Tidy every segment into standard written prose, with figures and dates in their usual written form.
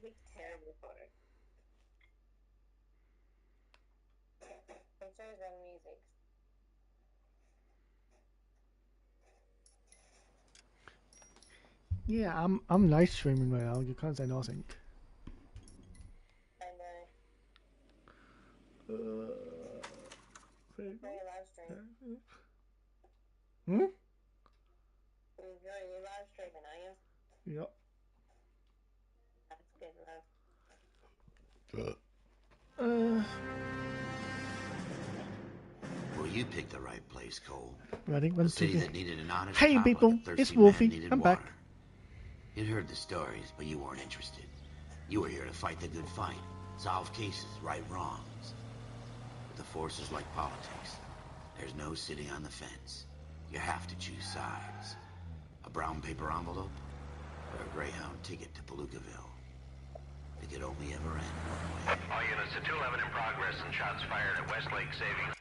be terrible for it. Pictures and music. Yeah, I'm live streaming right now. You can't say nothing. I know. Enjoy your live stream. Hmm? Enjoy your live streaming, are you? Yep. That's good, love. Well, you picked the right place, Cole. Ready? A city that needed an honest Hey cop people, like a thirsty it's Wolfie. man needed I'm water. back. You'd heard the stories, but you weren't interested. You were here to fight the good fight, solve cases, right wrongs. But the force is like politics. There's no sitting on the fence. You have to choose sides. A brown paper envelope or a Greyhound ticket to Palookaville. It could only ever end one way. All units to 211 in progress and shots fired at Westlake Saving.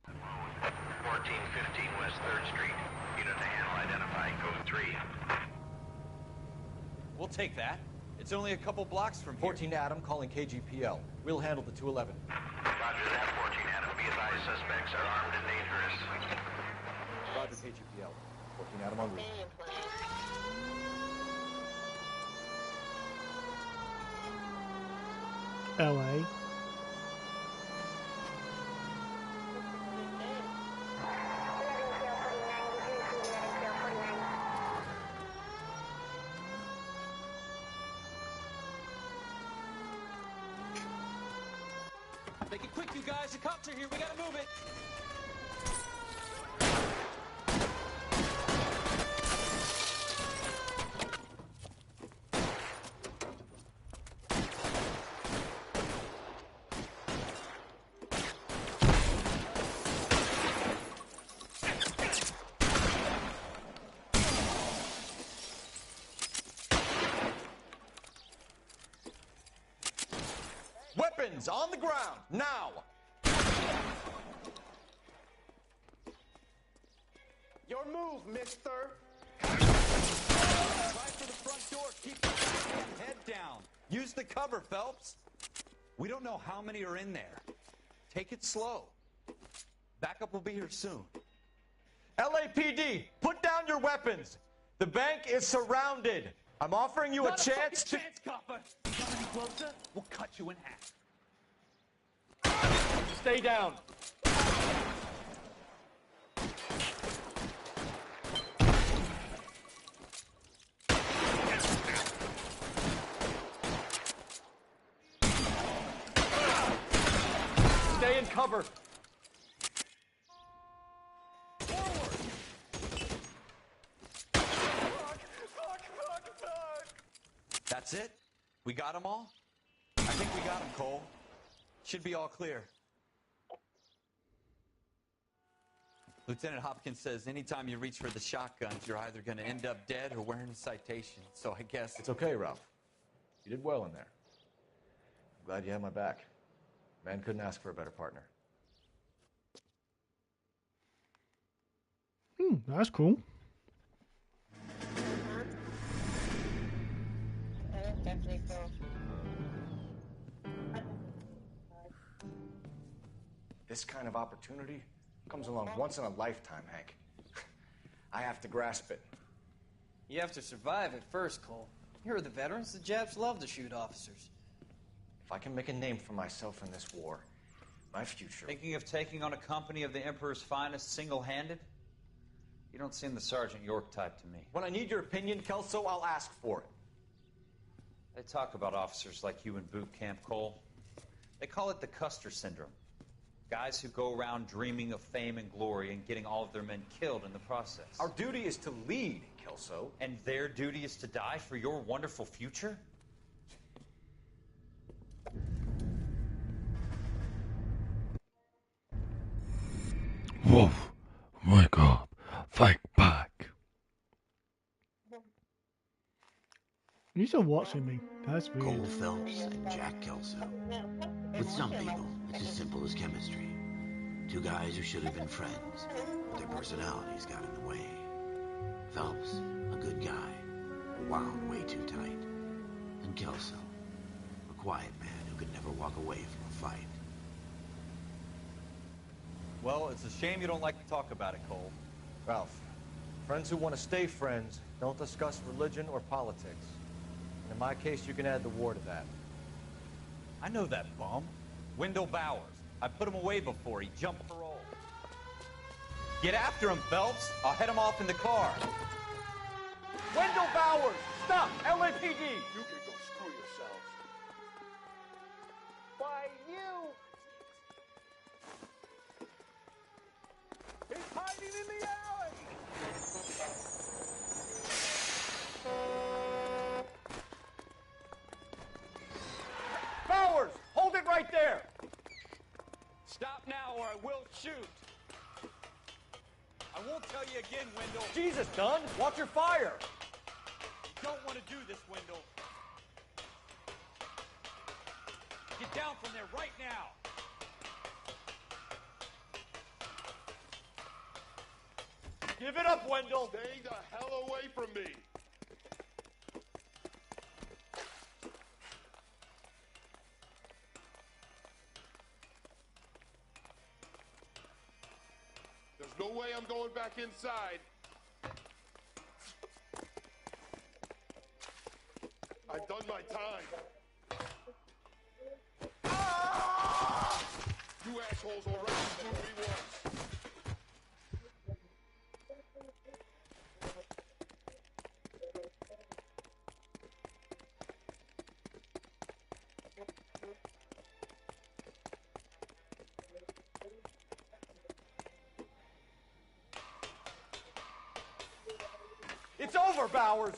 1415 West 3rd Street. Unit to handle identified. Code 3. We'll take that. It's only a couple blocks from here. 14 Adam calling KGPL. We'll handle the 211. Roger that, 14 Adam. Be advised, suspects are armed and dangerous. Roger KGPL. 14 Adam on route. LA. Make it quick, you guys. The cops are here. We gotta move it. Weapons on the ground, now! Your move, mister! Try for the front door. Keep your head down. Use the cover, Phelps. We don't know how many are in there. Take it slow. Backup will be here soon. LAPD, put down your weapons! The bank is surrounded! I'm offering you a chance to... copper. Come any closer, we'll cut you in half. Stay down. Stay in cover. That's it? We got them all? I think we got them, Cole. Should be all clear. Lieutenant Hopkins says anytime you reach for the shotguns, you're either going to end up dead or wearing a citation. So I guess... It's okay, Ralph. You did well in there. I'm glad you had my back. Man couldn't ask for a better partner. That's cool. That is definitely cool. This kind of opportunity comes along once in a lifetime, Hank. I have to grasp it. You have to survive it first, Cole. Here are the veterans. The Japs love to shoot officers. If I can make a name for myself in this war, my future... Thinking of taking on a company of the Emperor's finest single-handed? You don't seem the Sergeant York type to me. When I need your opinion, Kelso, I'll ask for it. They talk about officers like you in boot camp, Cole. They call it the Custer syndrome. Guys who go around dreaming of fame and glory and getting all of their men killed in the process. Our duty is to lead, Kelso. And their duty is to die for your wonderful future? Wolf, wake up. Fight back. You still watching me? That's weird. Cole Phelps and Jack Kelso. With some people, it's as simple as chemistry. Two guys who should have been friends, but their personalities got in the way. Phelps, a good guy, wound way too tight. And Kelso, quiet man who could never walk away from a fight. Well, it's a shame you don't like to talk about it, Cole. Ralph, friends who want to stay friends don't discuss religion or politics. And in my case, you can add the war to that. I know that bum. Wendell Bowers. I put him away before. He jumped parole. Get after him, Phelps. I'll head him off in the car. Wendell Bowers! Stop! LAPD! You can go screw yourselves. Why, you! He's hiding in the alley! Bowers! Hold it right there! Stop now or I will shoot. I won't tell you again, Wendell. Jesus, Dunn! Watch your fire! You don't want to do this, Wendell. Get down from there right now. Give it up, Wendell! Stay the hell away from me! There's no way I'm going back inside. I've done my time. Ah! You assholes already screwed me once. It's over, Bowers!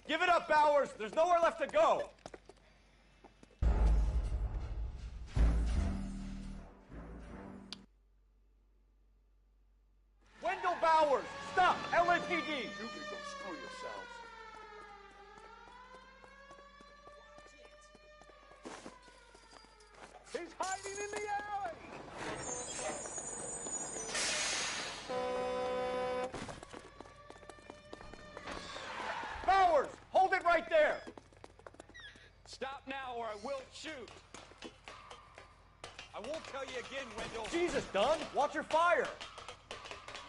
Give it up, Bowers! There's nowhere left to go! Wendell Bowers! Stop! LAPD! You can go screw yourselves. He's hiding in the alley! Bowers! Hold it right there! Stop now or I will shoot. I won't tell you again, Wendell. Jesus, Dunn! Watch your fire!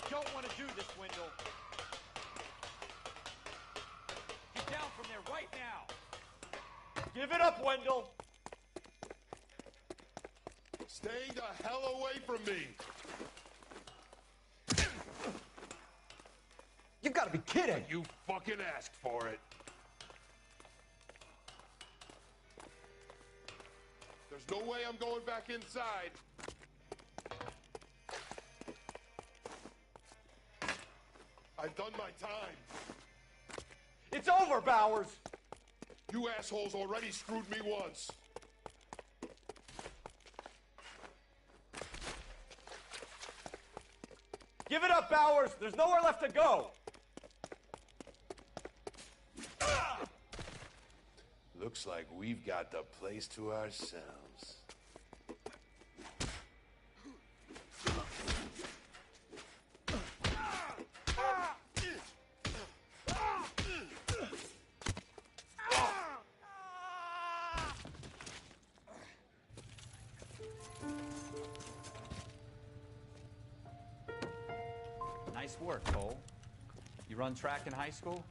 You don't want to do this, Wendell. Get down from there right now. Give it up, Wendell! Stay the hell away from me! You've got to be kidding! You fucking asked for it. There's no way I'm going back inside. I've done my time. It's over, Bowers! You assholes already screwed me once. Give it up, Bowers! There's nowhere left to go! Looks like we've got the place to ourselves. Nice work, Cole. You run track in high school?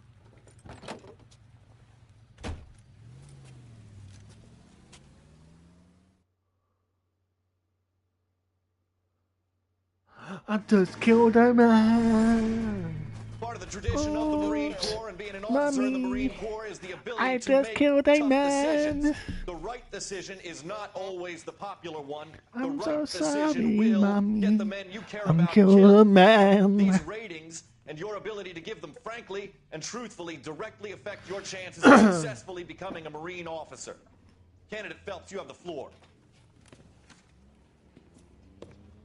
I just killed a man. Part of the tradition of the Marine Corps and being an officer in the Mommy, Marine Corps is the ability I to just make killed a tough man. decisions. The right decision is not always the popular one. The I'm right so decision sorry, will Mommy. get the men you care I'm about killed killed. a man. These ratings and your ability to give them frankly and truthfully directly affect your chances of successfully becoming a Marine officer. Candidate Phelps, you have the floor.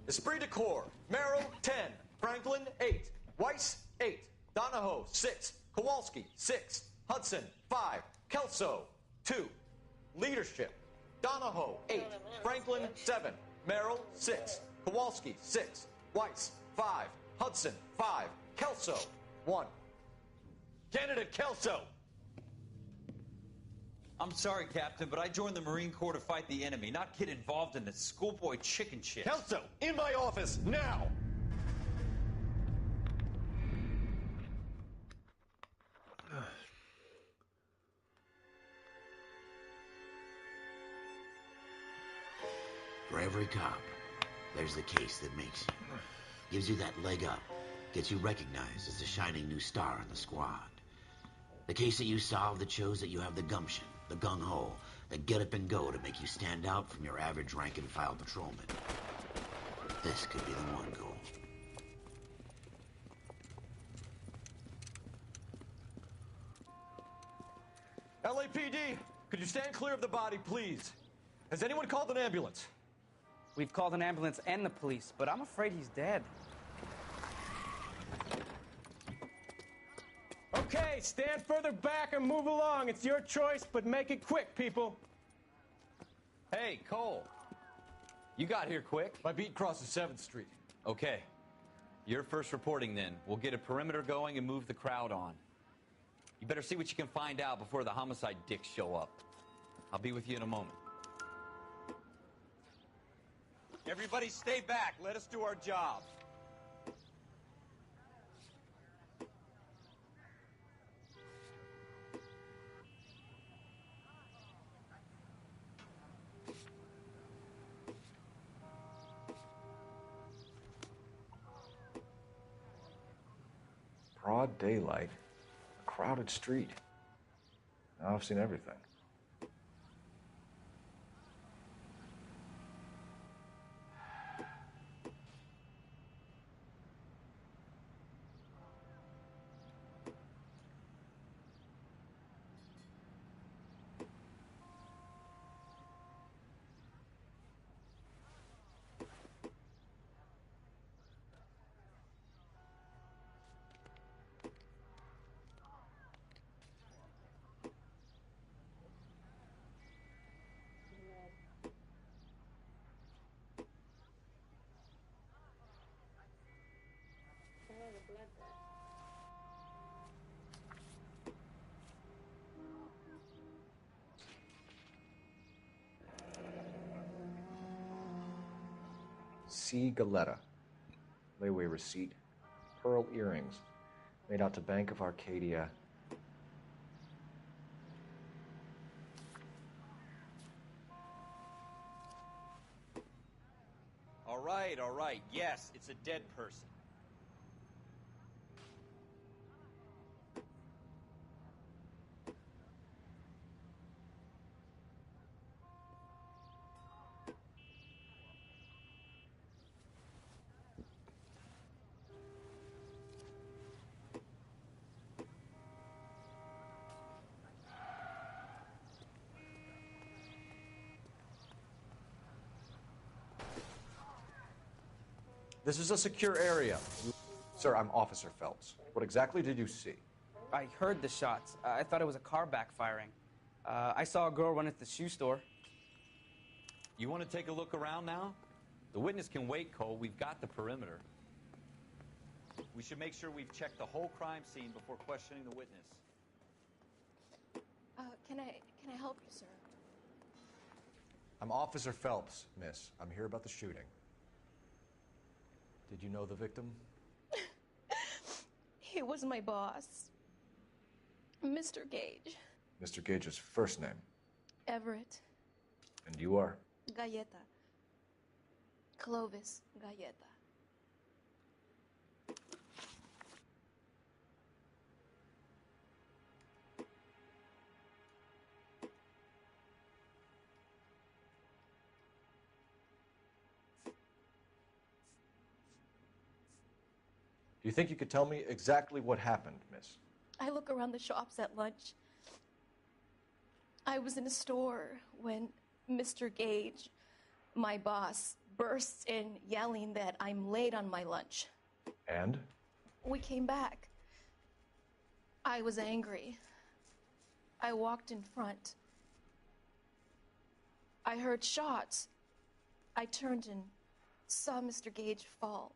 Esprit de Corps, Merrill, 10. Franklin, 8. Weiss, 8. Donahoe, 6. Kowalski, 6. Hudson, 5. Kelso, 2. Leadership, Donahoe, 8. Franklin, 7. Merrill, 6. Kowalski, 6. Weiss, 5. Hudson, 5. Kelso, 1. Candidate Kelso! I'm sorry, Captain, but I joined the Marine Corps to fight the enemy, not get involved in this schoolboy chicken shit. Kelso, in my office, now! For every cop, there's the case that makes you. Gives you that leg up. Gets you recognized as the shining new star in the squad. The case that you solve that shows that you have the gumption, the gung-ho, the get up and go to make you stand out from your average rank-and-file patrolman. This could be the one, Cole. LAPD, could you stand clear of the body, please? Has anyone called an ambulance? We've called an ambulance and the police, but I'm afraid he's dead. Okay, stand further back and move along. It's your choice, but make it quick, people. Hey, Cole. You got here quick. My beat crosses 7th Street. Okay. You're first reporting then. We'll get a perimeter going and move the crowd on. You better see what you can find out before the homicide dicks show up. I'll be with you in a moment. Everybody stay back. Let us do our job. Broad daylight, a crowded street. Now I've seen everything. C. Galetta. Layaway receipt. Pearl earrings. Made out to Bank of Arcadia. All right. Yes, it's a dead person. This is a secure area. Sir, I'm Officer Phelps. What exactly did you see? I heard the shots. I thought it was a car backfiring. I saw a girl run at the shoe store. You want to take a look around now? The witness can wait, Cole. We've got the perimeter. We should make sure we've checked the whole crime scene before questioning the witness. Can I help you, sir? I'm Officer Phelps, miss. I'm here about the shooting. Did you know the victim? He was my boss, Mr. Gage. Mr. Gage's first name. Everett. And you are? Galleta. Clovis Galleta. Do you think you could tell me exactly what happened, miss? I look around the shops at lunch. I was in a store when Mr. Gage, my boss, bursts in yelling that I'm late on my lunch. And? We came back. I was angry. I walked in front. I heard shots. I turned and saw Mr. Gage fall.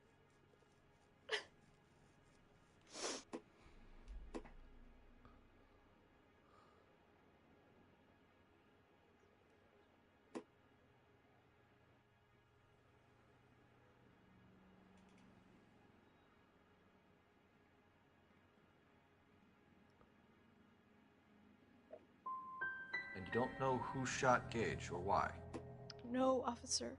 don't know who shot Gage or why? No, officer.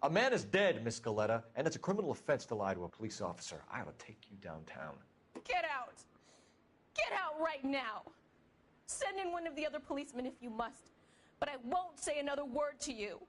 A man is dead, Miss Galetta, and it's a criminal offense to lie to a police officer. I ought to take you downtown. Get out! Get out right now! Send in one of the other policemen if you must, but I won't say another word to you.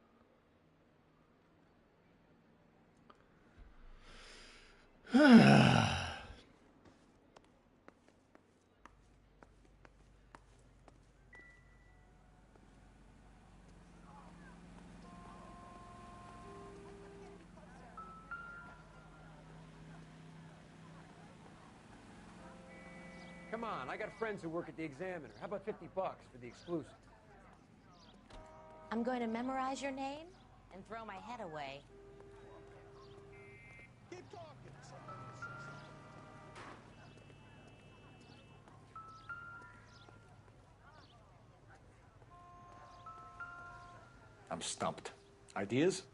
Come on, I got friends who work at the Examiner. How about $50 for the exclusive? I'm going to memorize your name and throw my head away. Keep talking. I'm stumped. Ideas?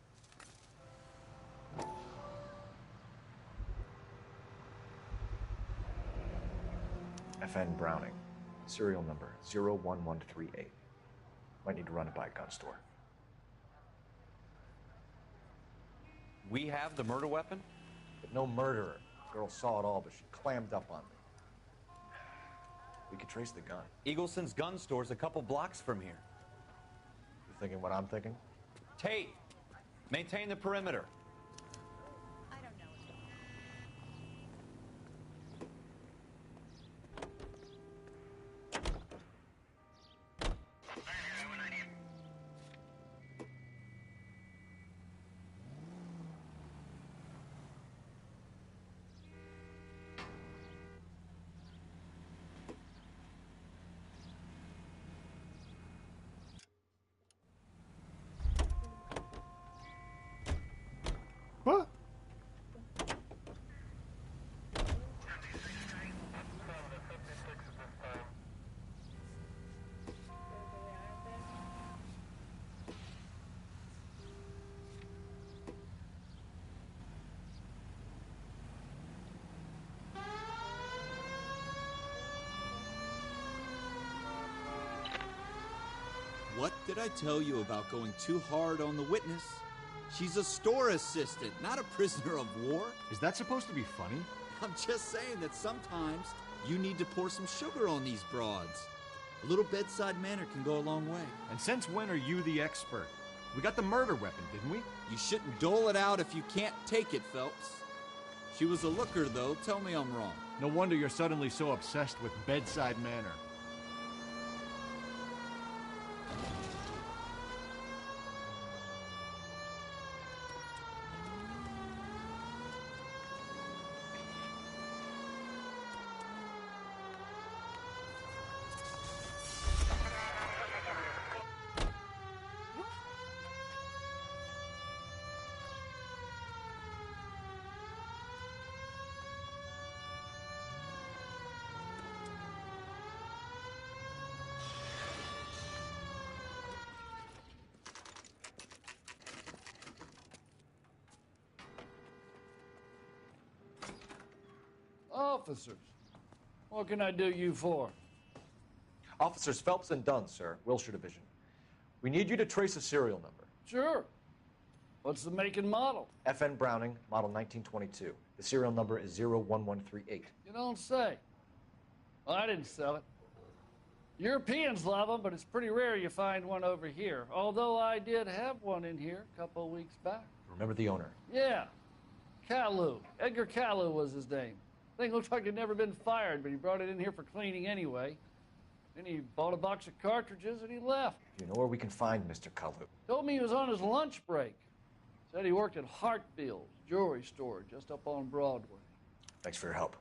FN Browning. Serial number 01138. Might need to run it by a gun store. We have the murder weapon? But no murderer. The girl saw it all, but she clammed up on me. We could trace the gun. Eagleson's gun store's a couple blocks from here. You thinking what I'm thinking? Tate, maintain the perimeter. What? What did I tell you about going too hard on the witness? She's a store assistant, not a prisoner of war. Is that supposed to be funny? I'm just saying that sometimes you need to pour some sugar on these broads. A little bedside manner can go a long way. And since when are you the expert? We got the murder weapon, didn't we? You shouldn't dole it out if you can't take it, Phelps. She was a looker, though. Tell me I'm wrong. No wonder you're suddenly so obsessed with bedside manner. Officers, what can I do you for? Officers Phelps and Dunn, sir, Wilshire Division. We need you to trace a serial number. Sure. What's the make and model? FN Browning, model 1922. The serial number is 01138. You don't say. Well, I didn't sell it. Europeans love them, but it's pretty rare you find one over here. Although I did have one in here a couple of weeks back. Remember the owner? Yeah. Caillou. Edgar Caillou was his name. Thing looked like he'd never been fired, but he brought it in here for cleaning anyway. Then he bought a box of cartridges and he left. You know where we can find Mr. Kalu? Told me he was on his lunch break. Said he worked at Hartfield's jewelry store just up on Broadway. Thanks for your help.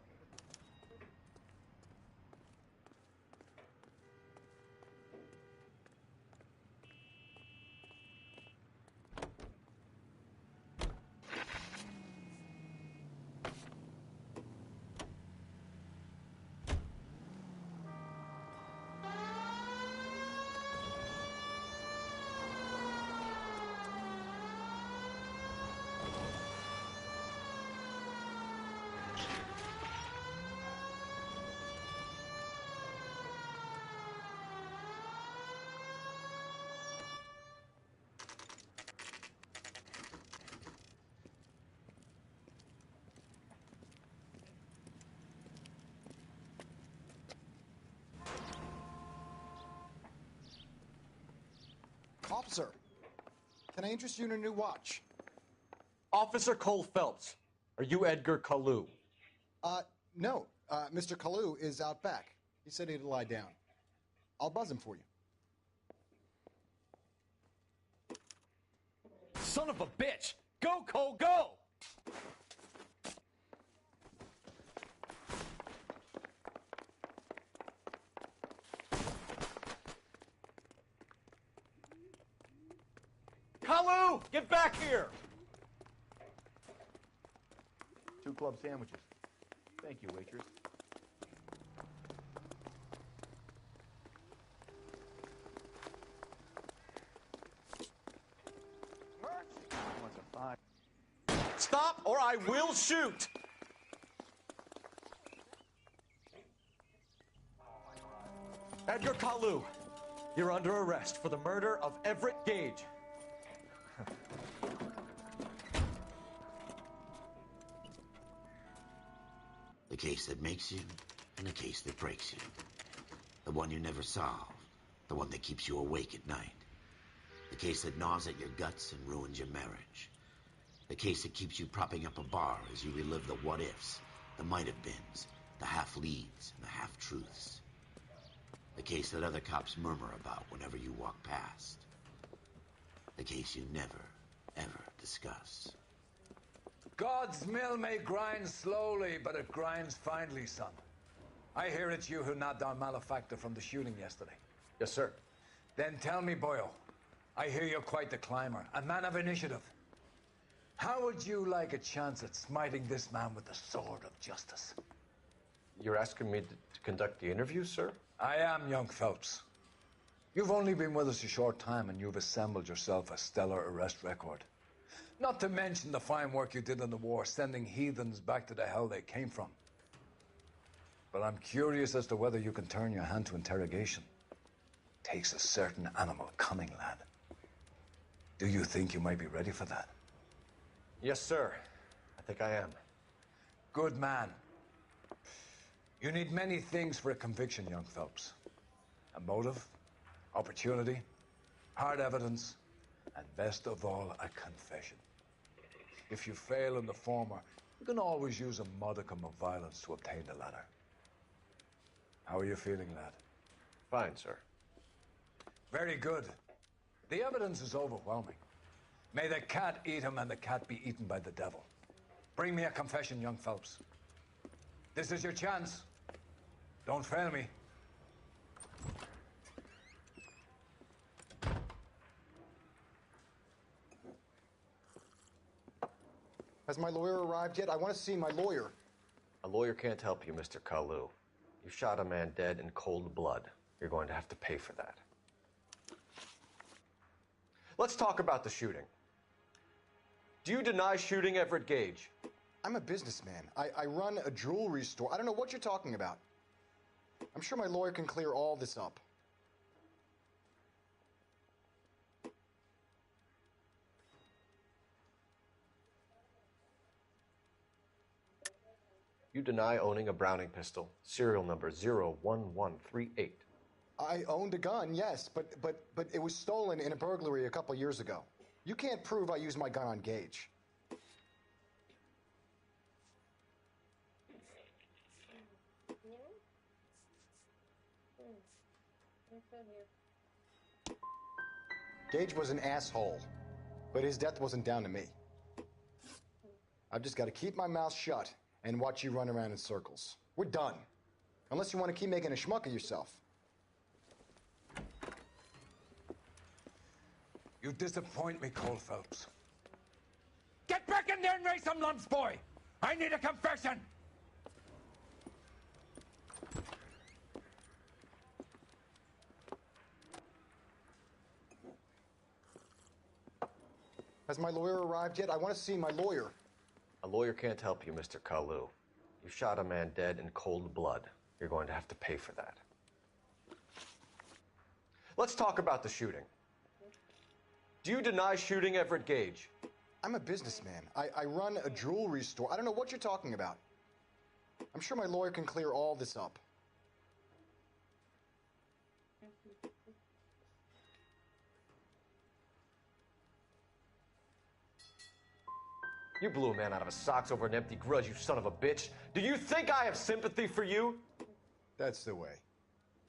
Officer, can I interest you in a new watch? Officer Cole Phelps, are you Edgar Kalu? No. Mr. Kalu is out back. He said he'd lie down. I'll buzz him for you. Son of a bitch! Go, Cole, go! Kalu, get back here! 2 club sandwiches. Thank you, waitress. Wants a 5. Stop or I will shoot! Edgar Kalu, you're under arrest for the murder of Everett Gage. The case that makes you, and the case that breaks you. The one you never solve. The one that keeps you awake at night. The case that gnaws at your guts and ruins your marriage. The case that keeps you propping up a bar as you relive the what-ifs, the might-have-beens, the half-leads, and the half-truths. The case that other cops murmur about whenever you walk past. The case you never, ever discuss. God's mill may grind slowly, but it grinds finely, son. I hear it's you who nabbed our malefactor from the shooting yesterday. Yes, sir. Then tell me, boyo, I hear you're quite the climber, a man of initiative. How would you like a chance at smiting this man with the sword of justice? You're asking me to conduct the interview, sir? I am, young Phelps. You've only been with us a short time, and you've assembled yourself a stellar arrest record. Not to mention the fine work you did in the war, sending heathens back to the hell they came from. But I'm curious as to whether you can turn your hand to interrogation. Takes a certain animal cunning, lad. Do you think you might be ready for that? Yes, sir. I think I am. Good man. You need many things for a conviction, young Phelps. A motive, opportunity, hard evidence, and best of all, a confession. If you fail in the former, you can always use a modicum of violence to obtain the latter. How are you feeling, lad? Fine, sir. Very good. The evidence is overwhelming. May the cat eat him and the cat be eaten by the devil. Bring me a confession, young Phelps. This is your chance. Don't fail me. Has my lawyer arrived yet? I want to see my lawyer. A lawyer can't help you, Mr. Kalu. You shot a man dead in cold blood. You're going to have to pay for that. Let's talk about the shooting. Do you deny shooting Everett Gage? I'm a businessman. I run a jewelry store. I don't know what you're talking about. I'm sure my lawyer can clear all this up. You deny owning a Browning pistol, serial number 01138. I owned a gun, yes, but it was stolen in a burglary a couple years ago. You can't prove I used my gun on Gage. Gage was an asshole, but his death wasn't down to me. I've just got to keep my mouth shut and watch you run around in circles. We're done. Unless you want to keep making a schmuck of yourself. You disappoint me, Cole Phelps. Get back in there and raise some lumps, boy! I need a confession! Has my lawyer arrived yet? I want to see my lawyer. A lawyer can't help you, Mr. Kalu. You shot a man dead in cold blood. You're going to have to pay for that. Let's talk about the shooting. Do you deny shooting Everett Gage? I'm a businessman. I run a jewelry store. I don't know what you're talking about. I'm sure my lawyer can clear all this up. You blew a man out of his socks over an empty grudge, you son of a bitch. Do you think I have sympathy for you? That's the way.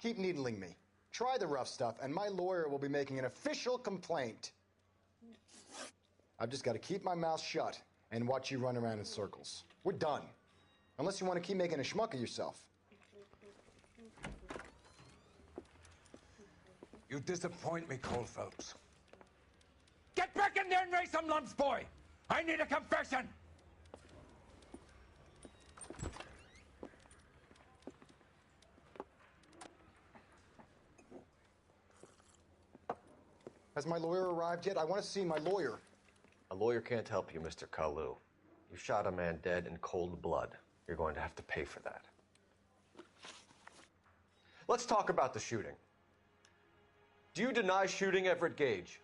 Keep needling me. Try the rough stuff, and my lawyer will be making an official complaint. I've just got to keep my mouth shut and watch you run around in circles. We're done. Unless you want to keep making a schmuck of yourself. You disappoint me, Cole Phelps. Get back in there and raise some lumps, boy! I need a confession! Has my lawyer arrived yet? I want to see my lawyer. A lawyer can't help you, Mr. Kalu. You shot a man dead in cold blood. You're going to have to pay for that. Let's talk about the shooting. Do you deny shooting Everett Gage?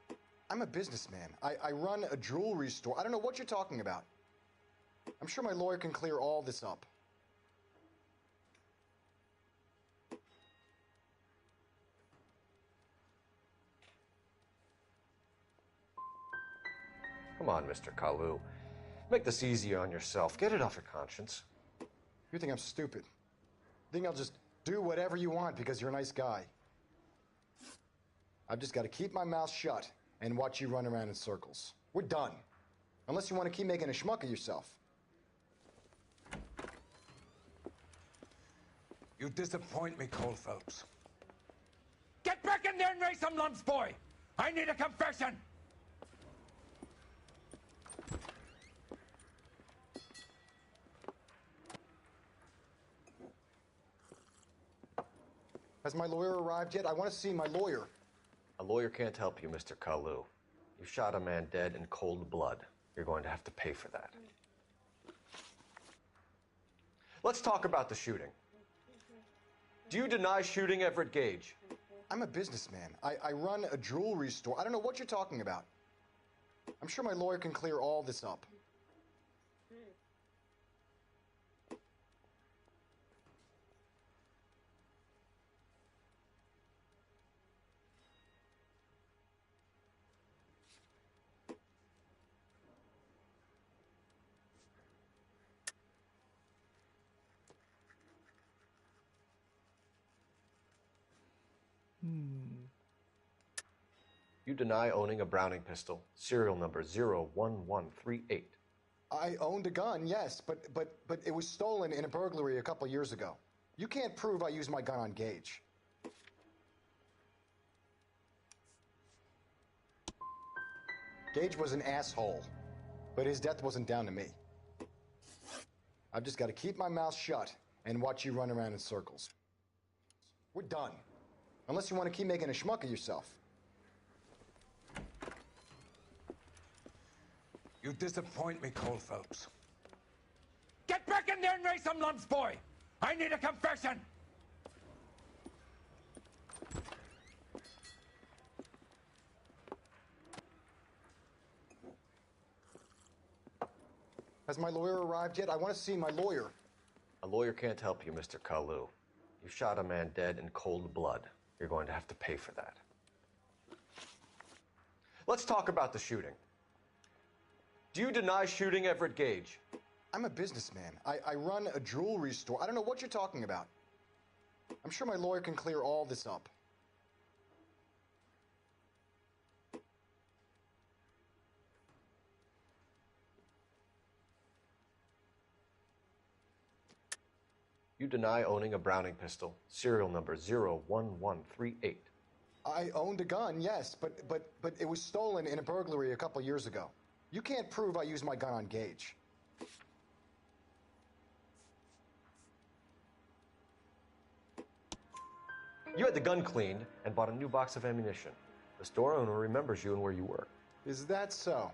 I'm a businessman. I run a jewelry store. I don't know what you're talking about. I'm sure my lawyer can clear all this up. Come on, Mr. Kalu. Make this easier on yourself. Get it off your conscience. You think I'm stupid? You think I'll just do whatever you want because you're a nice guy? I've just got to keep my mouth shut and watch you run around in circles. We're done. Unless you want to keep making a schmuck of yourself. You disappoint me, Cole Phelps. Get back in there and raise some lumps, boy! I need a confession! Has my lawyer arrived yet? I want to see my lawyer. A lawyer can't help you, Mr. Kalu. You shot a man dead in cold blood. You're going to have to pay for that. Let's talk about the shooting. Do you deny shooting Everett Gage? I'm a businessman. I run a jewelry store. I don't know what you're talking about. I'm sure my lawyer can clear all this up. You deny owning a Browning pistol, serial number 01138. I owned a gun, yes, but it was stolen in a burglary a couple years ago. You can't prove I used my gun on Gage. Gage was an asshole, but his death wasn't down to me. I've just got to keep my mouth shut and watch you run around in circles. We're done. Unless you want to keep making a schmuck of yourself. You disappoint me, Cole Phelps. Get back in there and raise some lumps, boy! I need a confession! Has my lawyer arrived yet? I want to see my lawyer. A lawyer can't help you, Mr. Kalu. You shot a man dead in cold blood. You're going to have to pay for that. Let's talk about the shooting. Do you deny shooting Everett Gage? I'm a businessman. I run a jewelry store. I don't know what you're talking about. I'm sure my lawyer can clear all this up. You deny owning a Browning pistol, serial number 01138. I owned a gun, yes, but it was stolen in a burglary a couple years ago. You can't prove I used my gun on Gage. You had the gun cleaned and bought a new box of ammunition. The store owner remembers you and where you work. Is that so?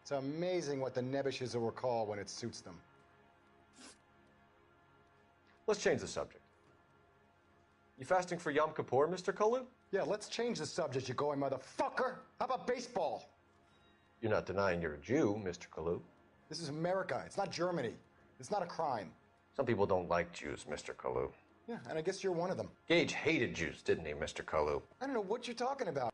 It's amazing what the nebbishes will recall when it suits them. Let's change the subject. You fasting for Yom Kippur, Mr. Kalu? Yeah, let's change the subject, you going motherfucker. How about baseball? You're not denying you're a Jew, Mr. Kalu. This is America. It's not Germany. It's not a crime. Some people don't like Jews, Mr. Kalu. Yeah, and I guess you're one of them. Gage hated Jews, didn't he, Mr. Kalu? I don't know what you're talking about.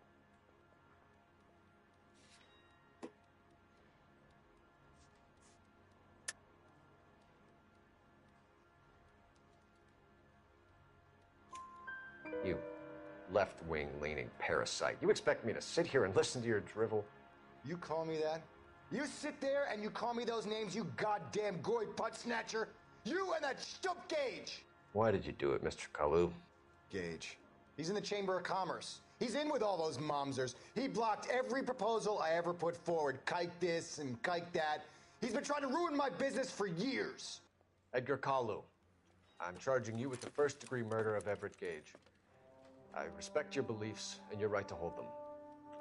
left-wing leaning parasite. You expect me to sit here and listen to your drivel? You call me that? You sit there and you call me those names, you goddamn goy butt snatcher? You and that stup Gage! Why did you do it, Mr. Kalu? Gage. He's in the Chamber of Commerce. He's in with all those momsers. He blocked every proposal I ever put forward. Kike this and kike that. He's been trying to ruin my business for years. Edgar Kalu, I'm charging you with the first-degree murder of Everett Gage. I respect your beliefs and your right to hold them.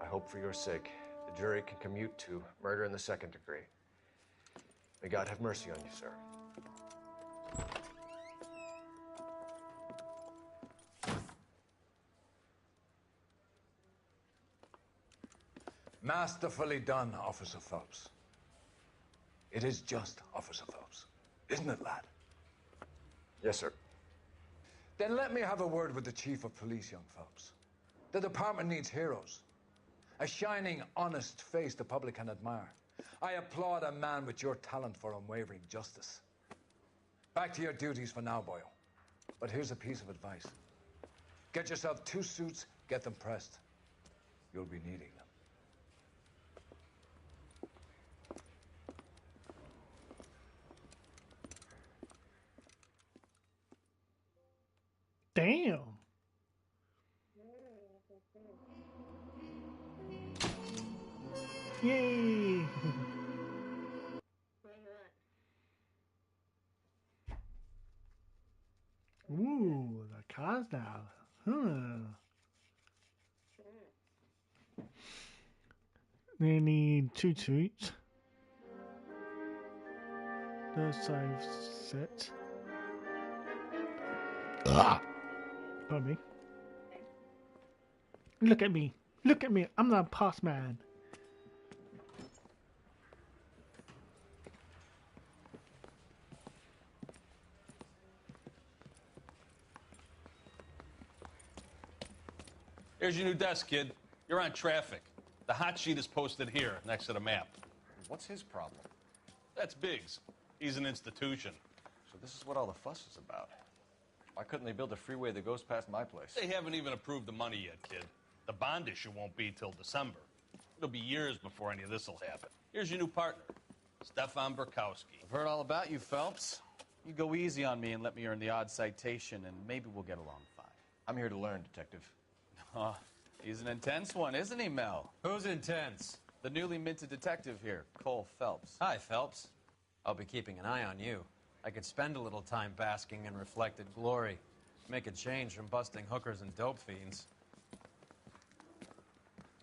I hope for your sake the jury can commute to murder in the second degree. May God have mercy on you, sir. Masterfully done, Officer Phelps. It is just, Officer Phelps. Isn't it, lad? Yes, sir. Then let me have a word with the Chief of Police, young Phelps. The department needs heroes. A shining, honest face the public can admire. I applaud a man with your talent for unwavering justice. Back to your duties for now, boyo. But here's a piece of advice. Get yourself 2 suits, get them pressed. You'll be needing them. Damn. Yay. Ooh, the cars now. They need 2 tweets. The save set. Pardon me. Look at me. Look at me. I'm the boss man. Here's your new desk, kid. You're on traffic. The hot sheet is posted here, next to the map. What's his problem? That's Biggs. He's an institution. So this is what all the fuss is about. Why couldn't they build a freeway that goes past my place? They haven't even approved the money yet, kid. The bond issue won't be till December. It'll be years before any of this will happen. Here's your new partner, Stefan Burkowski. I've heard all about you, Phelps. You go easy on me and let me earn the odd citation, and maybe we'll get along fine. I'm here to learn, Detective. Oh, he's an intense one, isn't he, Mel? Who's intense? The newly minted detective here, Cole Phelps. Hi, Phelps. I'll be keeping an eye on you. I could spend a little time basking in reflected glory. Make a change from busting hookers and dope fiends.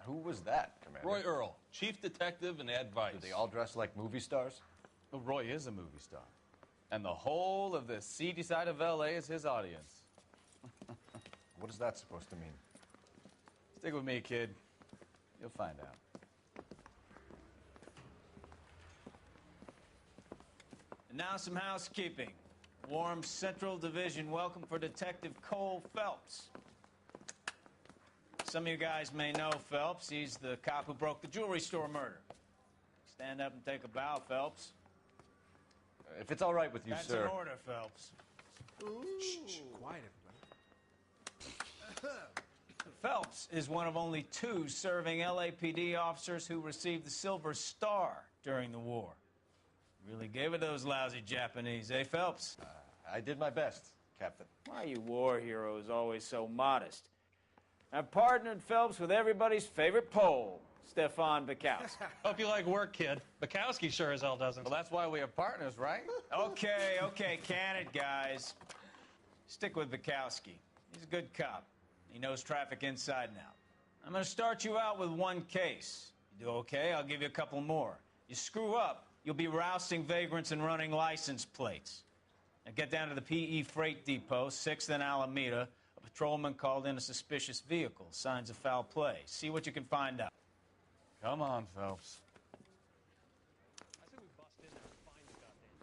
Who was that, Commander? Roy Earl, chief detective and advice. Do they all dress like movie stars? Well, Roy is a movie star. And the whole of the seedy side of L.A. is his audience. What is that supposed to mean? Stick with me, kid. You'll find out. And now some housekeeping. Warm Central Division welcome for Detective Cole Phelps. Some of you guys may know Phelps. He's the cop who broke the jewelry store murder. Stand up and take a bow, Phelps. If it's all right with you, That's sir. an order, Phelps. Shh, quiet, everybody. Phelps is one of only 2 serving LAPD officers who received the Silver Star during the war. Really gave it to those lousy Japanese, eh, Phelps? I did my best, Captain. Why are you war heroes always so modest? I've partnered Phelps with everybody's favorite Pole, Stefan Bukowski. Hope you like work, kid. Bukowski sure as hell doesn't. Well, that's why we have partners, right? Okay, can it, guys? Stick with Bukowski. He's a good cop. He knows traffic inside and out. I'm going to start you out with 1 case. You do okay, I'll give you a couple more. You screw up, you'll be rousting vagrants and running license plates. Now get down to the PE Freight Depot, 6th and Alameda. A patrolman called in a suspicious vehicle. Signs of foul play. See what you can find out. Come on, Phelps. I say we bust in there and find the goddamn.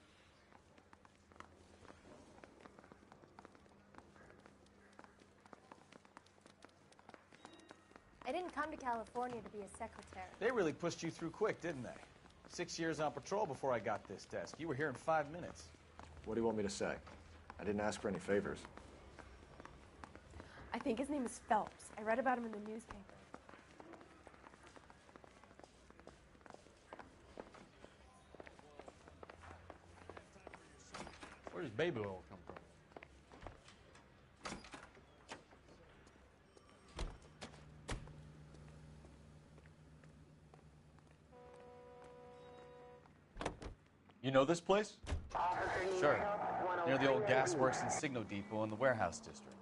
I didn't come to California to be a secretary. They really pushed you through quick, didn't they? 6 years on patrol before I got this desk. You were here in 5 minutes. What do you want me to say? I didn't ask for any favors. I think his name is Phelps. I read about him in the newspaper. Where does baby oil come from? You know this place? Sure. Near the old gas works and signal depot in the warehouse district.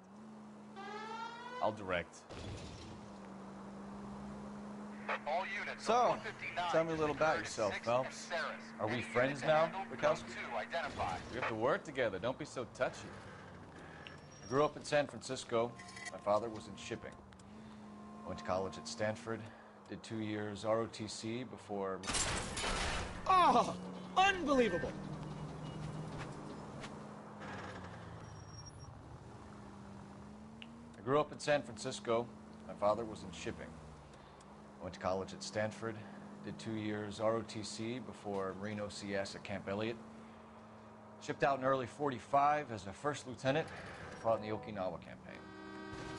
I'll direct. So, tell me a little about yourself, Phelps. Are we friends now, Bukowski? We have to work together. Don't be so touchy. I grew up in San Francisco. My father was in shipping. I went to college at Stanford. Did 2 years ROTC before... Oh, unbelievable. I grew up in San Francisco. My father was in shipping. I went to college at Stanford. Did 2 years ROTC before Marine OCS at Camp Elliott. Shipped out in early '45 as a first lieutenant. Fought in the Okinawa campaign.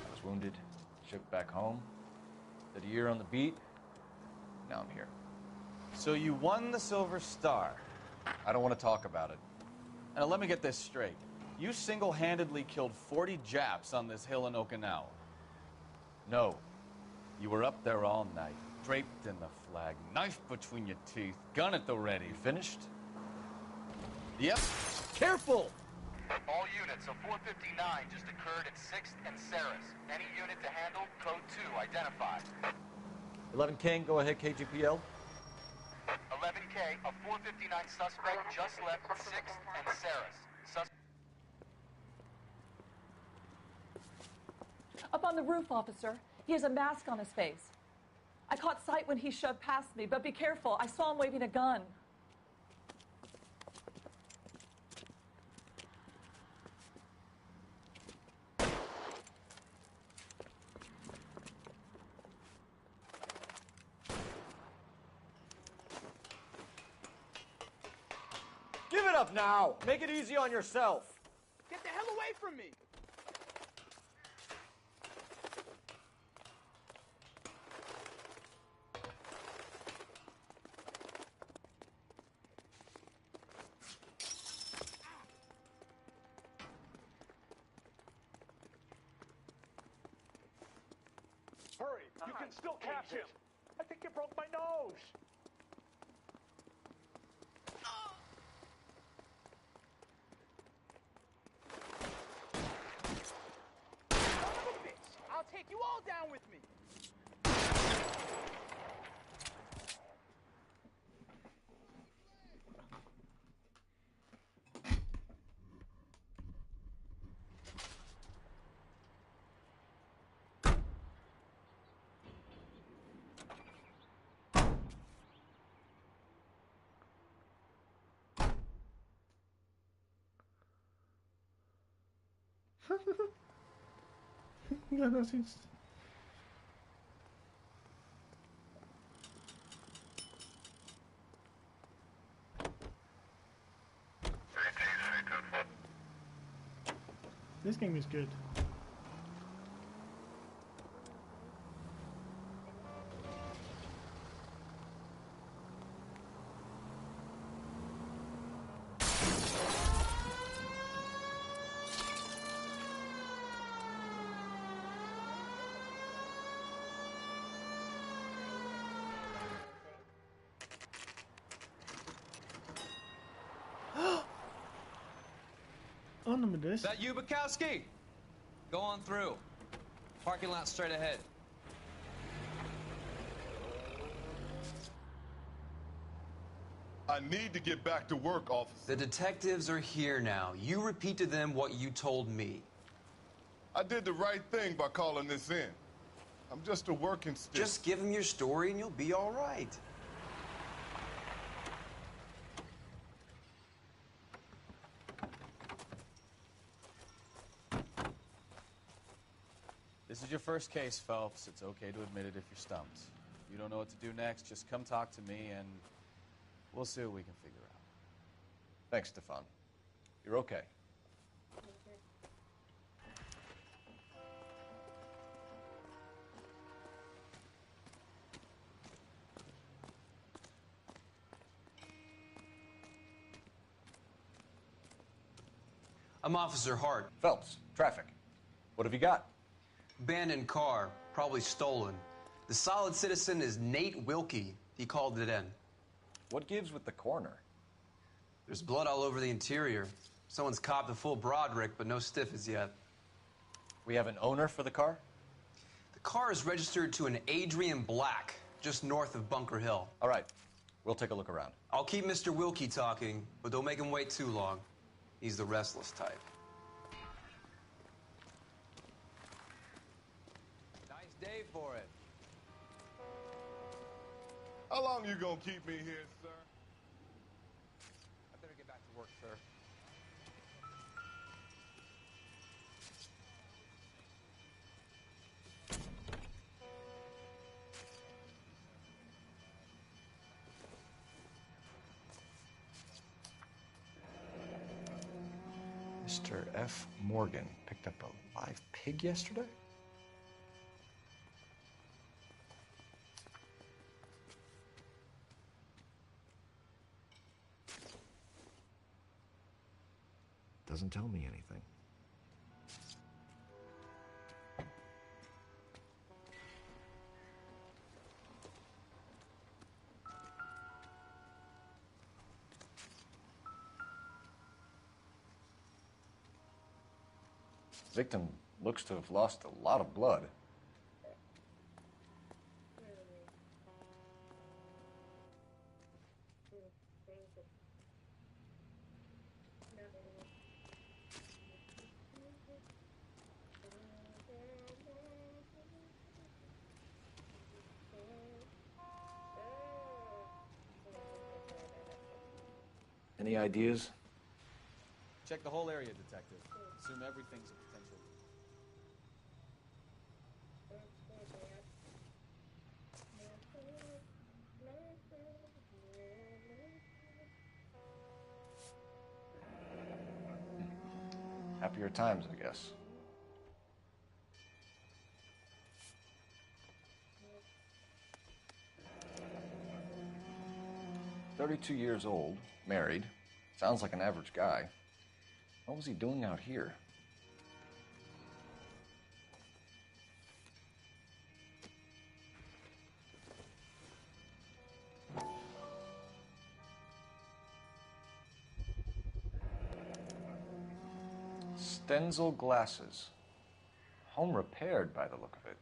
I was wounded. Shipped back home. Did a year on the beat. Now I'm here. So you won the Silver Star. I don't want to talk about it. Now let me get this straight. You single-handedly killed 40 Japs on this hill in Okinawa. No. You were up there all night, draped in the flag, knife between your teeth, gun at the ready. You finished? Yep. Careful! All units, a 459 just occurred at 6th and Saris. Any unit to handle, code 2 identified. 11 King, go ahead, KGPL. 11K, a 459 suspect just left 6th and Saris. Up on the roof, officer. He has a mask on his face. I caught sight when he shoved past me, but be careful. I saw him waving a gun. Give it up now. Make it easy on yourself. Get the hell away from me! Hurry, you can still catch him. I think you broke my nose. I'll take you all down with me. Yeah, that's it. This game is good. On with this. Is that you, Bukowski? Go on through. Parking lot straight ahead. I need to get back to work, officer. The detectives are here now. You repeat to them what you told me. I did the right thing by calling this in. I'm just a working stick. Just give them your story and you'll be all right. This is your first case, Phelps. It's okay to admit it if you're stumped. If you don't know what to do next, just come talk to me and we'll see what we can figure out. Thanks, Stefan. You're okay. I'm Officer Hart. Phelps, traffic. What have you got? Abandoned car, probably stolen. The solid citizen is Nate Wilkie. He called it in. What gives with the coroner? There's blood all over the interior. Someone's copped a full Broderick, but no stiff as yet. We have an owner for the car? The car is registered to an Adrian Black, just north of Bunker Hill. All right. We'll take a look around. I'll keep Mr. Wilkie talking, but don't make him wait too long. He's the restless type. Nice day for it. How long you gonna keep me here, sir? I better get back to work, sir. Mr. F. Morgan picked up a live pig yesterday? Doesn't tell me anything. Victim looks to have lost a lot of blood. Any ideas? Check the whole area, Detective. Assume everything's a potential. Happier times, I guess. "32 years old, married. Sounds like an average guy. What was he doing out here?" Stenzel glasses. Home repaired by the look of it.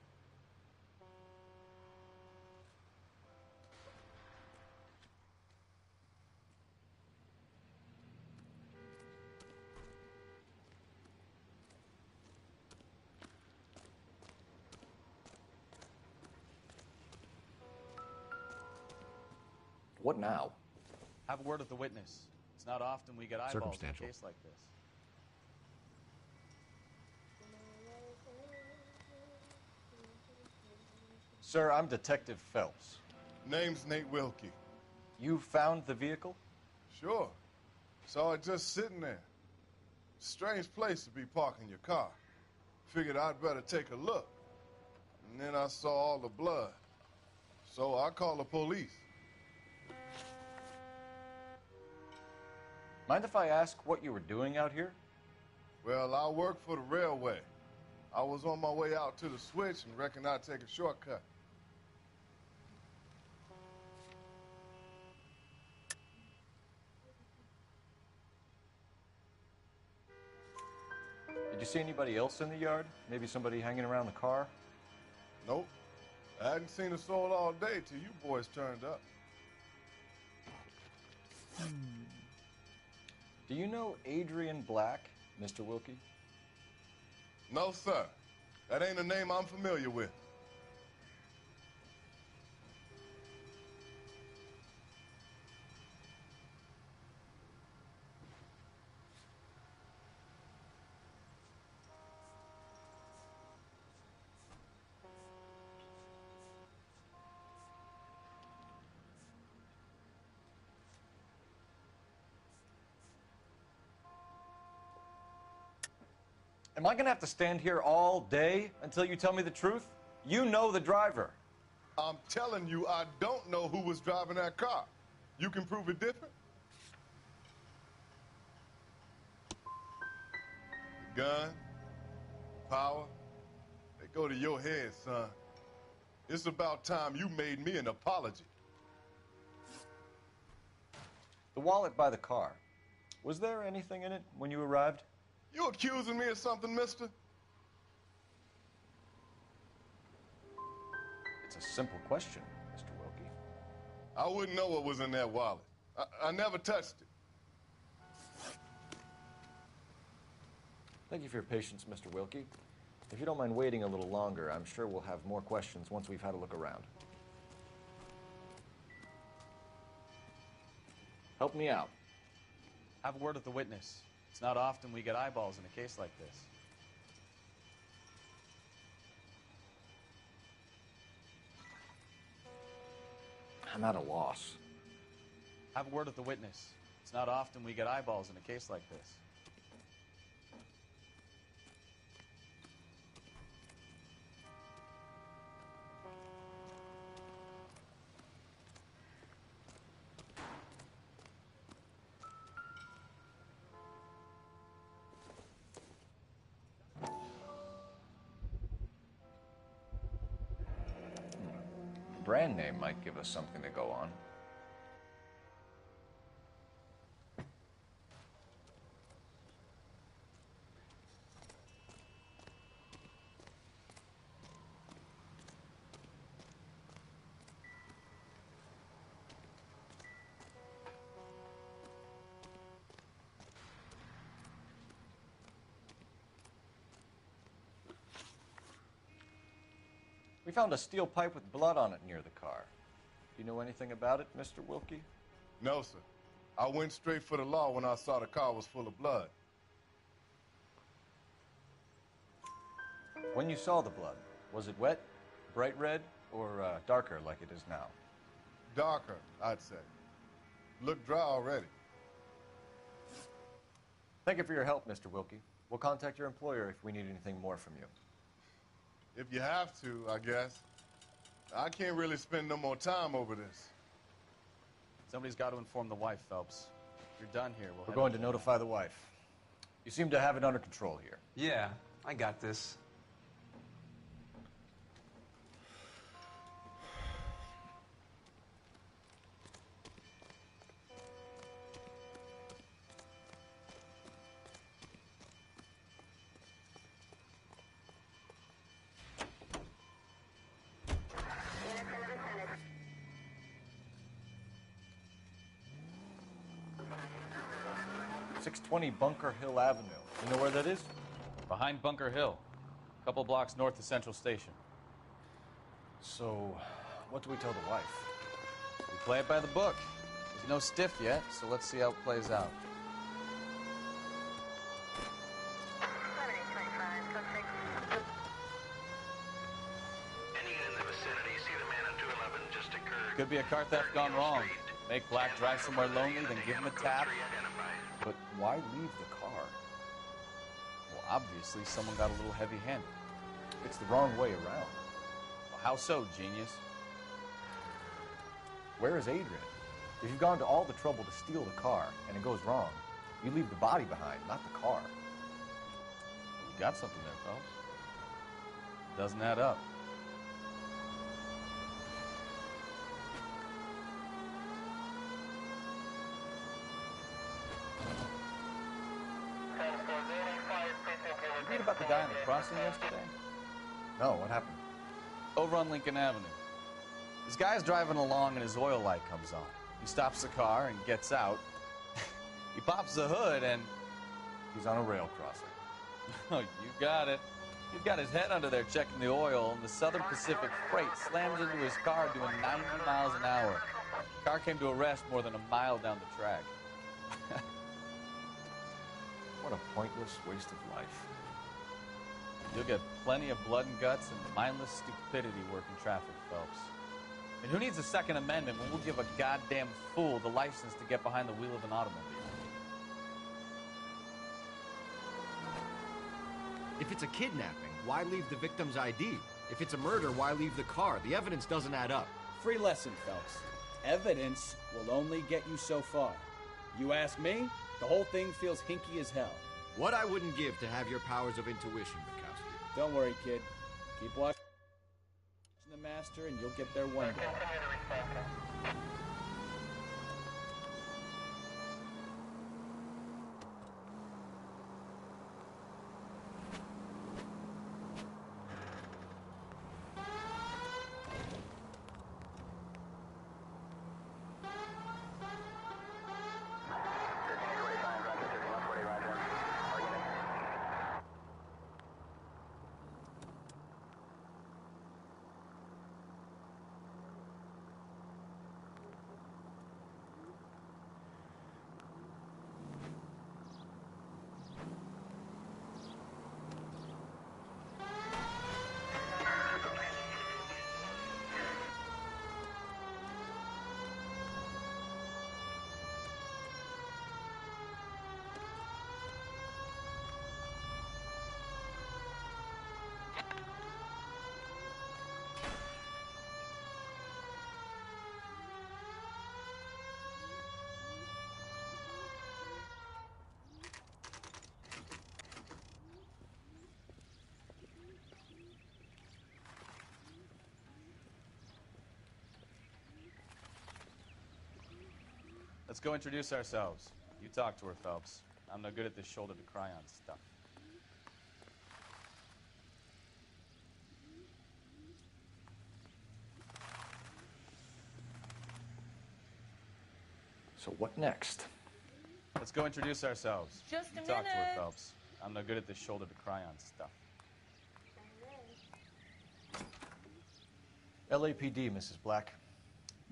What now? Have a word with the witness. It's not often we get eyeballs in a Circumstantial. case like this. Sir, I'm Detective Phelps. Name's Nate Wilkie. You found the vehicle? Sure. Saw it just sitting there. Strange place to be parking your car. Figured I'd better take a look. And then I saw all the blood. So I called the police. Mind if I ask what you were doing out here? Well, I work for the railway. I was on my way out to the switch and reckoned I'd take a shortcut. Did you see anybody else in the yard? Maybe somebody hanging around the car? Nope. I hadn't seen a soul all day till you boys turned up. Do you know Adrian Black, Mr. Wilkie? No, sir. That ain't a name I'm familiar with. Am I gonna have to stand here all day until you tell me the truth? You know the driver. I'm telling you, I don't know who was driving that car. You can prove it different? gun, power, they go to your head, son. It's about time you made me an apology. The wallet by the car. Was there anything in it when you arrived? You accusing me of something, mister? It's a simple question, Mr. Wilkie. I wouldn't know what was in that wallet. I never touched it. Thank you for your patience, Mr. Wilkie. If you don't mind waiting a little longer, I'm sure we'll have more questions once we've had a look around. Help me out. Have a word with the witness. It's not often we get eyeballs in a case like this. I'm at a loss. Have a word with the witness. It's not often we get eyeballs in a case like this. Brand name might give us something to go on. We found a steel pipe with blood on it near the car. Do you know anything about it, Mr. Wilkie? No, sir. I went straight for the law when I saw the car was full of blood. When you saw the blood, was it wet, bright red, or darker like it is now? Darker, I'd say. Looked dry already. Thank you for your help, Mr. Wilkie. We'll contact your employer if we need anything more from you. If you have to, I guess. I can't really spend no more time over this. Somebody's got to inform the wife, Phelps. If you're done here, We're going to notify the wife. You seem to have it under control here. Yeah, I got this. .620 Bunker Hill Avenue. You know where that is? Behind Bunker Hill. A couple blocks north of Central Station. So, what do we tell the wife? We play it by the book. There's no stiff yet, so let's see how it plays out. Could be a car theft gone wrong. Make Black drive somewhere lonely, then give him a tap. But why leave the car? Well, obviously, someone got a little heavy-handed. It's the wrong way around. Well, how so, genius? Where is Adrian? If you've gone to all the trouble to steal the car, and it goes wrong, you leave the body behind, not the car. You got something there, Phelps. Doesn't add up. You read about the guy on the crossing yesterday? No, what happened? Over on Lincoln Avenue. This guy's driving along and his oil light comes on. He stops the car and gets out. He pops the hood and... He's on a rail crossing. Oh, you got it. He's got his head under there checking the oil, and the Southern Pacific Freight slams into his car doing 90 miles an hour. The car came to a rest more than a mile down the track. What a pointless waste of life. You'll get plenty of blood and guts and mindless stupidity working traffic, Phelps. And who needs a Second Amendment when we'll give a goddamn fool the license to get behind the wheel of an automobile? If it's a kidnapping, why leave the victim's ID? If it's a murder, why leave the car? The evidence doesn't add up. Free lesson, Phelps. Evidence will only get you so far. You ask me, the whole thing feels hinky as hell. What I wouldn't give to have your powers of intuition, Bukowski. Don't worry, kid. Keep watching the master and you'll get there one day. Let's go introduce ourselves. You talk to her, Phelps. I'm no good at this shoulder to cry on stuff. So what next? Let's go introduce ourselves. Just a you talk to her, minute. Phelps. I'm no good at this shoulder to cry on stuff. LAPD, Mrs. Black.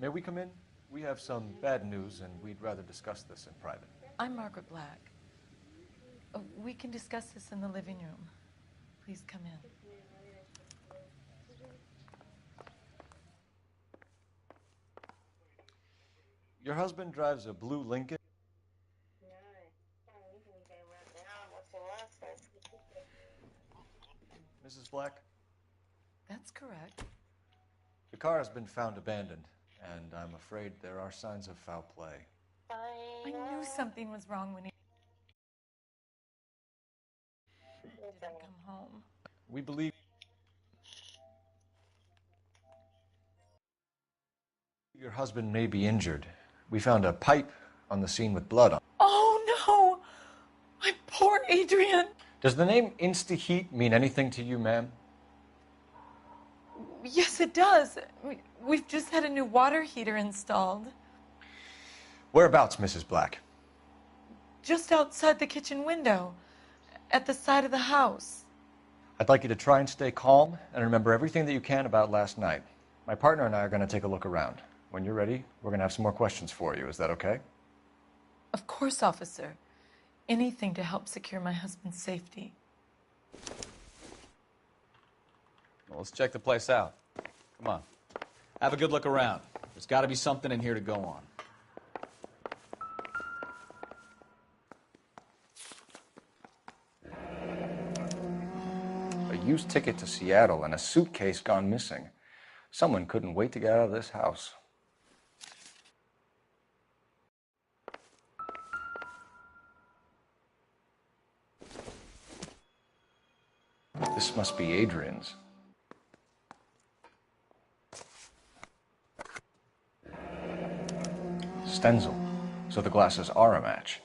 May we come in? We have some bad news, and we'd rather discuss this in private. I'm Margaret Black. We can discuss this in the living room. Please come in. Your husband drives a blue Lincoln? Mrs. Black? That's correct. The car has been found abandoned, and I'm afraid there are signs of foul play. I knew something was wrong when he didn't come home. We believe your husband may be injured. We found a pipe on the scene with blood on it. Oh, no! My poor Adrian! Does the name Insta-Heat mean anything to you, ma'am? Yes, it does. We've just had a new water heater installed. Whereabouts, Mrs. Black? Just outside the kitchen window, at the side of the house. I'd like you to try and stay calm and remember everything that you can about last night. My partner and I are going to take a look around. When you're ready, we're going to have some more questions for you. Is that okay? Of course, officer. Anything to help secure my husband's safety. Well, let's check the place out. Come on. Have a good look around. There's got to be something in here to go on. A used ticket to Seattle and a suitcase gone missing. Someone couldn't wait to get out of this house. This must be Adrian's. Stencil, so the glasses are a match.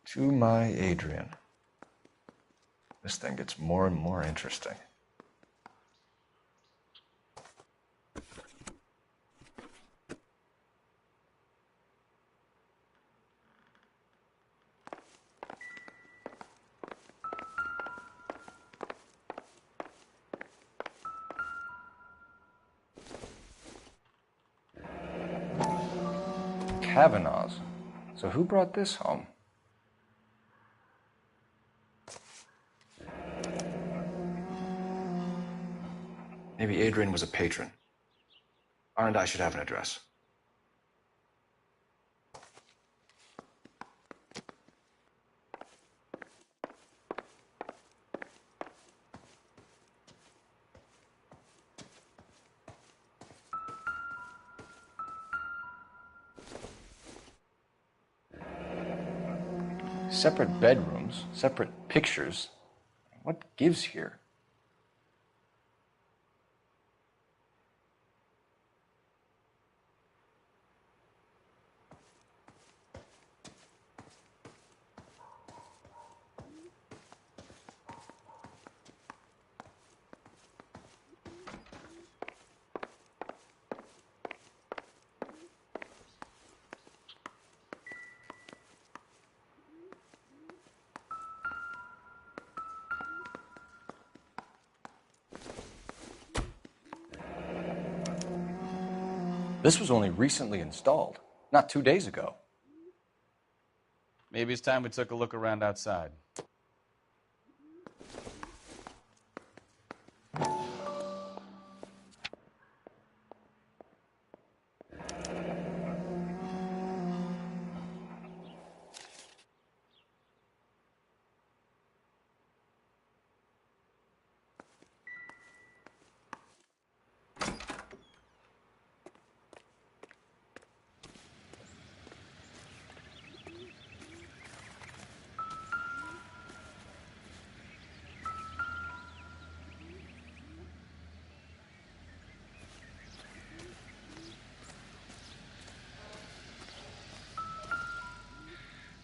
To my Adrian. This thing gets more and more interesting. Kavanaugh's. So who brought this home? Maybe Adrian was a patron. R&I should have an address. Separate bedrooms, separate pictures. What gives here? This was only recently installed, not 2 days ago. Maybe it's time we took a look around outside.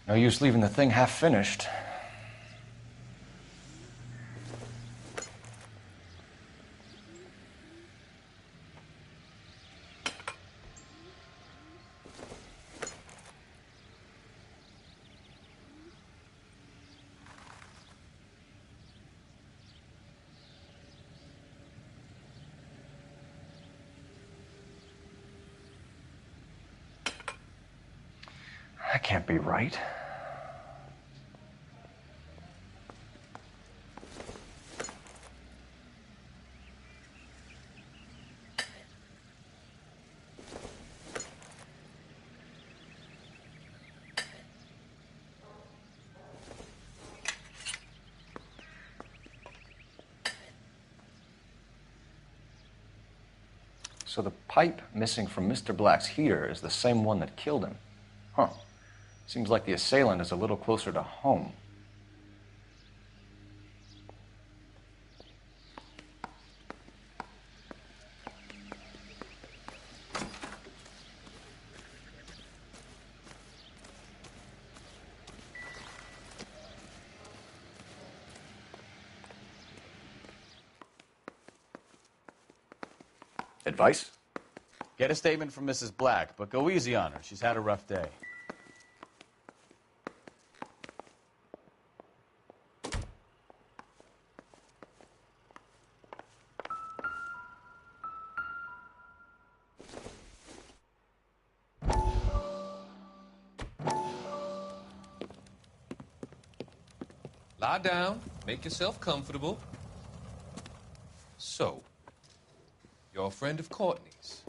No use leaving the thing half finished. That can't be right. So the pipe missing from Mr. Black's heater is the same one that killed him. Huh. Seems like the assailant is a little closer to home. Advice? Get a statement from Mrs. Black, but go easy on her. She's had a rough day. Lie down. Make yourself comfortable. So, you're a friend of Courtney's?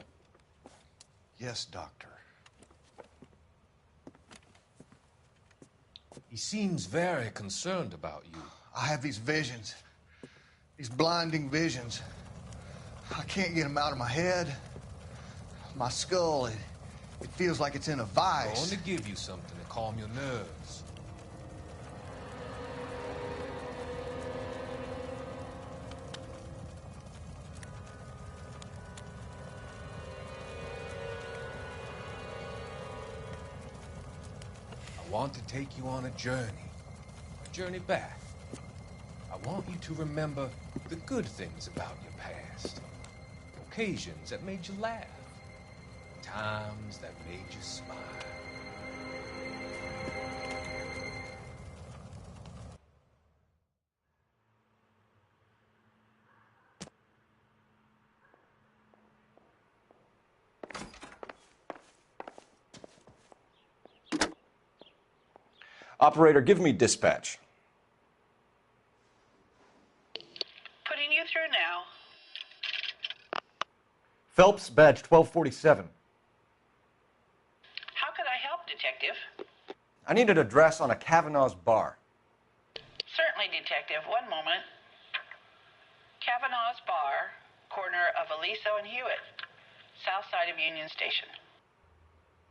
Yes, Doctor. He seems very concerned about you. I have these visions. These blinding visions. I can't get them out of my head. My skull, it feels like it's in a I'm vice. going to give you something to calm your nerves. I want to take you on a journey back. I want you to remember the good things about your past, occasions that made you laugh, times that made you smile. Operator, give me dispatch. Putting you through now. Phelps, badge 1247. How could I help, Detective? I need an address on a Kavanaugh's bar. Certainly, Detective. One moment. Kavanaugh's Bar, corner of Aliso and Hewitt, south side of Union Station.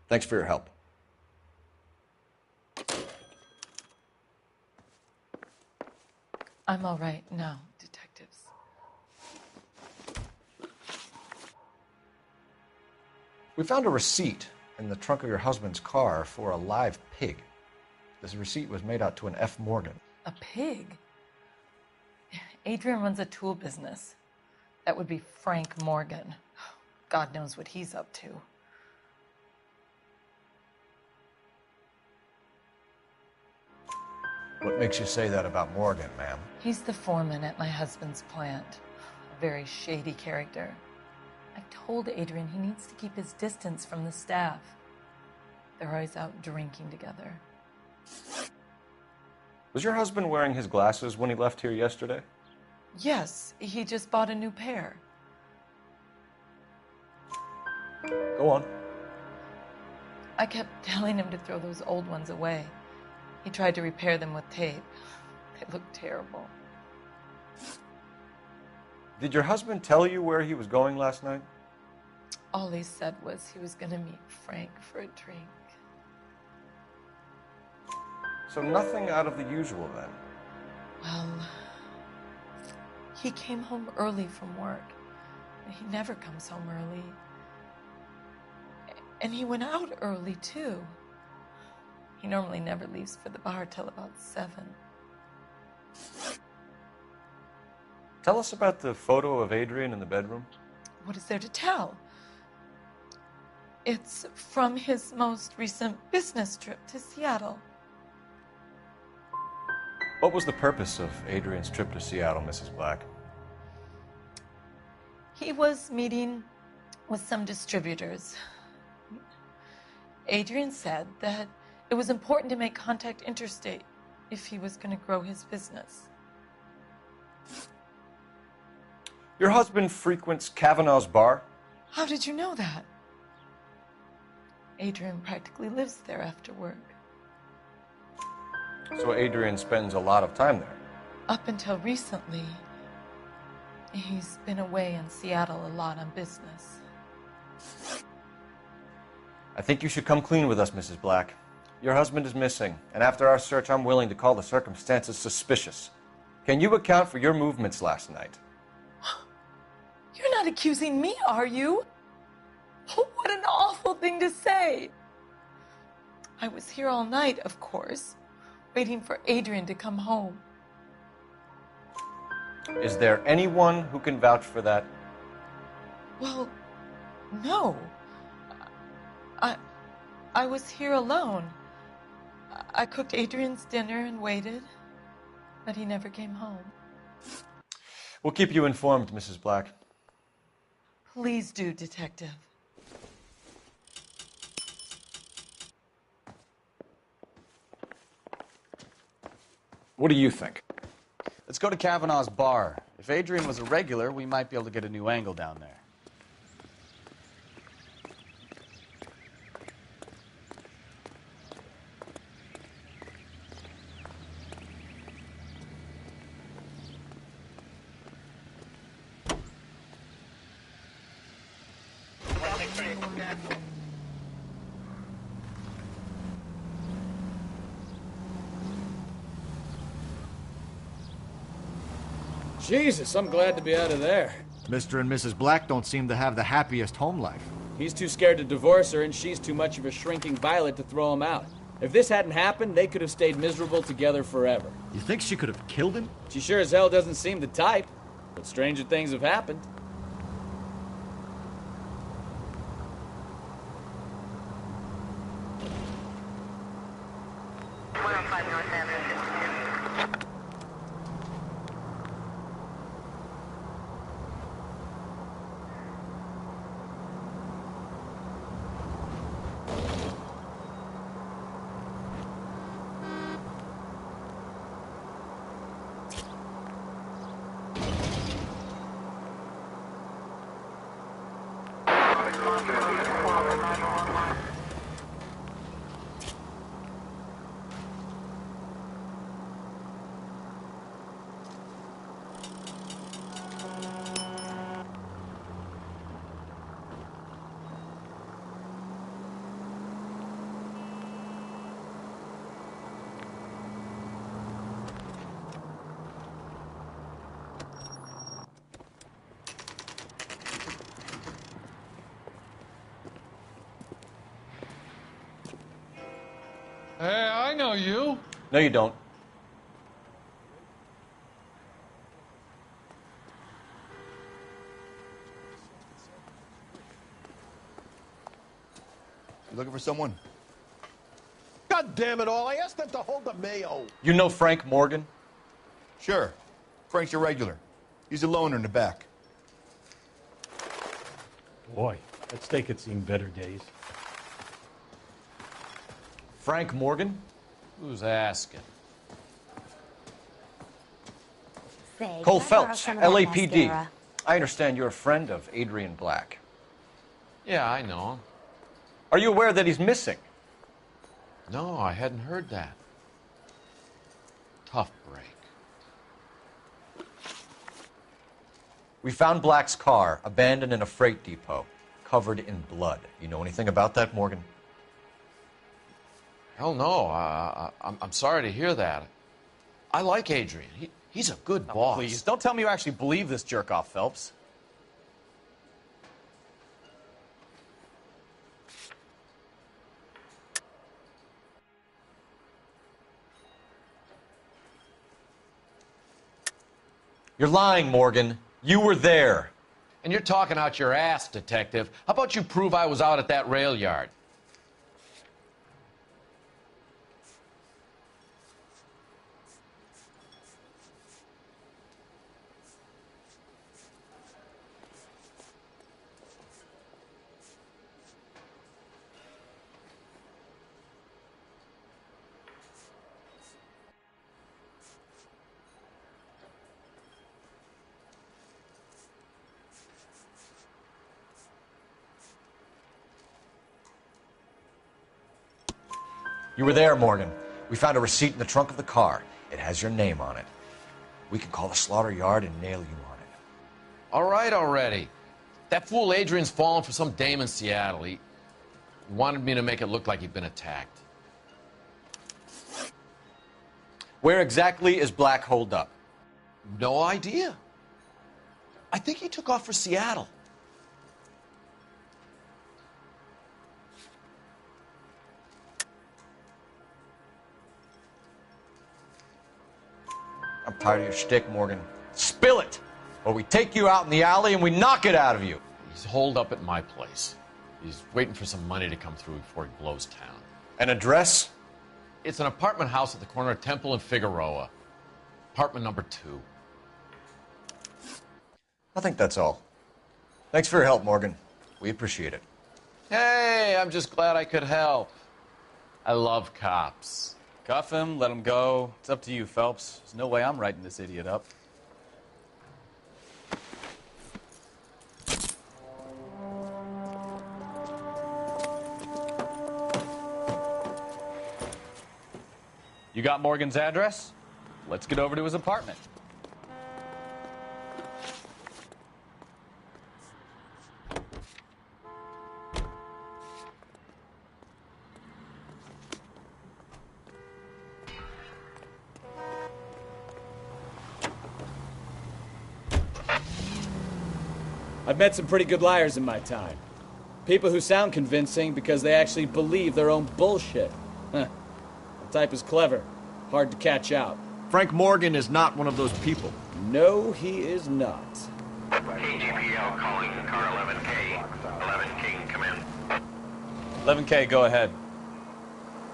Thanks for your help. I'm all right now, detectives. We found a receipt in the trunk of your husband's car for a live pig. This receipt was made out to an F. Morgan. A pig? Adrian runs a tool business. That would be Frank Morgan. God knows what he's up to. What makes you say that about Morgan, ma'am? He's the foreman at my husband's plant. A very shady character. I've told Adrian he needs to keep his distance from the staff. They're always out drinking together. Was your husband wearing his glasses when he left here yesterday? Yes, he just bought a new pair. Go on. I kept telling him to throw those old ones away. He tried to repair them with tape. They looked terrible. Did your husband tell you where he was going last night? All he said was he was going to meet Frank for a drink. So nothing out of the usual then? Well, he came home early from work. He never comes home early. And he went out early, too. He normally never leaves for the bar till about 7. Tell us about the photo of Adrian in the bedroom. What is there to tell? It's from his most recent business trip to Seattle. What was the purpose of Adrian's trip to Seattle, Mrs. Black? He was meeting with some distributors. Adrian said that it was important to make contact interstate if he was going to grow his business. Your husband frequents Kavanaugh's bar? How did you know that? Adrian practically lives there after work. So Adrian spends a lot of time there? Up until recently, he's been away in Seattle a lot on business. I think you should come clean with us, Mrs. Black. Your husband is missing, and after our search, I'm willing to call the circumstances suspicious. Can you account for your movements last night? You're not accusing me, are you? Oh, what an awful thing to say. I was here all night, of course, waiting for Adrian to come home. Is there anyone who can vouch for that? Well, no. I was here alone. I cooked Adrian's dinner and waited, but he never came home. We'll keep you informed, Mrs. Black. Please do, Detective. What do you think? Let's go to Kavanaugh's bar. If Adrian was a regular, we might be able to get a new angle down there. Jesus, I'm glad to be out of there. Mr. and Mrs. Black don't seem to have the happiest home life. He's too scared to divorce her, and she's too much of a shrinking violet to throw him out. If this hadn't happened, they could have stayed miserable together forever. You think she could have killed him? She sure as hell doesn't seem the type, but stranger things have happened. Hey, I know you. No, you don't. You looking for someone? God damn it all, I asked them to hold the mayo. You know Frank Morgan? Sure. Frank's a regular. He's a loner in the back. Boy, that steak had seen better days. Frank Morgan? Who's asking? Say, Cole can I borrow Phelps, some of that LAPD. mascara? I understand you're a friend of Adrian Black. Yeah, I know him. Are you aware that he's missing? No, I hadn't heard that. Tough break. We found Black's car abandoned in a freight depot, covered in blood. You know anything about that, Morgan? Hell no. I'm sorry to hear that. I like Adrian. He's a good boss. Please, don't tell me you actually believe this jerk-off, Phelps. You're lying, Morgan. You were there. And you're talking out your ass, detective. How about you prove I was out at that rail yard? You were there, Morgan. We found a receipt in the trunk of the car. It has your name on it. We can call the slaughter yard and nail you on it. All right already. That fool Adrian's fallen for some dame in Seattle. He wanted me to make it look like he'd been attacked. Where exactly is Black holed up? No idea. I think he took off for Seattle. I'm tired of your shtick, Morgan. Spill it! Or we take you out in the alley and we knock it out of you. He's holed up at my place. He's waiting for some money to come through before he blows town. An address? It's an apartment house at the corner of Temple and Figueroa. Apartment number 2. I think that's all. Thanks for your help, Morgan. We appreciate it. Hey, I'm just glad I could help. I love cops. Cuff him, let him go. It's up to you, Phelps. There's no way I'm writing this idiot up. You got Morgan's address? Let's get over to his apartment. I've met some pretty good liars in my time. People who sound convincing because they actually believe their own bullshit. Huh. The type is clever, hard to catch out. Frank Morgan is not one of those people. No, he is not. KGPL calling car 11K. 11K, come in. 11K, go ahead.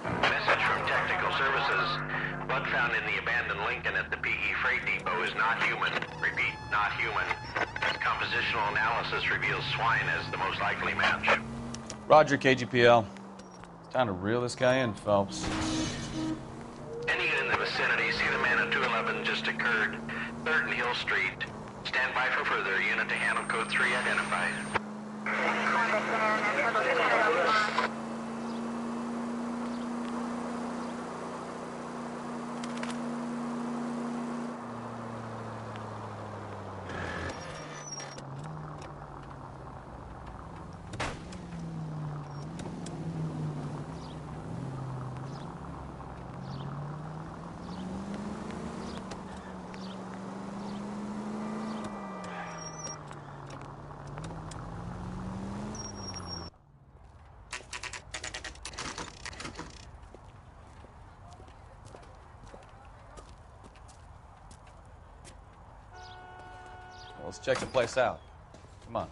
Message from Technical Services. Blood found in the abandoned Lincoln at the PE Freight Depot is not human. Repeat, not human. Compositional analysis reveals swine as the most likely match. Roger, KGPL. It's time to reel this guy in, Phelps. Any in the vicinity, see the man at 211 just occurred. 3rd and Hill Street. Stand by for further. Unit to handle code 3 identified. Let's check the place out. Come on.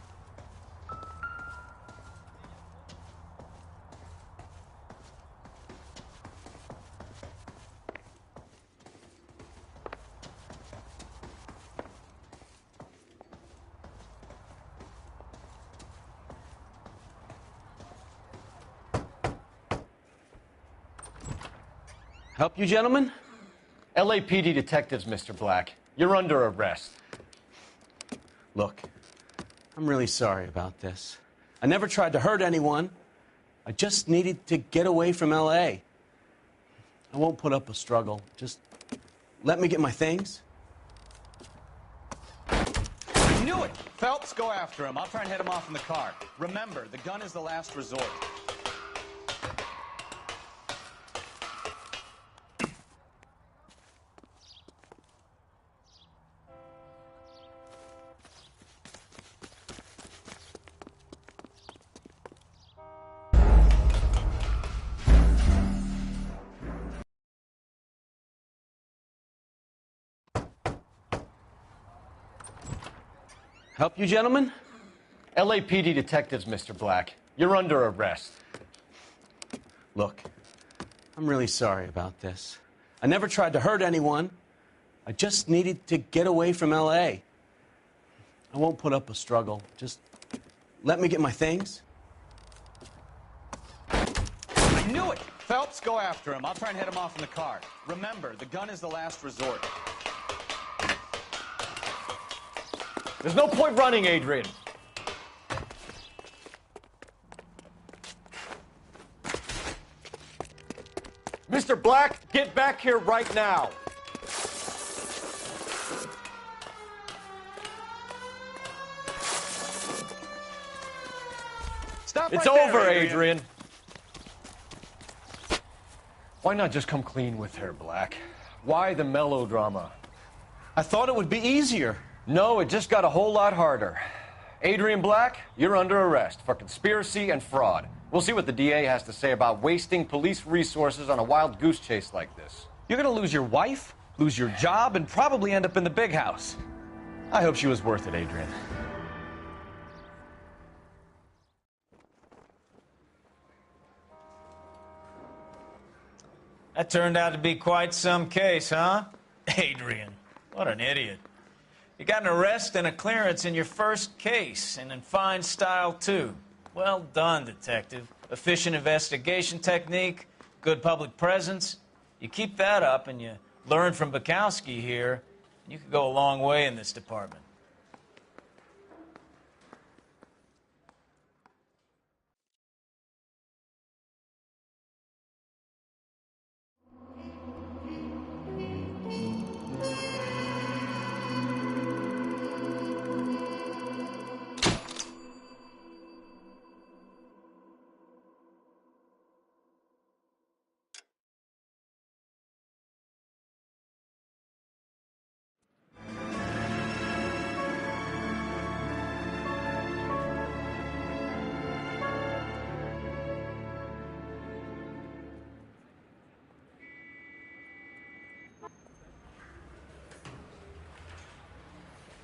Help you, gentlemen? LAPD detectives, Mr. Black. You're under arrest. Look, I'm really sorry about this. I never tried to hurt anyone. I just needed to get away from LA. I won't put up a struggle. Just let me get my things. I knew it! Phelps, go after him. I'll try and head him off in the car. Remember, the gun is the last resort. Help you, gentlemen? LAPD detectives, Mr. Black. You're under arrest. Look, I'm really sorry about this. I never tried to hurt anyone. I just needed to get away from LA. I won't put up a struggle. Just let me get my things. I knew it! Phelps, go after him. I'll try and head him off in the car. Remember, the gun is the last resort. There's no point running, Adrian. Mr. Black, get back here right now. Stop It's right there, over, Adrian. Why not just come clean with her, Black? Why the melodrama? I thought it would be easier. No, it just got a whole lot harder. Adrian Black, you're under arrest for conspiracy and fraud. We'll see what the DA has to say about wasting police resources on a wild goose chase like this. You're gonna lose your wife, lose your job, and probably end up in the big house. I hope she was worth it, Adrian. That turned out to be quite some case, huh? Adrian, what an idiot. You got an arrest and a clearance in your first case, and in fine style, too. Well done, detective. Efficient investigation technique, good public presence. You keep that up and you learn from Bukowski here, you could go a long way in this department.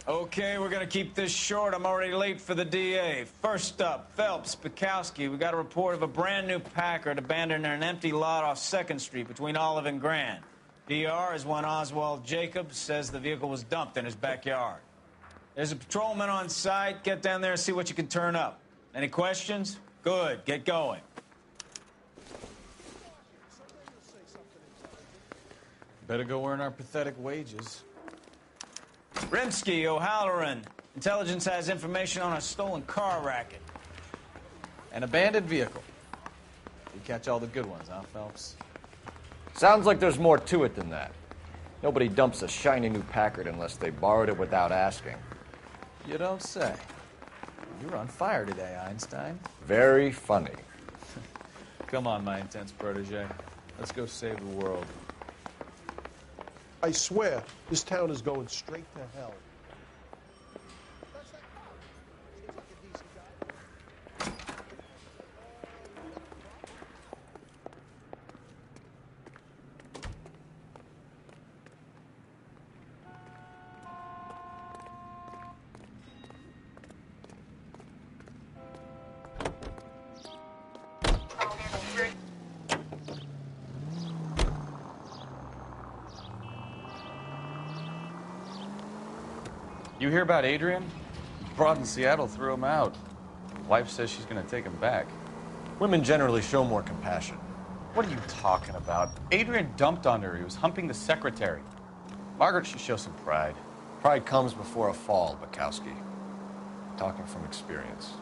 Okay, we're gonna keep this short. I'm already late for the DA. First up, Phelps, Bukowski. We got a report of a brand new Packard abandoned in an empty lot off 2nd Street between Olive and Grand. DR is one Oswald Jacobs, says the vehicle was dumped in his backyard. There's a patrolman on site. Get down there and see what you can turn up. Any questions? Good, get going. Better go earn our pathetic wages. Rimsky, O'Halloran. Intelligence has information on a stolen car racket. An abandoned vehicle. You catch all the good ones, huh, Phelps? Sounds like there's more to it than that. Nobody dumps a shiny new Packard unless they borrowed it without asking. You don't say. You're on fire today, Einstein. Very funny. Come on, my intense protege. Let's go save the world. I swear, this town is going straight to hell. You hear about Adrian? Broad in Seattle threw him out. Wife says she's gonna take him back. Women generally show more compassion. What are you talking about? Adrian dumped on her. He was humping the secretary. Margaret should show some pride. Pride comes before a fall, Bukowski. Talking from experience.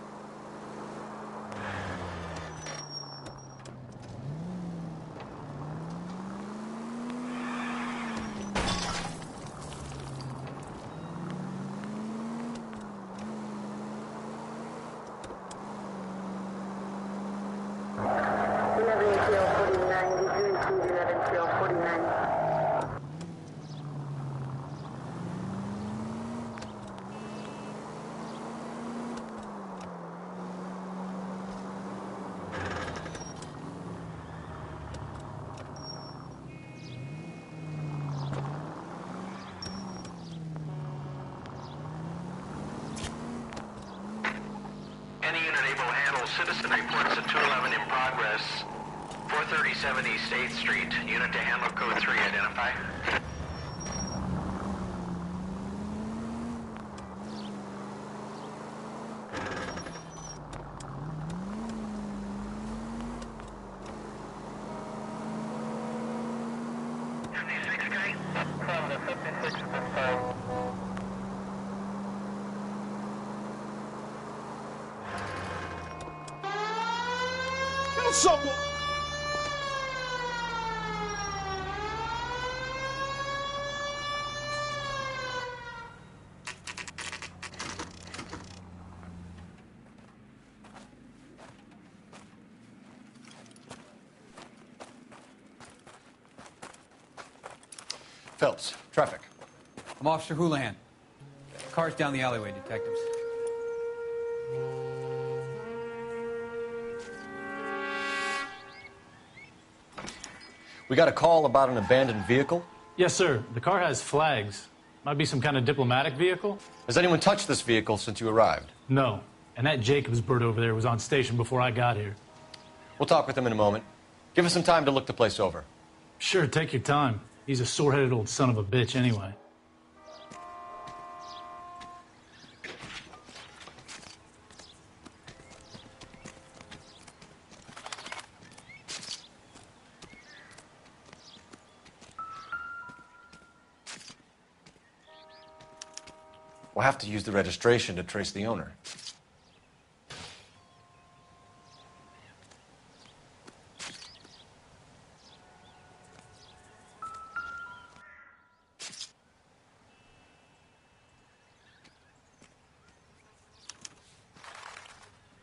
Any unit able to handle citizen reports at 211 in progress. 437 East 8th Street. Unit to handle code 3. Identify. Kill someone! Phelps, traffic. I'm Officer Houlihan. Car's down the alleyway, detectives. We got a call about an abandoned vehicle. Yes, sir. The car has flags. Might be some kind of diplomatic vehicle. Has anyone touched this vehicle since you arrived? No. And that Jacobs bird over there was on station before I got here. We'll talk with him in a moment. Give us some time to look the place over. Sure, take your time. He's a sore-headed old son of a bitch anyway. We'll have to use the registration to trace the owner.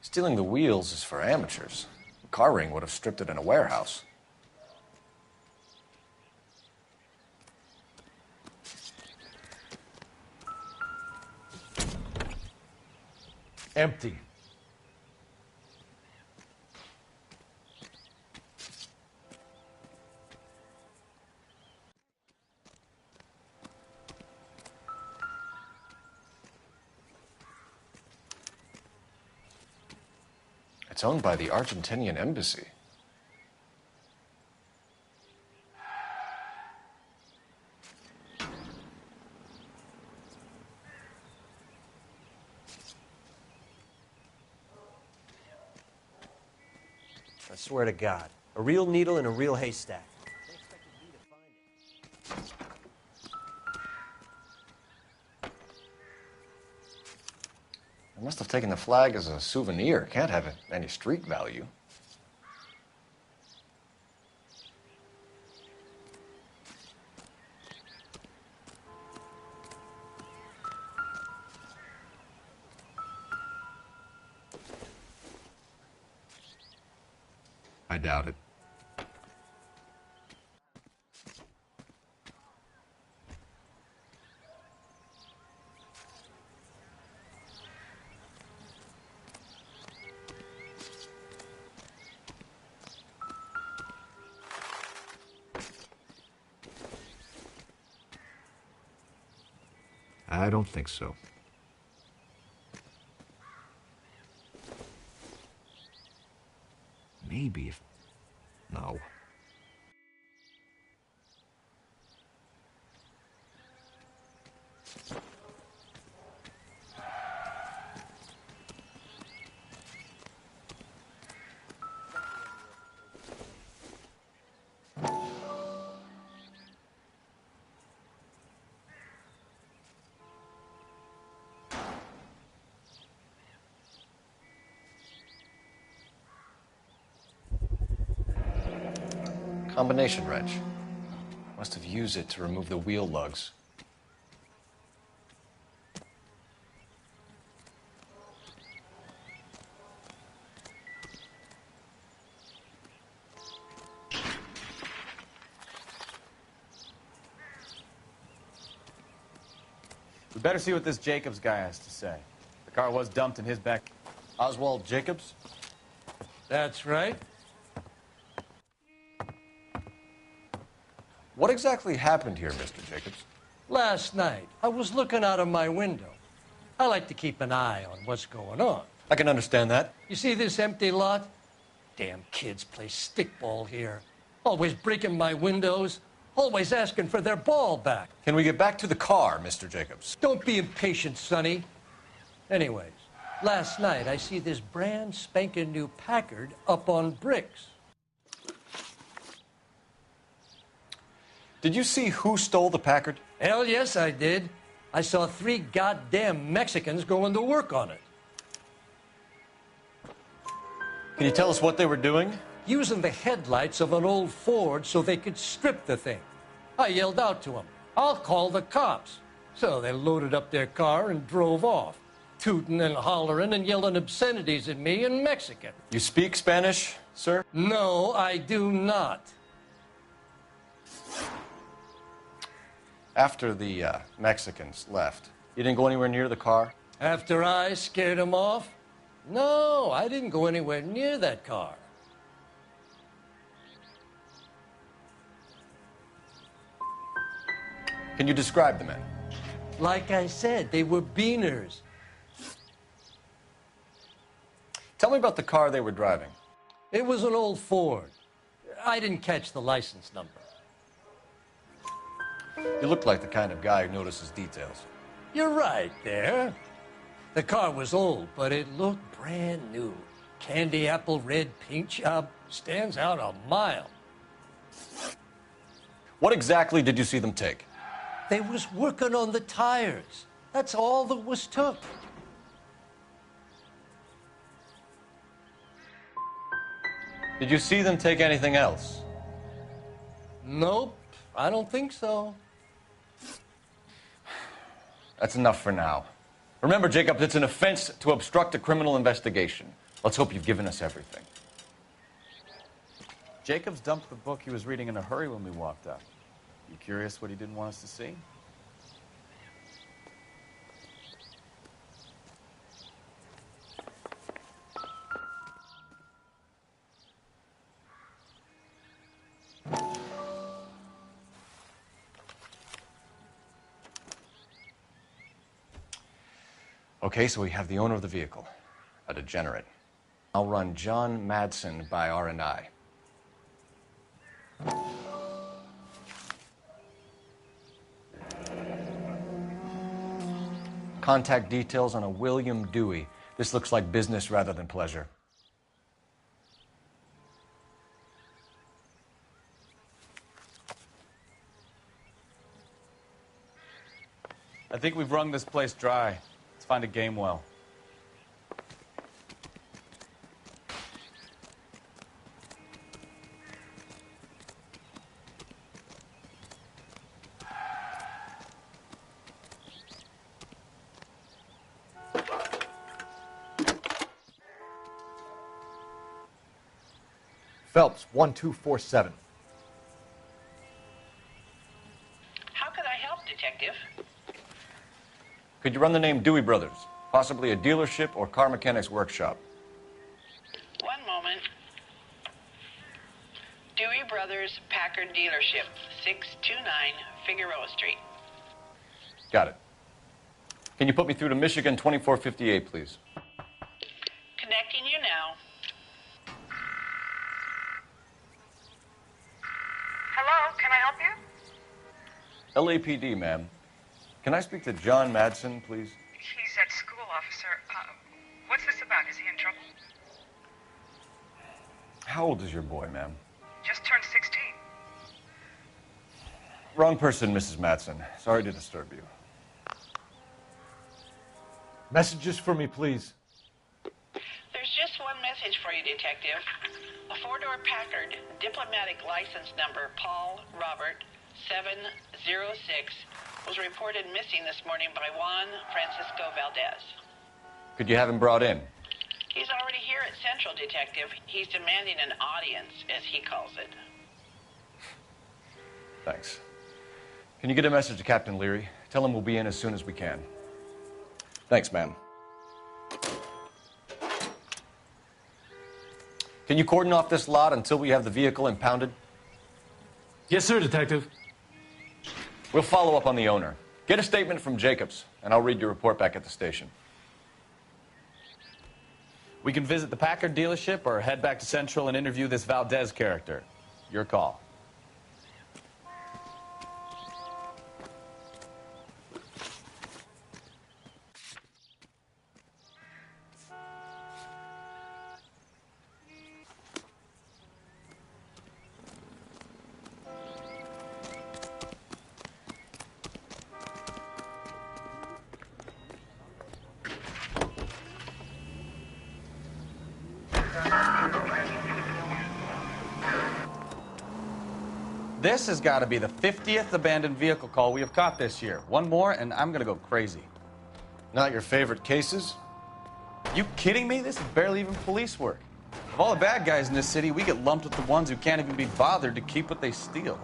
Stealing the wheels is for amateurs. A car ring would have stripped it in a warehouse. Empty. It's owned by the Argentinian embassy. I swear to God, a real needle in a real haystack. I must have taken the flag as a souvenir. Can't have any street value. I doubt it. I don't think so. Maybe if... No. Combination wrench. Must have used it to remove the wheel lugs. We better see what this Jacobs guy has to say. The car was dumped in his back. Oswald Jacobs? That's right. What exactly happened here, Mr. Jacobs? Last night, I was looking out of my window. I like to keep an eye on what's going on. I can understand that. You see this empty lot? Damn kids play stickball here. Always breaking my windows. Always asking for their ball back. Can we get back to the car, Mr. Jacobs? Don't be impatient, Sonny. Anyways, last night I see this brand spanking new Packard up on bricks. Did you see who stole the Packard? Hell yes, I did. I saw 3 goddamn Mexicans going to work on it. Can you tell us what they were doing? Using the headlights of an old Ford so they could strip the thing. I yelled out to them, "I'll call the cops." So they loaded up their car and drove off, tooting and hollering and yelling obscenities at me in Mexican. You speak Spanish, sir? No, I do not. After the Mexicans left, you didn't go anywhere near the car? After I scared them off? No, I didn't go anywhere near that car. Can you describe the men? Like I said, they were beaners. Tell me about the car they were driving. It was an old Ford. I didn't catch the license number. You look like the kind of guy who notices details. You're right there. The car was old, but it looked brand new. Candy apple red paint job stands out a mile. What exactly did you see them take? They was working on the tires. That's all that was took. Did you see them take anything else? Nope, I don't think so. That's enough for now. Remember, Jacob, it's an offense to obstruct a criminal investigation. Let's hope you've given us everything. Jacobs dumped the book he was reading in a hurry when we walked up. You curious what he didn't want us to see? Okay, so we have the owner of the vehicle, a degenerate. I'll run John Madsen by R&I. Contact details on a William Dewey. This looks like business rather than pleasure. I think we've wrung this place dry. Let's find a game well. Phelps, 1247. How could I help, Detective? Could you run the name Dewey Brothers? Possibly a dealership or car mechanics workshop. One moment. Dewey Brothers Packard Dealership, 629 Figueroa Street. Got it. Can you put me through to Michigan 2458, please? Connecting you now. Hello, can I help you? LAPD, ma'am. Can I speak to John Madsen, please? He's at school, officer. What's this about? Is he in trouble? How old is your boy, ma'am? Just turned 16. Wrong person, Mrs. Madsen. Sorry to disturb you. Messages for me, please. There's just one message for you, Detective. A four-door Packard, diplomatic license number Paul Robert 706, was reported missing this morning by Juan Francisco Valdez. Could you have him brought in? He's already here at Central, Detective. He's demanding an audience, as he calls it. Thanks. Can you get a message to Captain Leary? Tell him we'll be in as soon as we can. Thanks, ma'am. Can you cordon off this lot until we have the vehicle impounded? Yes, sir, Detective. We'll follow up on the owner. Get a statement from Jacobs, and I'll read your report back at the station. We can visit the Packard dealership or head back to Central and interview this Valdez character. Your call. This has got to be the 50th abandoned vehicle call we have caught this year. One more, and I'm going to go crazy. Not your favorite cases? You kidding me? This is barely even police work. Of all the bad guys in this city, we get lumped with the ones who can't even be bothered to keep what they steal.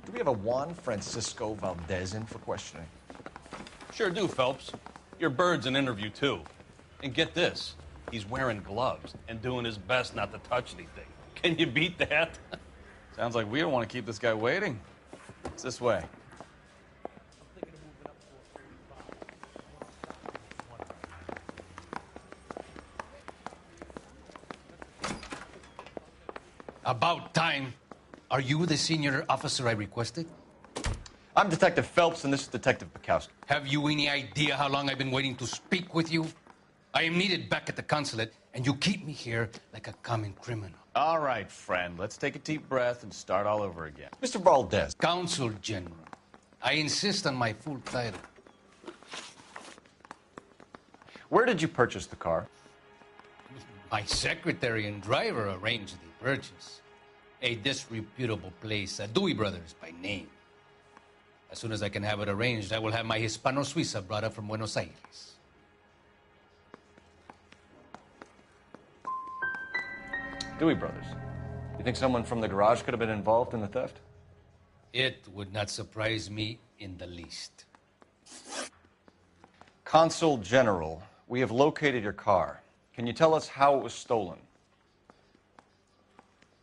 Do we have a Juan Francisco Valdez in for questioning? Sure do, Phelps. Your bird's an interview, too. And get this, he's wearing gloves and doing his best not to touch anything. Can you beat that? Sounds like we don't want to keep this guy waiting. It's this way. About time. Are you the senior officer I requested? I'm Detective Phelps, and this is Detective Bukowski. Have you any idea how long I've been waiting to speak with you? I am needed back at the consulate, and you keep me here like a common criminal. All right, friend. Let's take a deep breath and start all over again. Mr. Valdez. Consul General. I insist on my full title. Where did you purchase the car? My secretary and driver arranged the purchase. A disreputable place, Dewey Brothers by name. As soon as I can have it arranged, I will have my Hispano-Suiza brought up from Buenos Aires. Dewey Brothers. You think someone from the garage could have been involved in the theft? It would not surprise me in the least. Consul General, we have located your car. Can you tell us how it was stolen?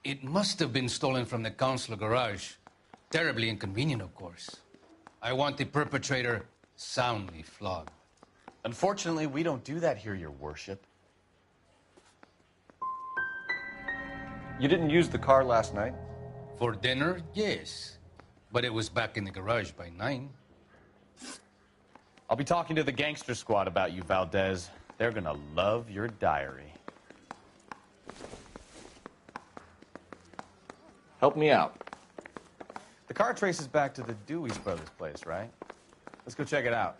It must have been stolen from the consular garage. Terribly inconvenient, of course. I want the perpetrator soundly flogged. Unfortunately, we don't do that here, Your Worship. You didn't use the car last night? For dinner, yes. But it was back in the garage by 9. I'll be talking to the gangster squad about you, Valdez. They're gonna love your diary. Help me out. The car traces back to the Dewey's Brothers place, right? Let's go check it out.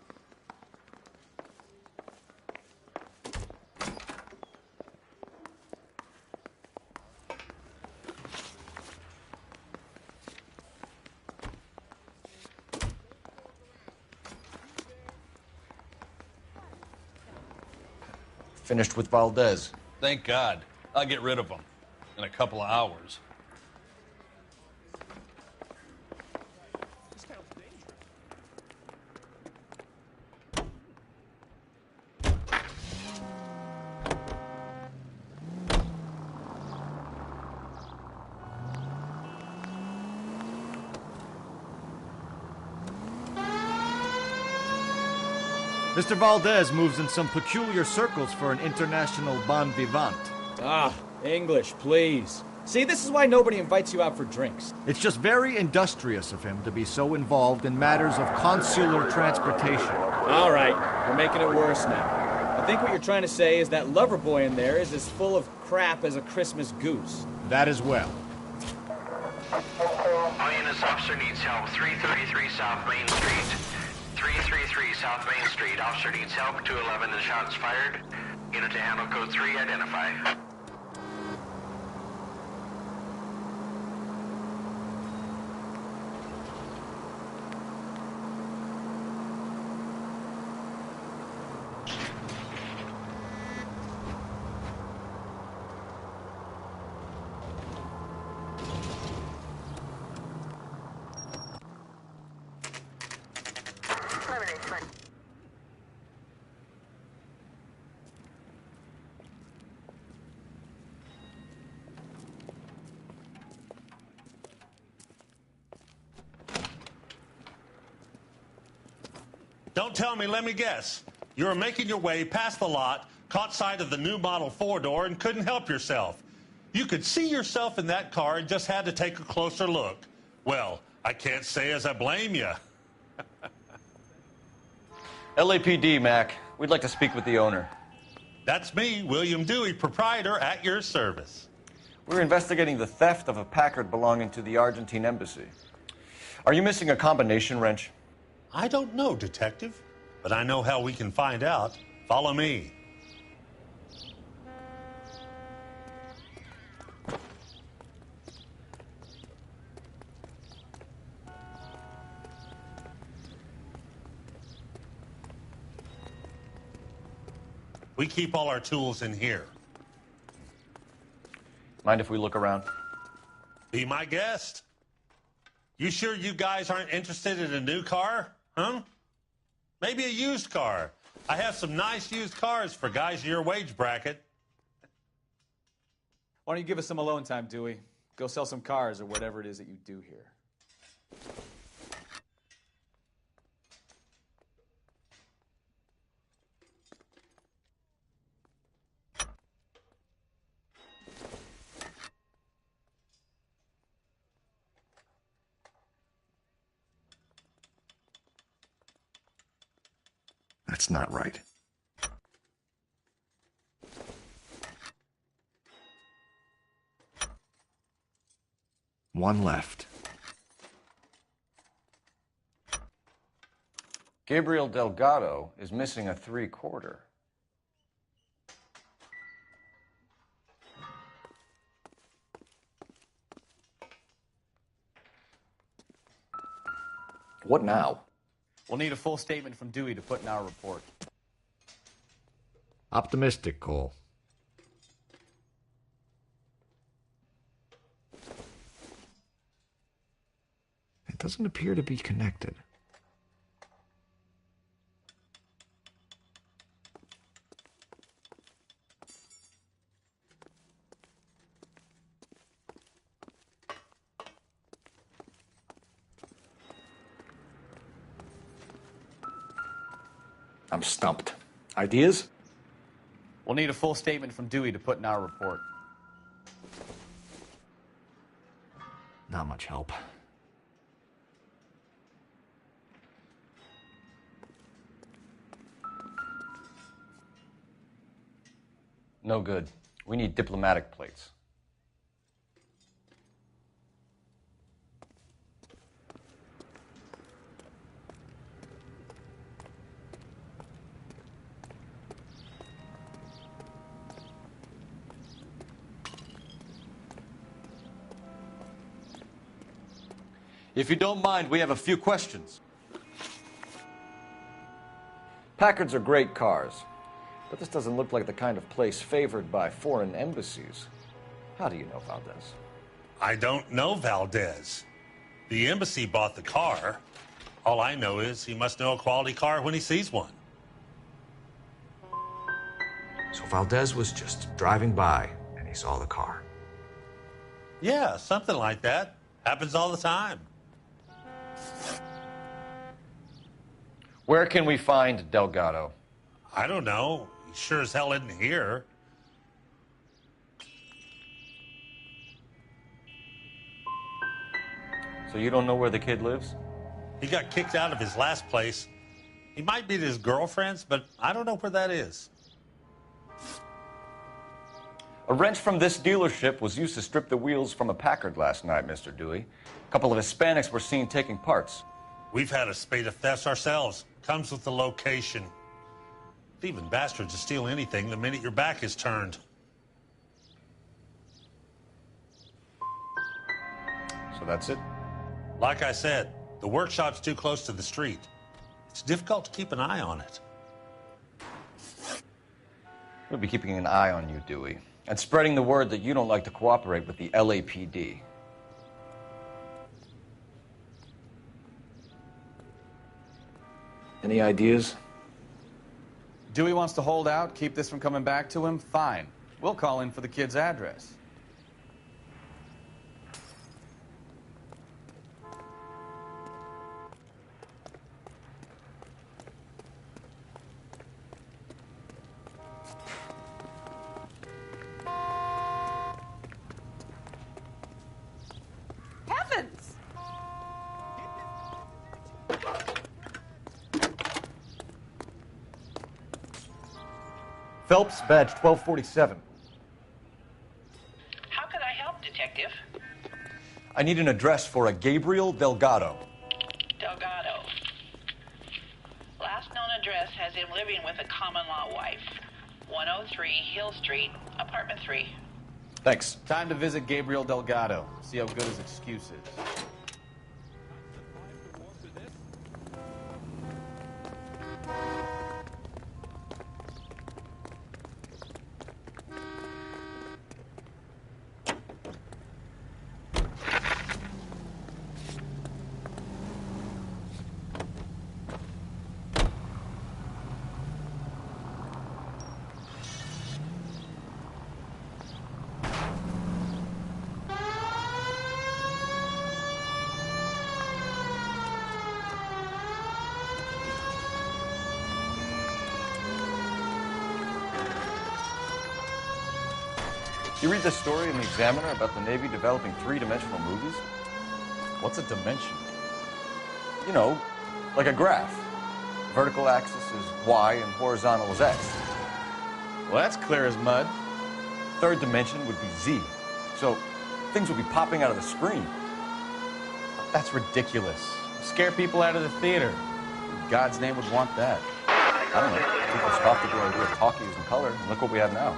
Finished with Valdez. Thank God. I'll get rid of him in a couple of hours. Mr. Valdez moves in some peculiar circles for an international bon vivant. Ah, English, please. See, this is why nobody invites you out for drinks. It's just very industrious of him to be so involved in matters of consular transportation. All right, we're making it worse now. I think what you're trying to say is that lover boy in there is as full of crap as a Christmas goose. That as well. All units, officer needs help. 333 South Main Street. 333 South Main Street. Officer needs help. 211 and shots fired. Unit to handle code 3, identify. Don't tell me, let me guess. You were making your way past the lot, caught sight of the new model four-door, and couldn't help yourself. You could see yourself in that car and just had to take a closer look. Well, I can't say as I blame you. LAPD, Mac. We'd like to speak with the owner. That's me, William Dewey, proprietor, at your service. We're investigating the theft of a Packard belonging to the Argentine embassy. Are you missing a combination wrench? I don't know, Detective, but I know how we can find out. Follow me. We keep all our tools in here. Mind if we look around? Be my guest. You sure you guys aren't interested in a new car? Huh? Maybe a used car. I have some nice used cars for guys in your wage bracket. Why don't you give us some alone time, Dewey? Go sell some cars or whatever it is that you do here. That's not right. One left. Gabriel Delgado is missing a 3/4. What now? We'll need a full statement from Dewey to put in our report. Optimistic, Cole. It doesn't appear to be connected. I'm stumped. Ideas? We'll need a full statement from Dewey to put in our report. Not much help. No good. We need diplomatic plates. If you don't mind, we have a few questions. Packards are great cars, but this doesn't look like the kind of place favored by foreign embassies. How do you know Valdez? I don't know Valdez. The embassy bought the car. All I know is he must know a quality car when he sees one. So Valdez was just driving by and he saw the car. Yeah, something like that. Happens all the time. Where can we find Delgado? I don't know. He sure as hell isn't here. So you don't know where the kid lives? He got kicked out of his last place. He might be at his girlfriend's, but I don't know where that is. A wrench from this dealership was used to strip the wheels from a Packard last night, Mr. Dewey. A couple of Hispanics were seen taking parts. We've had a spate of thefts ourselves. Comes with the location. Thieving bastards will steal anything the minute your back is turned. So that's it? Like I said, the workshop's too close to the street. It's difficult to keep an eye on it. We'll be keeping an eye on you, Dewey, and spreading the word that you don't like to cooperate with the LAPD. Any ideas? Dewey wants to hold out, keep this from coming back to him? Fine. We'll call in for the kid's address. Heavens! Phelps, badge 1247. How can I help, Detective? I need an address for a Gabriel Delgado. Delgado. Last known address has him living with a common-law wife. 103 Hill Street, apartment 3. Thanks. Time to visit Gabriel Delgado. See how good his excuse is. You read this story in the Examiner about the Navy developing three-dimensional movies? What's a dimension? You know, like a graph. Vertical axis is Y and horizontal is X. Well, that's clear as mud. Third dimension would be Z. So things would be popping out of the screen. That's ridiculous. Scare people out of the theater. In God's name would want that. I don't know. People scoffed at the idea of talkies in color, and look what we have now.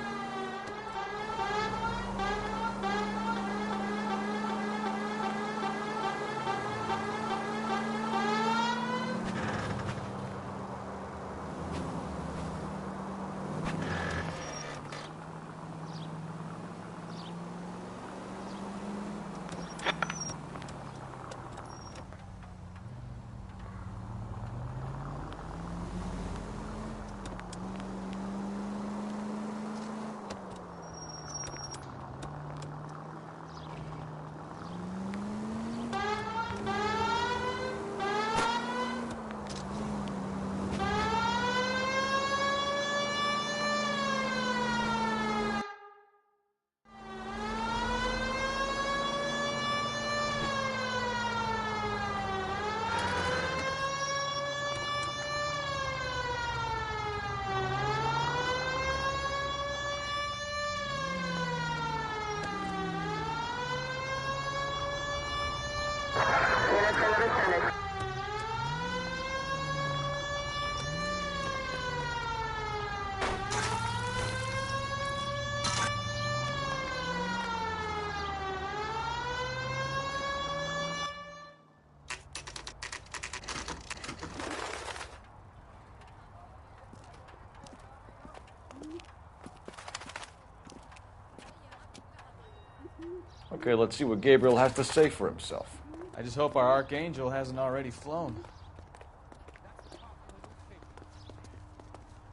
Okay, let's see what Gabriel has to say for himself. I just hope our Archangel hasn't already flown.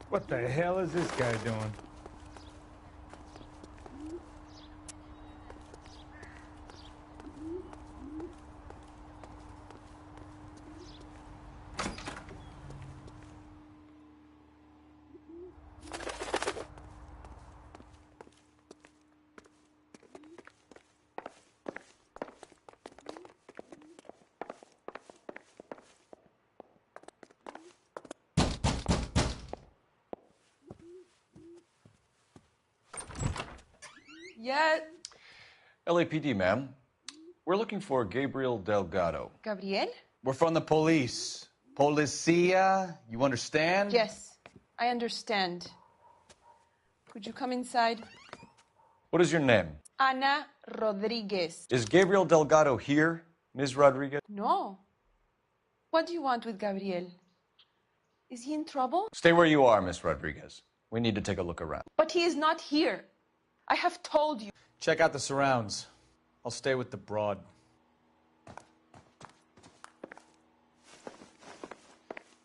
What the hell is this guy doing? Yeah. LAPD, ma'am. We're looking for Gabriel Delgado. Gabriel? We're from the police. Policia, you understand? Yes, I understand. Could you come inside? What is your name? Ana Rodriguez. Is Gabriel Delgado here, Ms. Rodriguez? No. What do you want with Gabriel? Is he in trouble? Stay where you are, Ms. Rodriguez. We need to take a look around. But he is not here. I have told you. Check out the surrounds. I'll stay with the broad.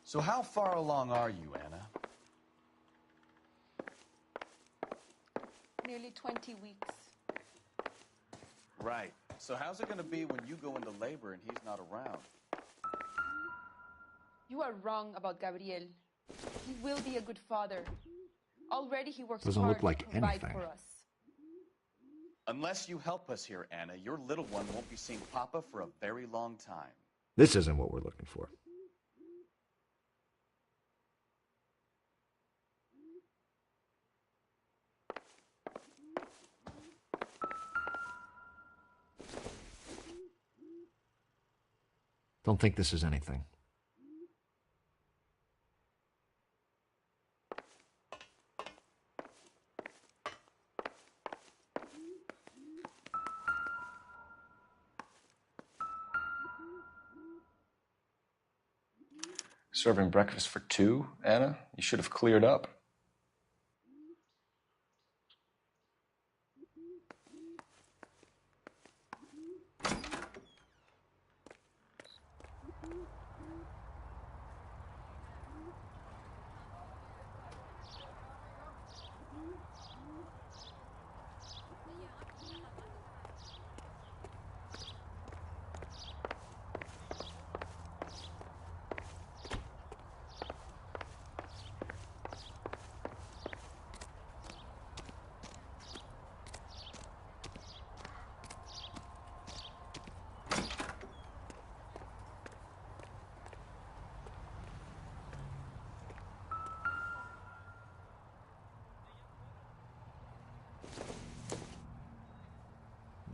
So how far along are you, Anna? Nearly 20 weeks. Right. So how's it going to be when you go into labor and he's not around? You are wrong about Gabriel. He will be a good father. Already he works Doesn't hard look like to provide anything. for us. Unless you help us here, Anna, your little one won't be seeing Papa for a very long time. This isn't what we're looking for. Don't think this is anything. Serving breakfast for two, Anna? You should have cleared up.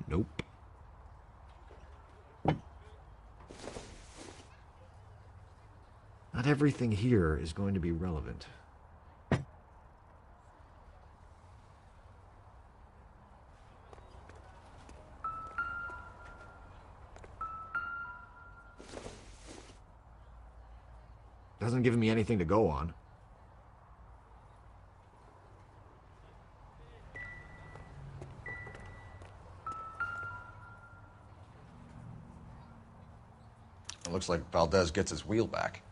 Nope. Not everything here is going to be relevant. Doesn't give me anything to go on. It looks like Valdez gets his wheel back.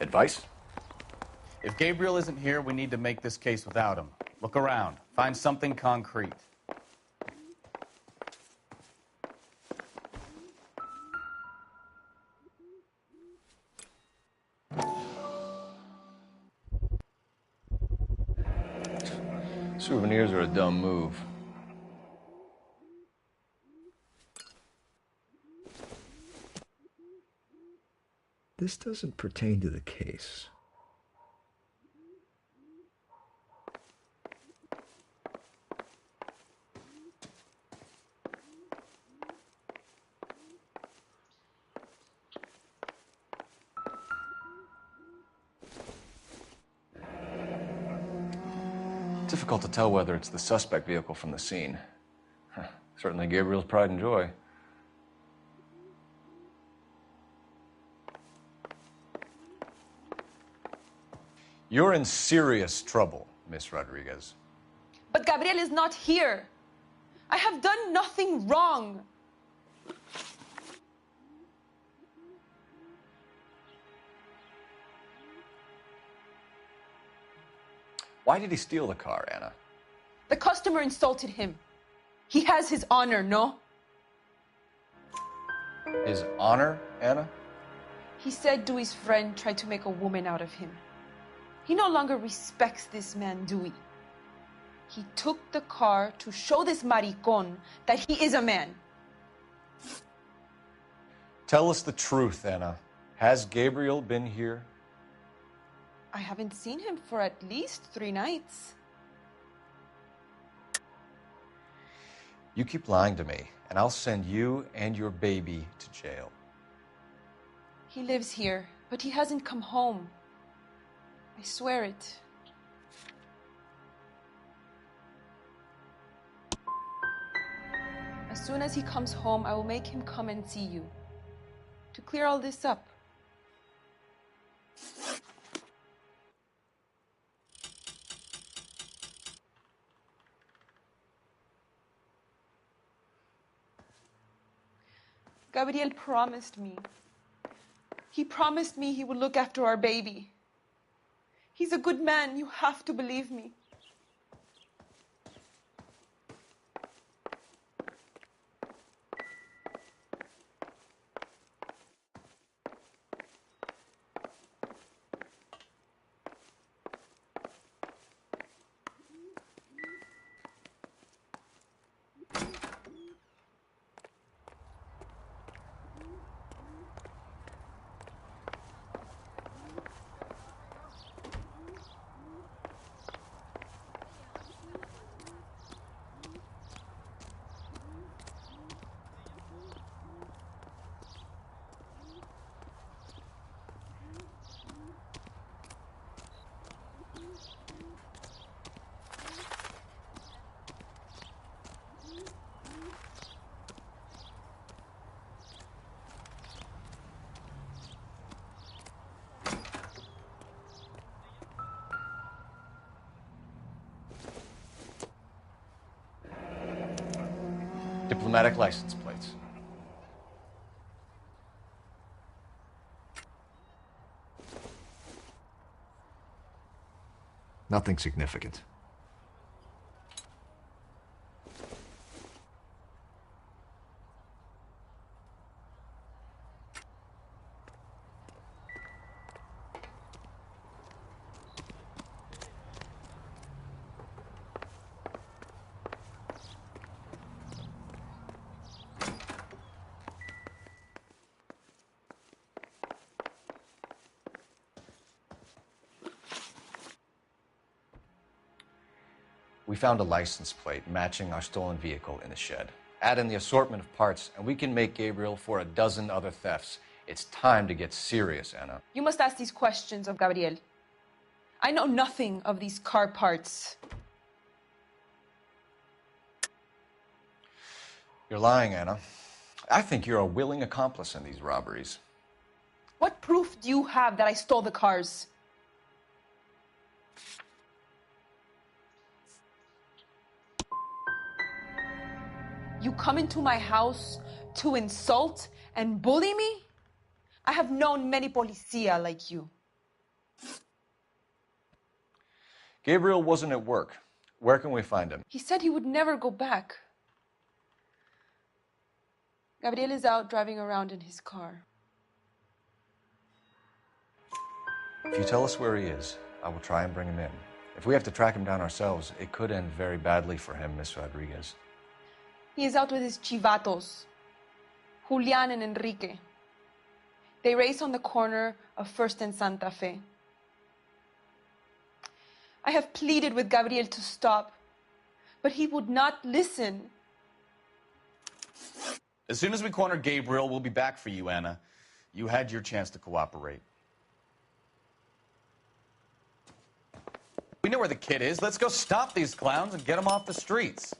Advice? If Gabriel isn't here, we need to make this case without him. Look around. Find something concrete. Souvenirs are a dumb move. This doesn't pertain to the case. Difficult to tell whether it's the suspect vehicle from the scene. Certainly Gabriel's pride and joy. You're in serious trouble, Miss Rodriguez. But Gabriel is not here. I have done nothing wrong. Why did he steal the car, Anna? The customer insulted him. He has his honor, no? His honor, Anna? He said Dewey's friend tried to make a woman out of him. He no longer respects this man, Dewey. He took the car to show this maricón that he is a man. Tell us the truth, Anna. Has Gabriel been here? I haven't seen him for at least 3 nights. You keep lying to me, and I'll send you and your baby to jail. He lives here, but he hasn't come home. I swear it. As soon as he comes home, I will make him come and see you. To clear all this up. Gabriel promised me. He promised me he would look after our baby. He's a good man. You have to believe me. Diplomatic license plates. Nothing significant. We found a license plate matching our stolen vehicle in the shed. Add in the assortment of parts, and we can make Gabriel for a dozen other thefts. It's time to get serious, Anna. You must ask these questions of Gabriel. I know nothing of these car parts. You're lying, Anna. I think you're a willing accomplice in these robberies. What proof do you have that I stole the cars? You come into my house to insult and bully me? I have known many policia like you. Gabriel wasn't at work. Where can we find him? He said he would never go back. Gabriel is out driving around in his car. If you tell us where he is, I will try and bring him in. If we have to track him down ourselves, it could end very badly for him, Miss Rodriguez. He is out with his chivatos, Julian and Enrique. They race on the corner of First and Santa Fe. I have pleaded with Gabriel to stop, but he would not listen. As soon as we corner Gabriel, we'll be back for you, Anna. You had your chance to cooperate. We know where the kid is. Let's go stop these clowns and get them off the streets.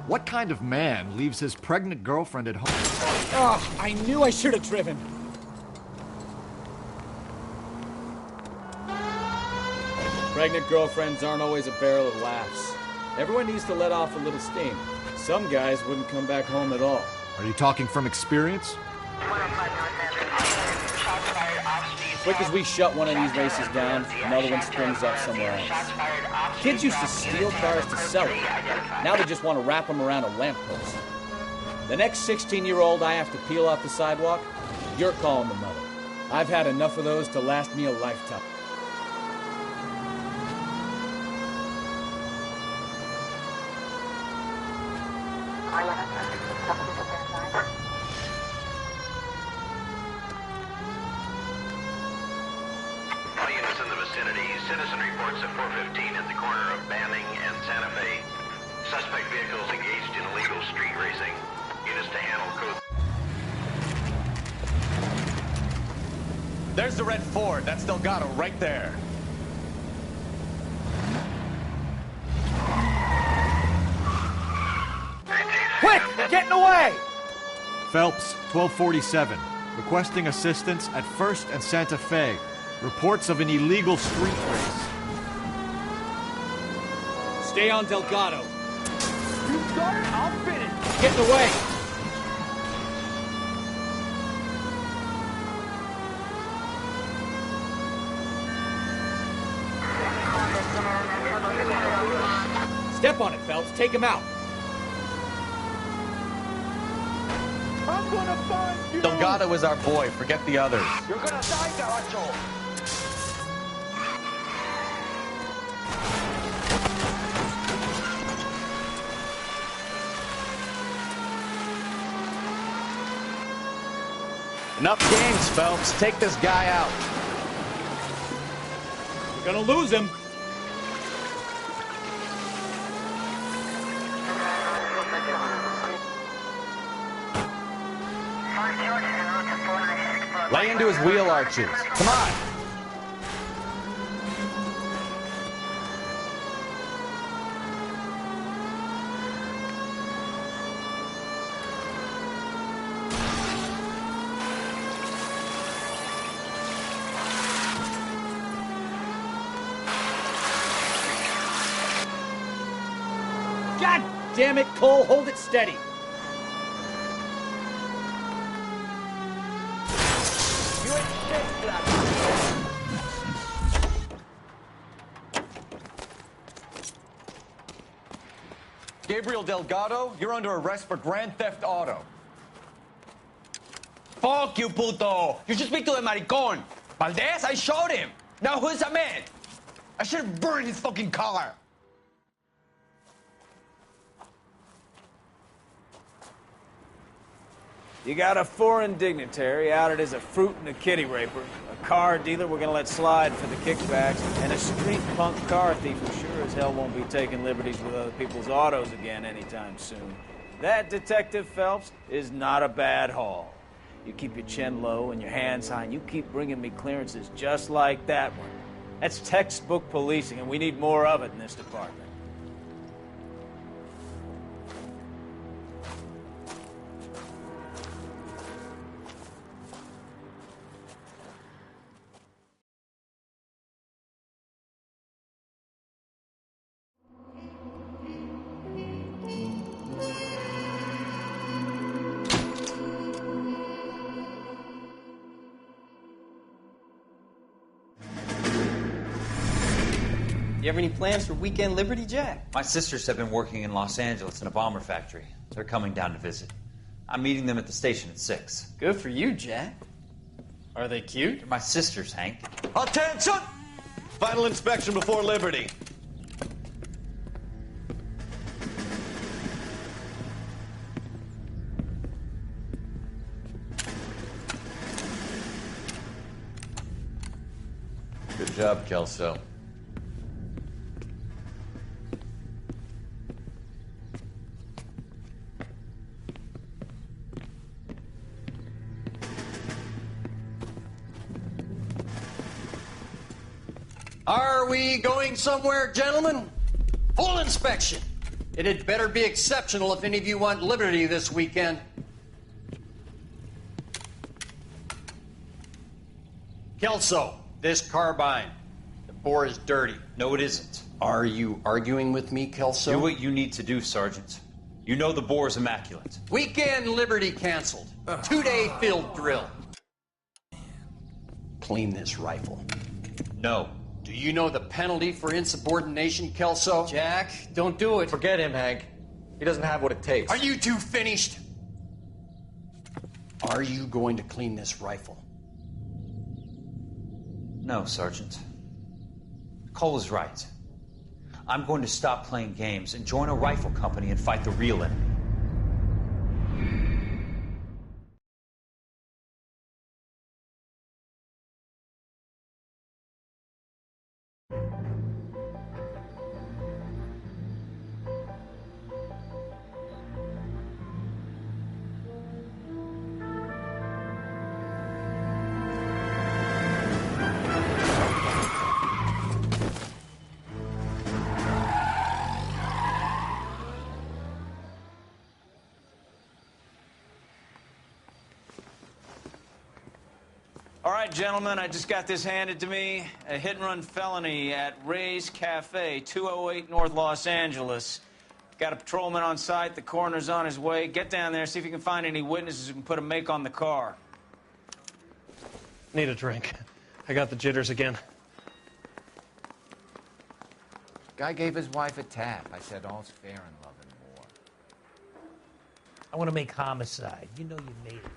What kind of man leaves his pregnant girlfriend at home? Oh, I knew I should have driven. Pregnant girlfriends aren't always a barrel of laughs. Everyone needs to let off a little steam. Some guys wouldn't come back home at all. Are you talking from experience? Quick as we shut one of these races down, another one springs up somewhere else. Kids used to steal cars to sell them. Now they just want to wrap them around a lamppost. The next 16-year-old I have to peel off the sidewalk, you're calling the mother. I've had enough of those to last me a lifetime. All units in the vicinity, citizen reports at 415 at the corner of Banning and Santa Fe. Suspect vehicles engaged in illegal street racing. Units to handle code. There's the red Ford. That's Delgado right there. Quick! They're getting away! Phelps, 1247. Requesting assistance at 1st and Santa Fe. Reports of an illegal street race. Stay on Delgado. You start it, I'll finish. Get in the way! Step on it, Phelps. Take him out. I'm gonna find you. Delgado is our boy. Forget the others. You're gonna die, Garacho. Enough games, Phelps. Take this guy out. We're gonna lose him. Lay into his wheel arches. Come on. God damn it, Cole. Hold it steady. Gabriel Delgado, you're under arrest for grand theft auto. Fuck you, puto! You should speak to the maricon. Valdez, I showed him. Now who's a man? I should have burned his fucking car. You got a foreign dignitary outed as a fruit and a kitty raper, a car dealer we're gonna let slide for the kickbacks, and a street punk car thief who sure as hell won't be taking liberties with other people's autos again anytime soon. That, Detective Phelps, is not a bad haul. You keep your chin low and your hands high, and you keep bringing me clearances just like that one. That's textbook policing, and we need more of it in this department. You have any plans for Weekend Liberty, Jack? My sisters have been working in Los Angeles in a bomber factory. They're coming down to visit. I'm meeting them at the station at 6. Good for you, Jack. Are they cute? They're my sisters, Hank. Attention! Final inspection before Liberty. Good job, Kelso. Are we going somewhere, gentlemen? Full inspection. It had better be exceptional if any of you want liberty this weekend. Kelso, this carbine. The bore is dirty. No, it isn't. Are you arguing with me, Kelso? Do what you need to do, Sergeant. You know the bore is immaculate. Weekend liberty canceled. 2-day field drill. Clean this rifle. No. Do you know the penalty for insubordination, Kelso? Jack, don't do it. Forget him, Hank. He doesn't have what it takes. Are you two finished? Are you going to clean this rifle? No, Sergeant. Cole is right. I'm going to stop playing games and join a rifle company and fight the real enemy. All right, gentlemen, I just got this handed to me. A hit-and-run felony at Ray's Cafe, 208 North Los Angeles. Got a patrolman on site. The coroner's on his way. Get down there, see if you can find any witnesses who can put a make on the car. Need a drink. I got the jitters again. Guy gave his wife a tap. I said all's fair in love and war. I want to make homicide. You know you made it.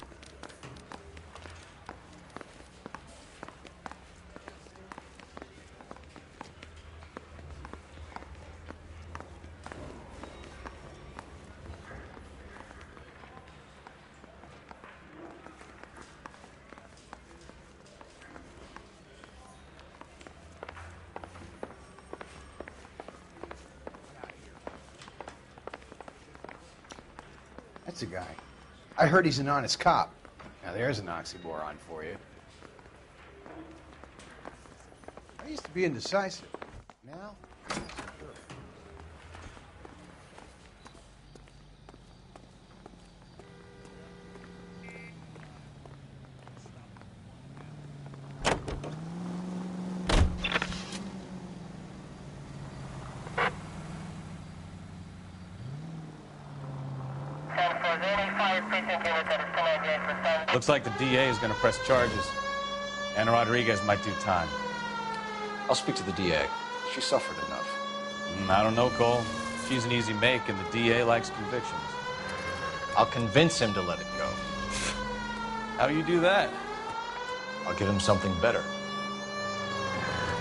That's a guy. I heard he's an honest cop. Now there's an oxymoron for you. I used to be indecisive. Now, I'm not so sure. Looks like the DA is going to press charges. And Rodriguez might do time. I'll speak to the DA. She suffered enough. I don't know, Cole. She's an easy make, and the DA likes convictions. I'll convince him to let it go. How do you do that? I'll give him something better.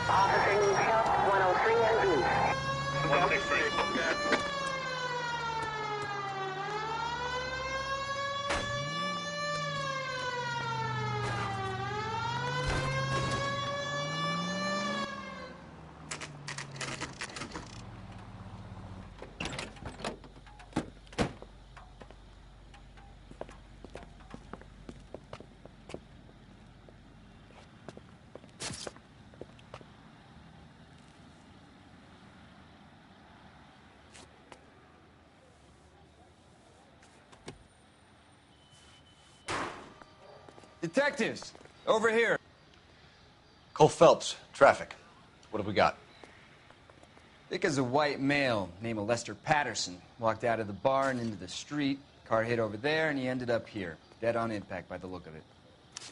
Officer needs help, 103 and East. 163. Detectives, over here. Cole Phelps, traffic. What have we got? Dick is a white male named Lester Patterson. Walked out of the bar and into the street. Car hit over there, and he ended up here. Dead on impact by the look of it.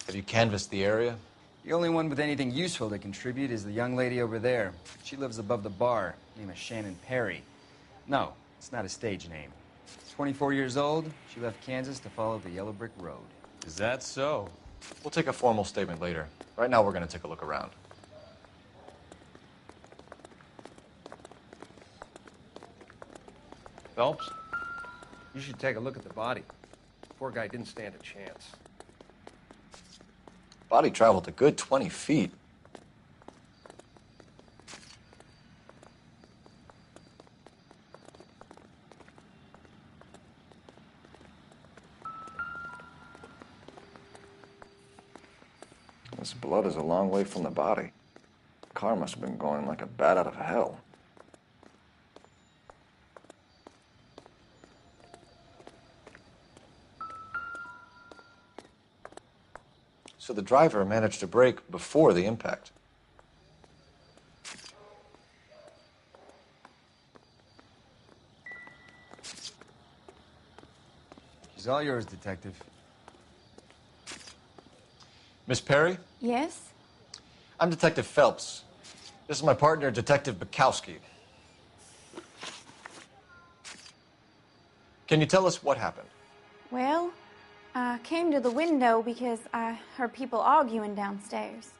Have you canvassed the area? The only one with anything useful to contribute is the young lady over there. She lives above the bar. Name is Shannon Perry. No, it's not a stage name. 24 years old. She left Kansas to follow the Yellow Brick Road. Is that so? We'll take a formal statement later. Right now, we're going to take a look around. Phelps, you should take a look at the body. Poor guy didn't stand a chance. Body traveled a good 20 feet. This blood is a long way from the body. The car must have been going like a bat out of hell. So the driver managed to brake before the impact. She's all yours, Detective. Miss Perry? Yes? I'm Detective Phelps. This is my partner, Detective Bukowski. Can you tell us what happened? Well, I came to the window because I heard people arguing downstairs.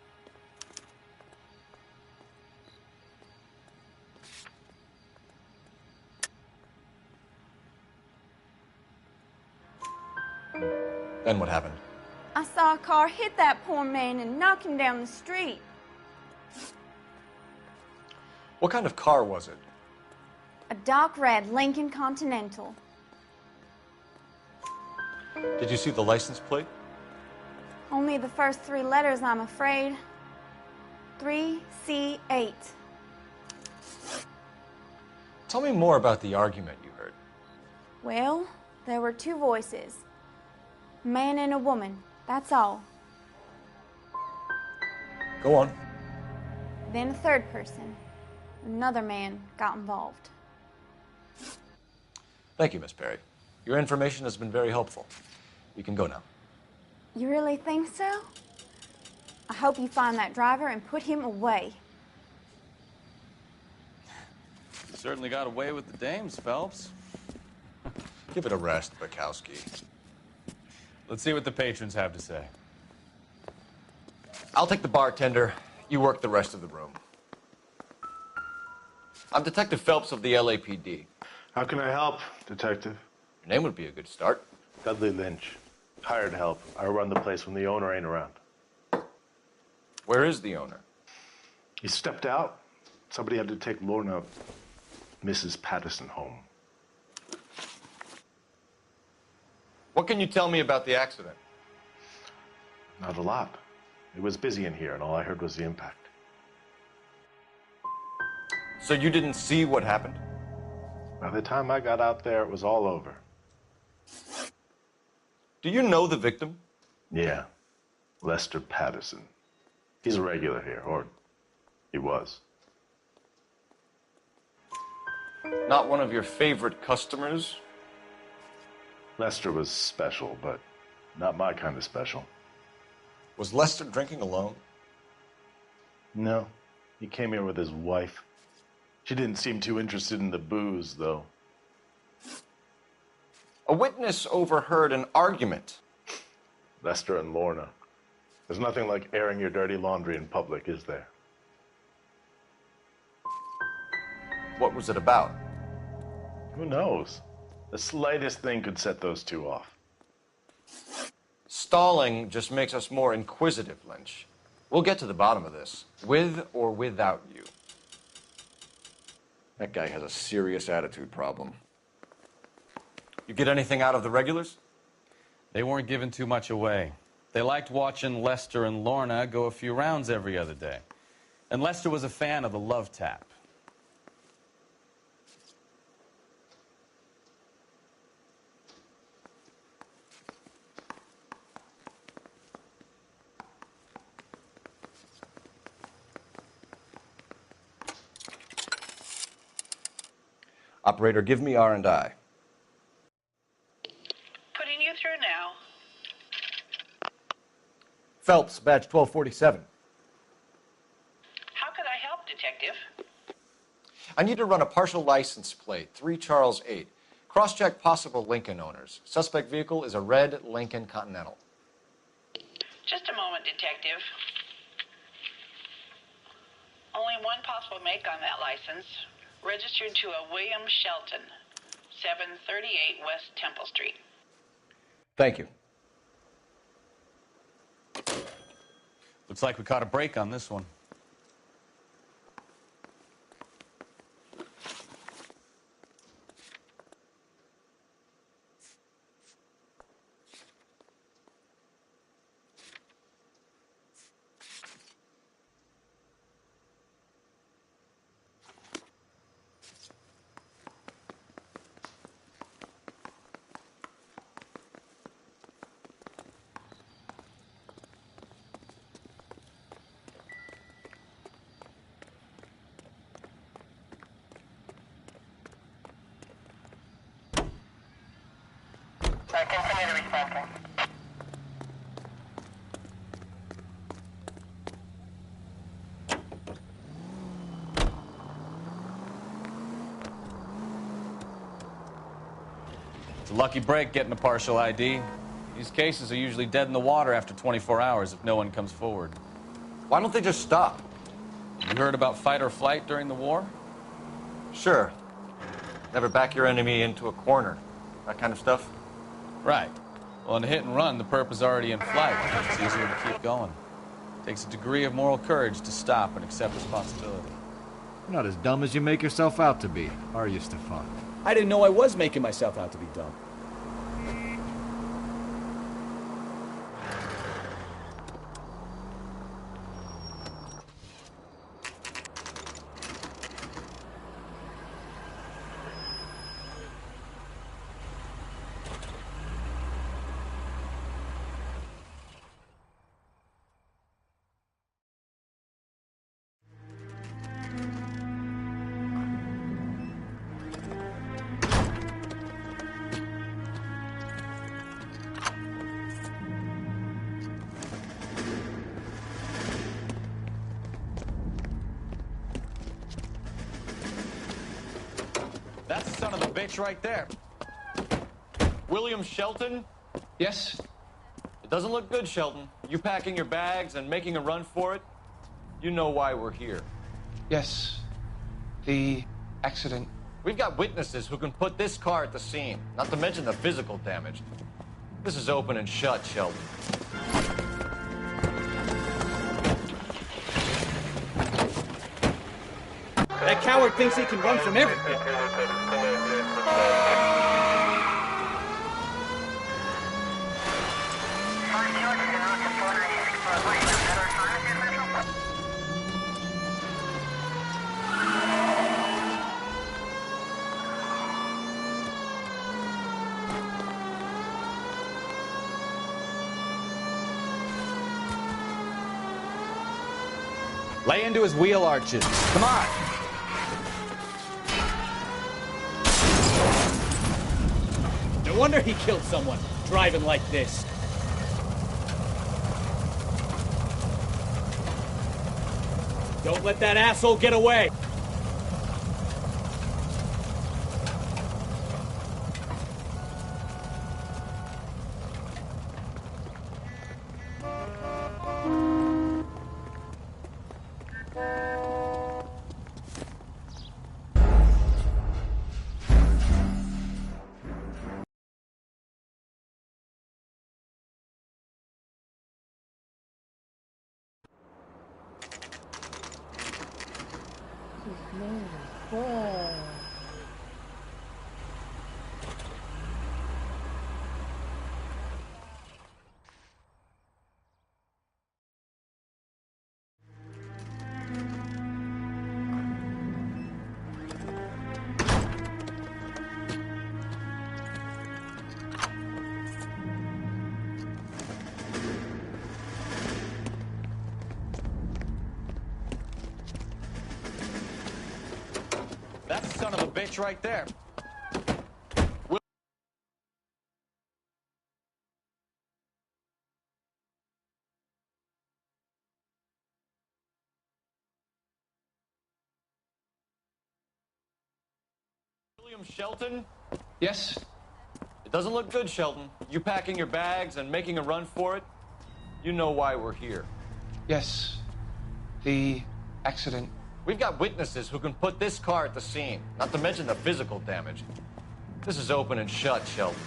Then what happened? I saw a car hit that poor man and knock him down the street. What kind of car was it? A dark red Lincoln Continental. Did you see the license plate? Only the first 3 letters, I'm afraid. 3C8. Tell me more about the argument you heard. Well, there were 2 voices. A man and a woman, that's all. Go on. Then a 3rd person. Another man got involved. Thank you, Miss Perry. Your information has been very helpful. You can go now. You really think so? I hope you find that driver and put him away. You certainly got away with the dames, Phelps. Give it a rest, Bukowski. Let's see what the patrons have to say. I'll take the bartender. You work the rest of the room. I'm Detective Phelps of the LAPD. How can I help, Detective? Your name would be a good start. Dudley Lynch. Hired help. I run the place when the owner ain't around. Where is the owner? He stepped out. Somebody had to take Lorna, Mrs. Patterson, home. What can you tell me about the accident? Not a lot. It was busy in here, and all I heard was the impact. So you didn't see what happened? By the time I got out there, it was all over. Do you know the victim? Yeah. Lester Patterson. He's a regular here, or he was. Not one of your favorite customers? Lester was special, but not my kind of special. Was Lester drinking alone? No. He came here with his wife. She didn't seem too interested in the booze, though. A witness overheard an argument. Lester and Lorna. There's nothing like airing your dirty laundry in public, is there? What was it about? Who knows? The slightest thing could set those 2 off. Stalling just makes us more inquisitive, Lynch. We'll get to the bottom of this, with or without you. That guy has a serious attitude problem. You get anything out of the regulars? They weren't giving too much away. They liked watching Lester and Lorna go a few rounds every other day. And Lester was a fan of the love tap. Operator, give me R&I. Putting you through now. Phelps, badge 1247. How could I help, Detective? I need to run a partial license plate, 3 Charles 8. Cross-check possible Lincoln owners. Suspect vehicle is a red Lincoln Continental. Just a moment, Detective. Only one possible make on that license. Registered to a William Shelton, 738 West Temple Street. Thank you. Looks like we caught a break on this one. Continue to respond. It's a lucky break getting a partial ID. These cases are usually dead in the water after 24 hours if no one comes forward. Why don't they just stop? You heard about fight or flight during the war? Sure. Never back your enemy into a corner. That kind of stuff? Right. Well, in a hit and run, the perp is already in flight. It's easier to keep going. Takes a degree of moral courage to stop and accept responsibility. You're not as dumb as you make yourself out to be, are you, Stefan? I didn't know I was making myself out to be dumb. That's the son of a bitch right there. William Shelton? Yes? It doesn't look good, Shelton. You packing your bags and making a run for it? You know why we're here. Yes. The accident. We've got witnesses who can put this car at the scene, not to mention the physical damage. This is open and shut, Shelton. That coward thinks he can run from everything. Lay into his wheel arches. Come on. No wonder he killed someone, driving like this. Don't let that asshole get away. That's the son of a bitch right there. William Shelton? Yes? It doesn't look good, Shelton. You packing your bags and making a run for it? You know why we're here. Yes. The accident. We've got witnesses who can put this car at the scene, not to mention the physical damage. This is open and shut, Shelton.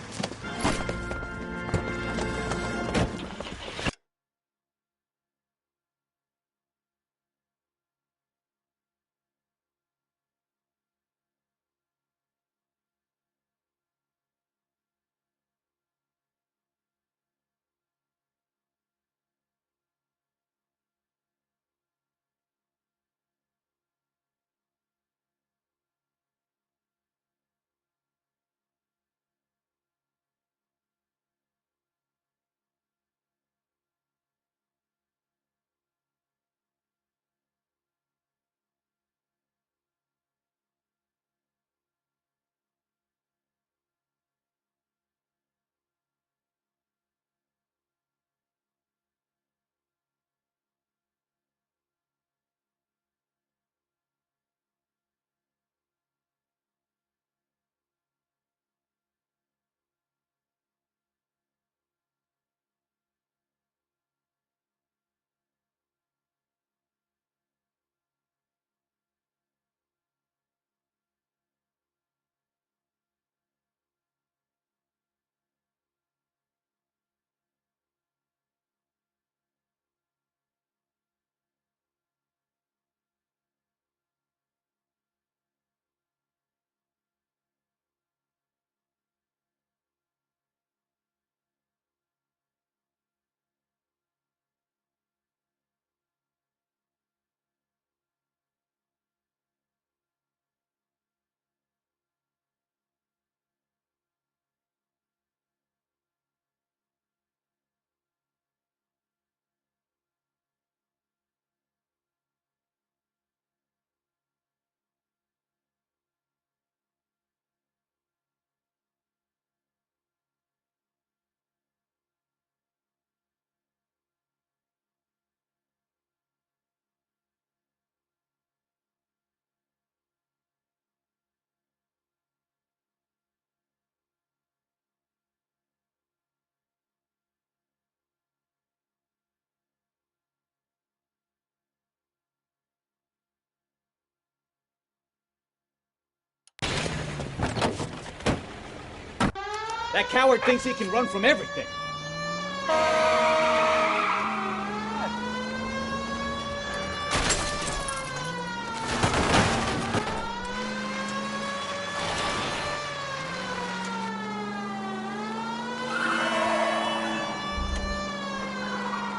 That coward thinks he can run from everything.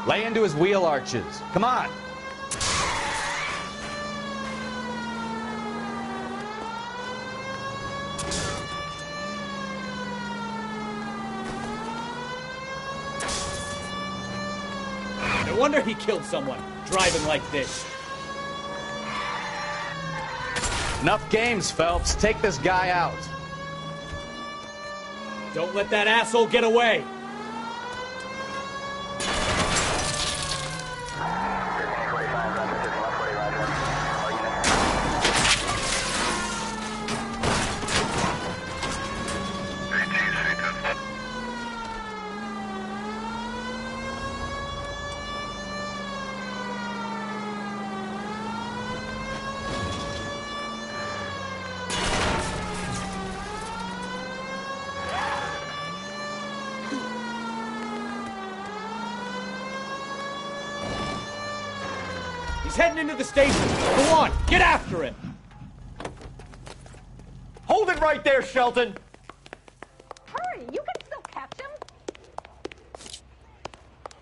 Lay into his wheel arches. Come on. No wonder he killed someone, driving like this. Enough games, Phelps. Take this guy out. Don't let that asshole get away. He's heading into the station. Go on, get after him. Hold it right there, Shelton. Hurry, you can still catch him.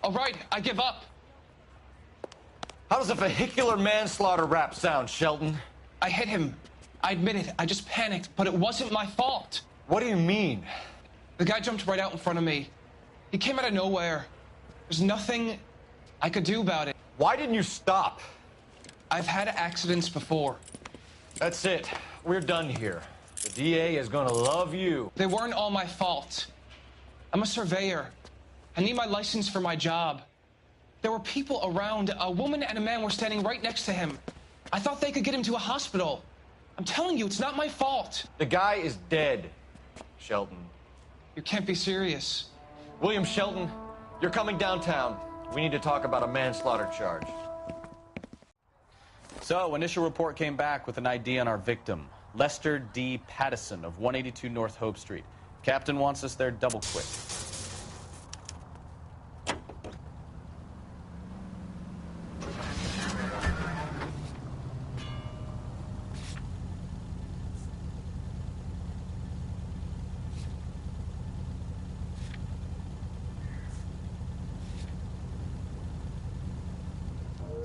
All right, I give up. How does a vehicular manslaughter rap sound, Shelton? I hit him. I admit it. I just panicked, but it wasn't my fault. What do you mean? The guy jumped right out in front of me. He came out of nowhere. There's nothing I could do about it. Why didn't you stop? I've had accidents before. That's it. We're done here. The DA is gonna love you. They weren't all my fault. I'm a surveyor. I need my license for my job. There were people around. A woman and a man were standing right next to him. I thought they could get him to a hospital. I'm telling you, it's not my fault. The guy is dead, Shelton. You can't be serious. William Shelton, you're coming downtown. We need to talk about a manslaughter charge. So, initial report came back with an ID on our victim, Lester D. Pattison of 182 North Hope Street. Captain wants us there double quick.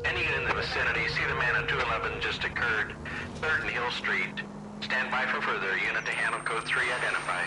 Any in the vicinity, see the man on 211 just occurred. 3rd and Hill Street. Stand by for further. Unit to handle code 3 identify.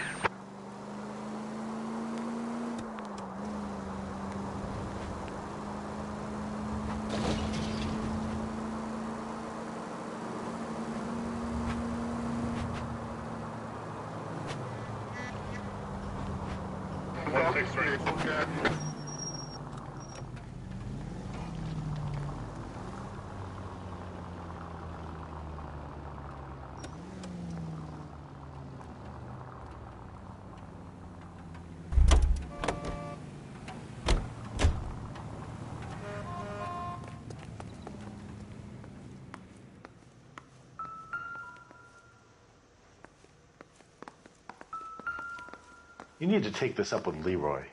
You need to take this up with Leroy.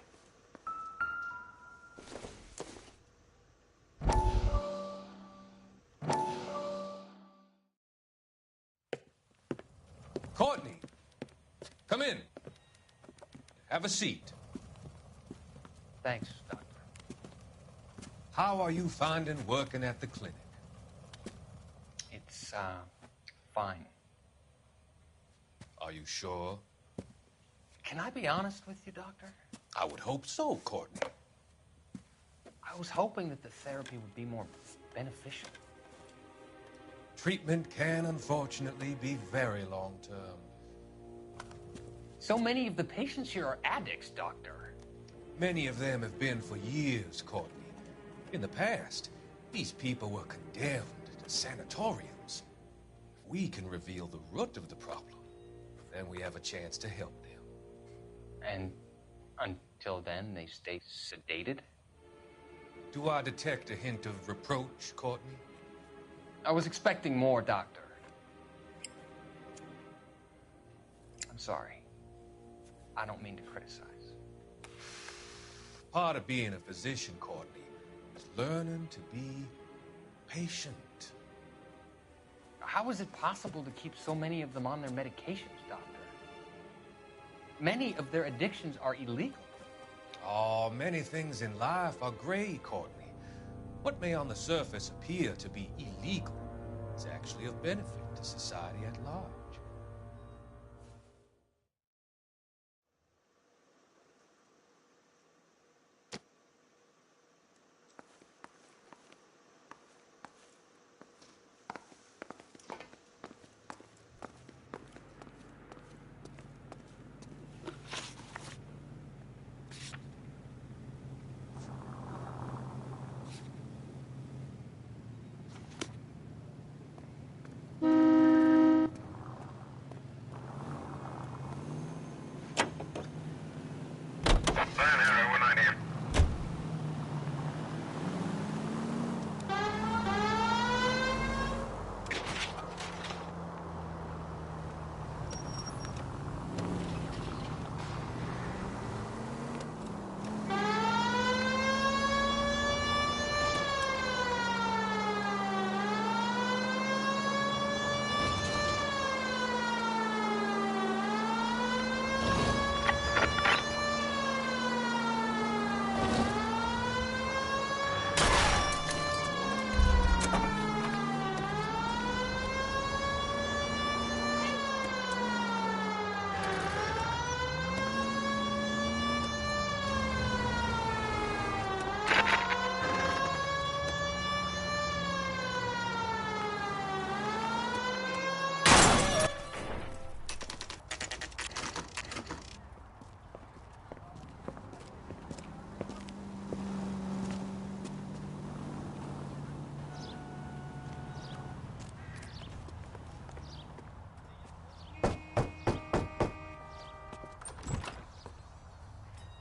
Courtney, come in. Have a seat. Thanks, Doctor. How are you finding working at the clinic? It's, fine. Are you sure? Can I be honest with you, Doctor? I would hope so, Courtney. I was hoping that the therapy would be more beneficial. Treatment can, unfortunately, be very long-term. So many of the patients here are addicts, Doctor. Many of them have been for years, Courtney. In the past, these people were condemned to sanatoriums. If we can reveal the root of the problem, then we have a chance to help them. And until then, they stay sedated? Do I detect a hint of reproach, Courtney? I was expecting more, Doctor. I'm sorry. I don't mean to criticize. Part of being a physician, Courtney, is learning to be patient. How is it possible to keep so many of them on their medications, Doctor? Many of their addictions are illegal. Oh, many things in life are gray, Courtney. What may on the surface appear to be illegal is actually of benefit to society at large.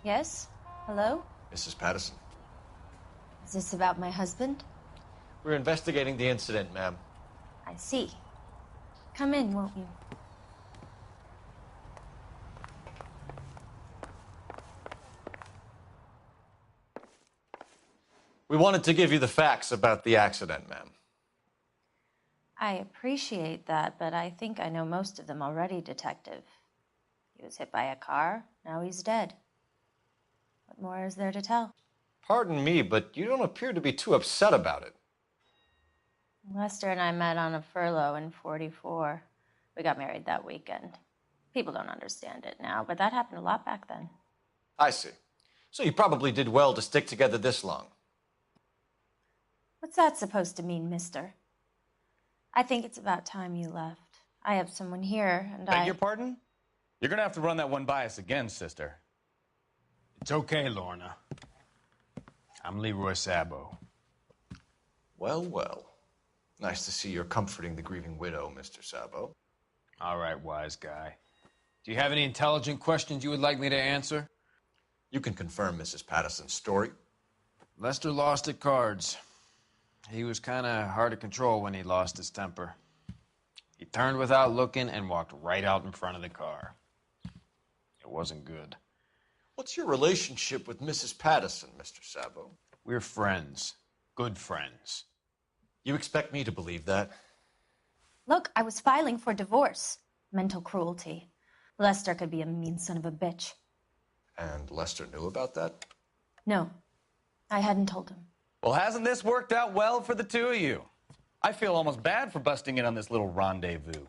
Yes? Hello? Mrs. Patterson. Is this about my husband? We're investigating the incident, ma'am. I see. Come in, won't you? We wanted to give you the facts about the accident, ma'am. I appreciate that, but I think I know most of them already, Detective. He was hit by a car, now he's dead. What more is there to tell? Pardon me, but you don't appear to be too upset about it. Lester and I met on a furlough in '44. We got married that weekend. People don't understand it now, but that happened a lot back then. I see. So you probably did well to stick together this long. What's that supposed to mean, mister? I think it's about time you left. I have someone here, and Beg your pardon? You're gonna have to run that one by us again, sister. It's okay, Lorna. I'm Leroy Sabo. Well, well. Nice to see you're comforting the grieving widow, Mr. Sabo. All right, wise guy. Do you have any intelligent questions you would like me to answer? You can confirm Mrs. Patterson's story. Lester lost at cards. He was kind of hard to control when he lost his temper. He turned without looking and walked right out in front of the car. It wasn't good. What's your relationship with Mrs. Patterson, Mr. Sabo? We're friends. Good friends. You expect me to believe that? Look, I was filing for divorce. Mental cruelty. Lester could be a mean son of a bitch. And Lester knew about that? No, I hadn't told him. Well, hasn't this worked out well for the two of you? I feel almost bad for busting in on this little rendezvous.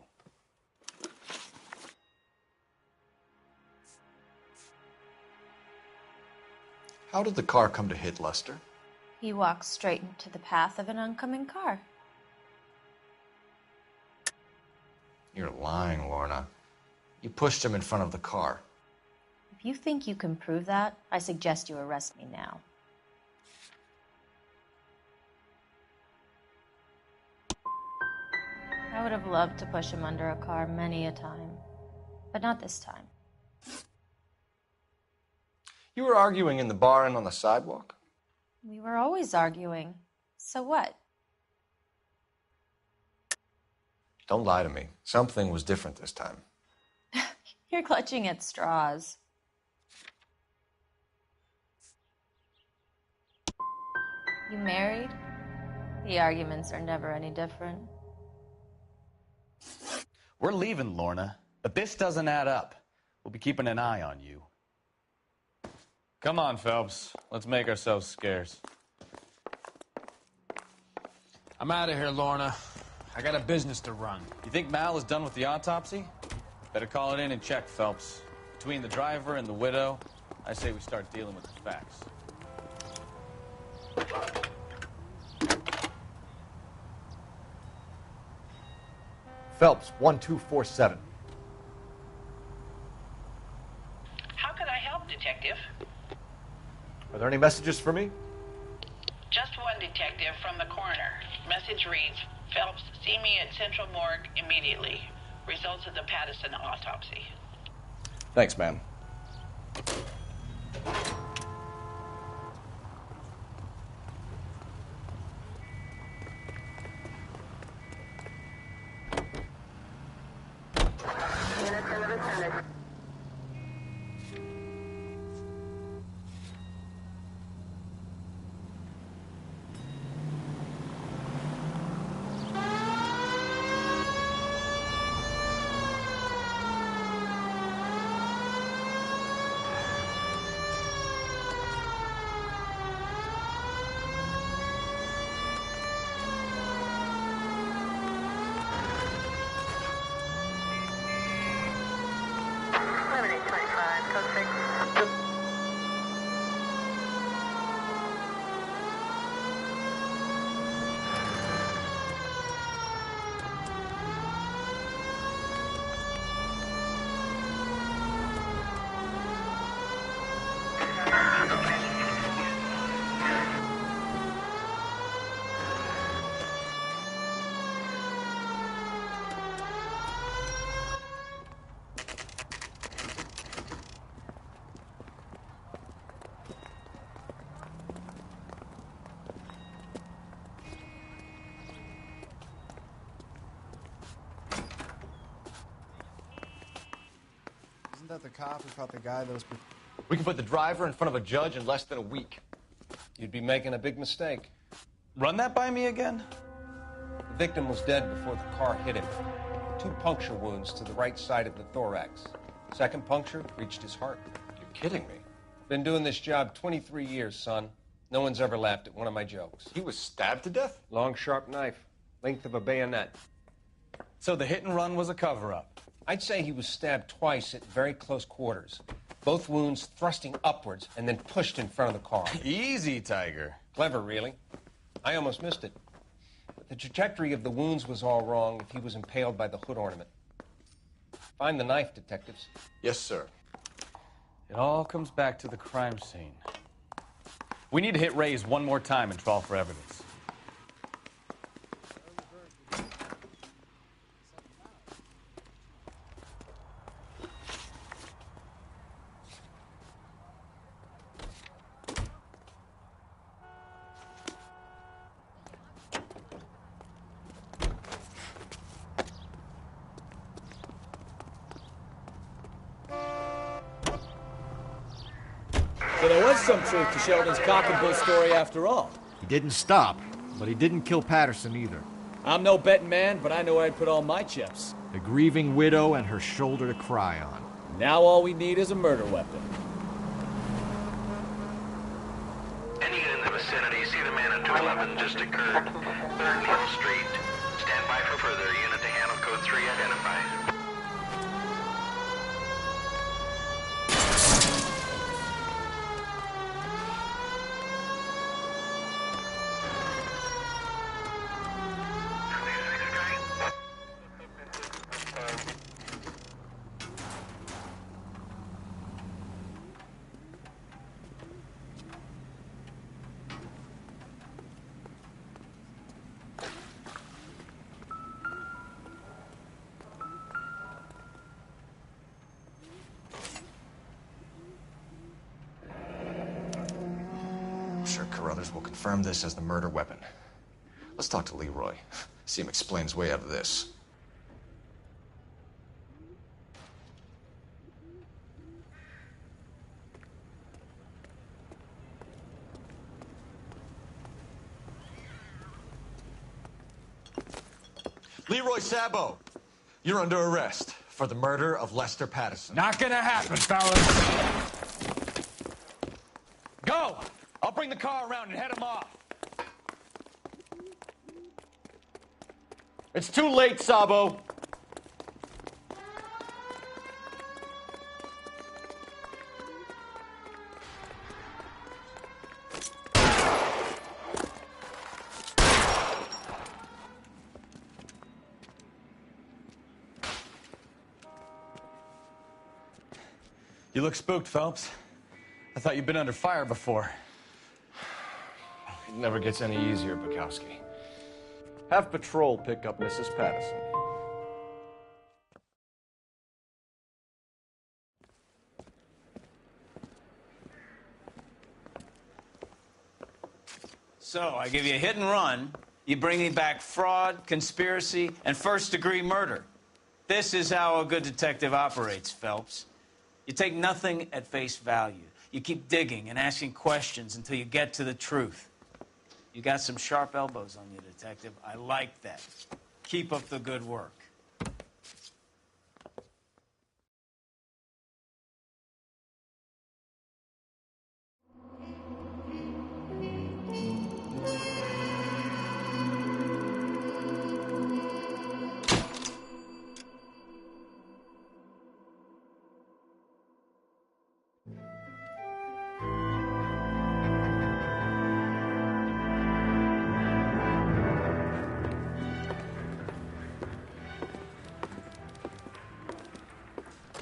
How did the car come to hit Lester? He walked straight into the path of an oncoming car. You're lying, Lorna. You pushed him in front of the car. If you think you can prove that, I suggest you arrest me now. I would have loved to push him under a car many a time, but not this time. You were arguing in the bar and on the sidewalk? We were always arguing. So what? Don't lie to me. Something was different this time. You're clutching at straws. You married? The arguments are never any different. We're leaving, Lorna, but this doesn't add up. We'll be keeping an eye on you. Come on, Phelps. Let's make ourselves scarce. I'm out of here, Lorna. I got a business to run. You think Mal is done with the autopsy? Better call it in and check, Phelps. Between the driver and the widow, I say we start dealing with the facts. Phelps, 1247. How can I help, Detective? Are there any messages for me? Just one, Detective, from the coroner. Message reads, Phelps, see me at Central Morgue immediately. Results of the Patterson autopsy. Thanks, ma'am. Isn't that the cop who caught the guy that was... We can put the driver in front of a judge in less than a week. You'd be making a big mistake. Run that by me again? The victim was dead before the car hit him. 2 puncture wounds to the right side of the thorax. Second puncture reached his heart. You're kidding me. Been doing this job 23 years, son. No one's ever laughed at one of my jokes. He was stabbed to death? Long, sharp knife. Length of a bayonet. So the hit and run was a cover-up? I'd say he was stabbed twice at very close quarters. Both wounds thrusting upwards and then pushed in front of the car. Easy, Tiger. Clever, really. I almost missed it. But the trajectory of the wounds was all wrong if he was impaled by the hood ornament. Find the knife, detectives. Yes, sir. It all comes back to the crime scene. We need to hit Ray's one more time and trawl for evidence. So there was some truth to Sheldon's cock and bull story after all. He didn't stop, but he didn't kill Patterson either. I'm no betting man, but I know where I'd put all my chips. The grieving widow and her shoulder to cry on. Now all we need is a murder weapon. Any unit in the vicinity, see the man at 211 just occurred. 3rd Neal Street. Stand by for further. Unit to handle code 3 identified. I'm sure Carruthers will confirm this as the murder weapon. Let's talk to Leroy. See him explain his way out of this. Leroy Sabo, you're under arrest for the murder of Lester Patterson. Not gonna happen, fellas. Go! I'll bring the car around and head him off. It's too late, Sabo. You look spooked, Phelps. I thought you'd been under fire before. It never gets any easier, Bukowski. Have patrol pick up Mrs. Patterson. So, I give you a hit and run. You bring me back fraud, conspiracy, and first-degree murder. This is how a good detective operates, Phelps. You take nothing at face value. You keep digging and asking questions until you get to the truth. You got some sharp elbows on you, detective. I like that. Keep up the good work.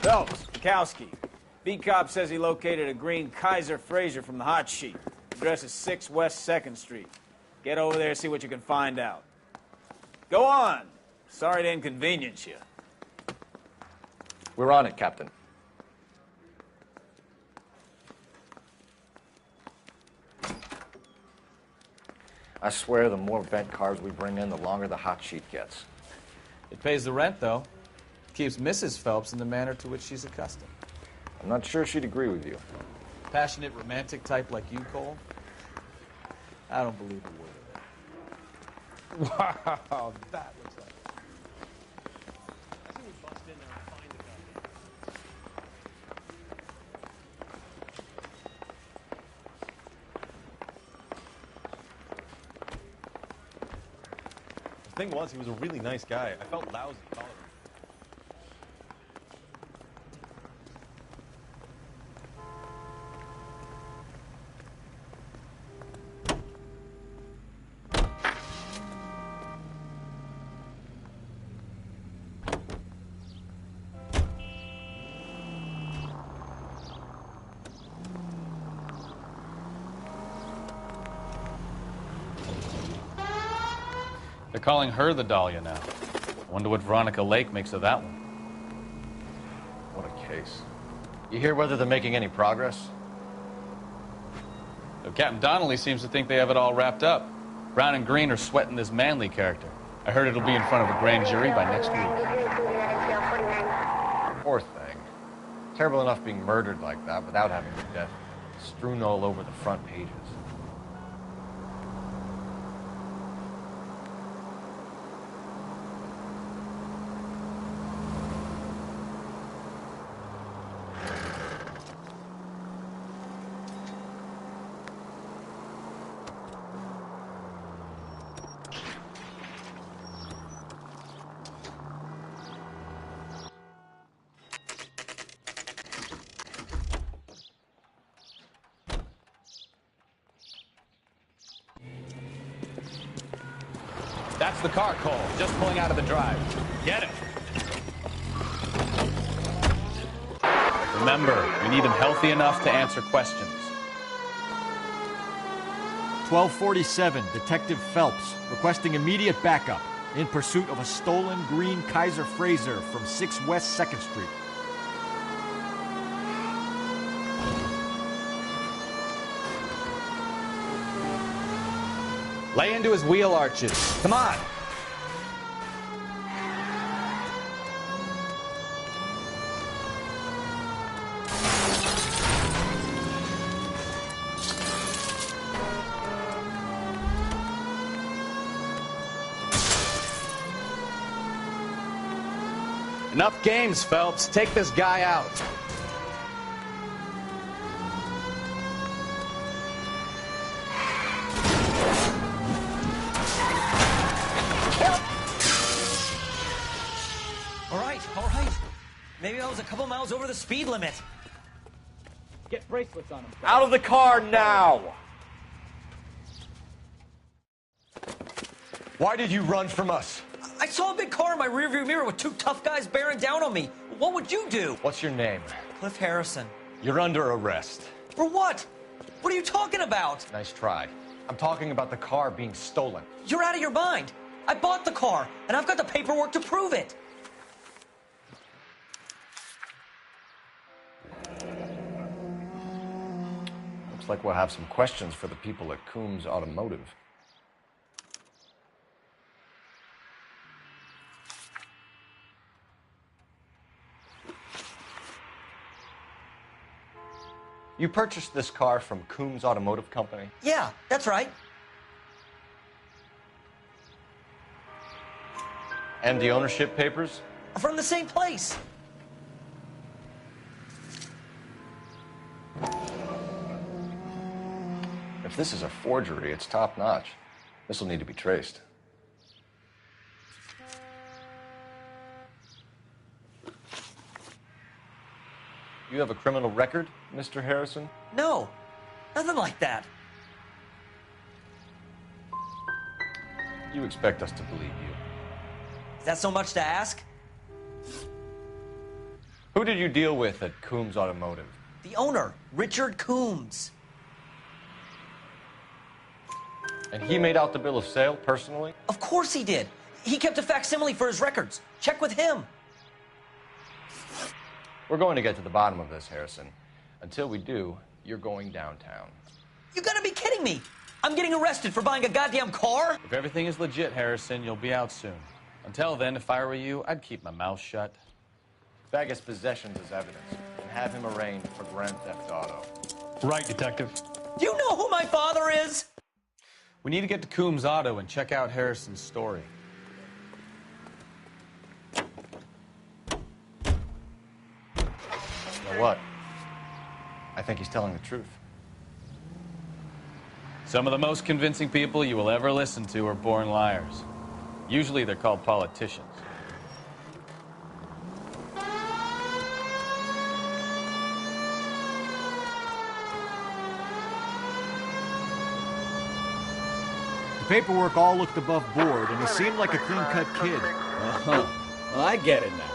Phelps, Bukowski. Beat cop says he located a green Kaiser Fraser from the hot sheet. Address is 6 West 2nd Street. Get over there and see what you can find out. Go on. Sorry to inconvenience you. We're on it, Captain. I swear the more bent cars we bring in, the longer the hot sheet gets. It pays the rent, though. Keeps Mrs. Phelps in the manner to which she's accustomed. I'm not sure she'd agree with you. Passionate, romantic type like you, Cole? I don't believe a word of it. Wow, that looks like... The thing was, he was a really nice guy. I felt lousy calling him. They're calling her the Dahlia now. I wonder what Veronica Lake makes of that one. What a case. You hear whether they're making any progress? So Captain Donnelly seems to think they have it all wrapped up. Brown and Green are sweating this Manley character. I heard it'll be in front of a grand jury by next week. Poor thing. Terrible enough being murdered like that without having her death strewn all over the front pages. That's the car, Cole. Just pulling out of the drive. Get him. Remember, we need him healthy enough to answer questions. 1247, Detective Phelps, requesting immediate backup in pursuit of a stolen green Kaiser Fraser from 6 West 2nd Street. Lay into his wheel arches. Come on. Enough games, Phelps. Take this guy out. All right. Maybe I was a couple miles over the speed limit. Get bracelets on him. Out of the car now! Why did you run from us? I saw a big car in my rearview mirror with two tough guys bearing down on me. What would you do? What's your name? Cliff Harrison. You're under arrest. For what? What are you talking about? Nice try. I'm talking about the car being stolen. You're out of your mind. I bought the car, and I've got the paperwork to prove it. Looks like we'll have some questions for the people at Coombs Automotive. You purchased this car from Coombs Automotive Company? Yeah, that's right. And the ownership papers? From the same place. If this is a forgery, it's top-notch. This will need to be traced. You have a criminal record, Mr. Harrison? No, nothing like that. You expect us to believe you. Is that so much to ask? Who did you deal with at Coombs Automotive? The owner, Richard Coombs. And he made out the bill of sale personally? Of course he did. He kept a facsimile for his records. Check with him. We're going to get to the bottom of this, Harrison. Until we do, you're going downtown. You gotta be kidding me. I'm getting arrested for buying a goddamn car? If everything is legit, Harrison, you'll be out soon. Until then, if I were you, I'd keep my mouth shut. Bag his possessions as evidence and have him arraigned for grand theft auto. Right, Detective. Do you know who my father is? We need to get to Coombs Auto and check out Harrison's story. You know what? I think he's telling the truth. Some of the most convincing people you will ever listen to are born liars. Usually they're called politicians. The paperwork all looked above board, and he seemed like a clean-cut kid. Well, I get it now.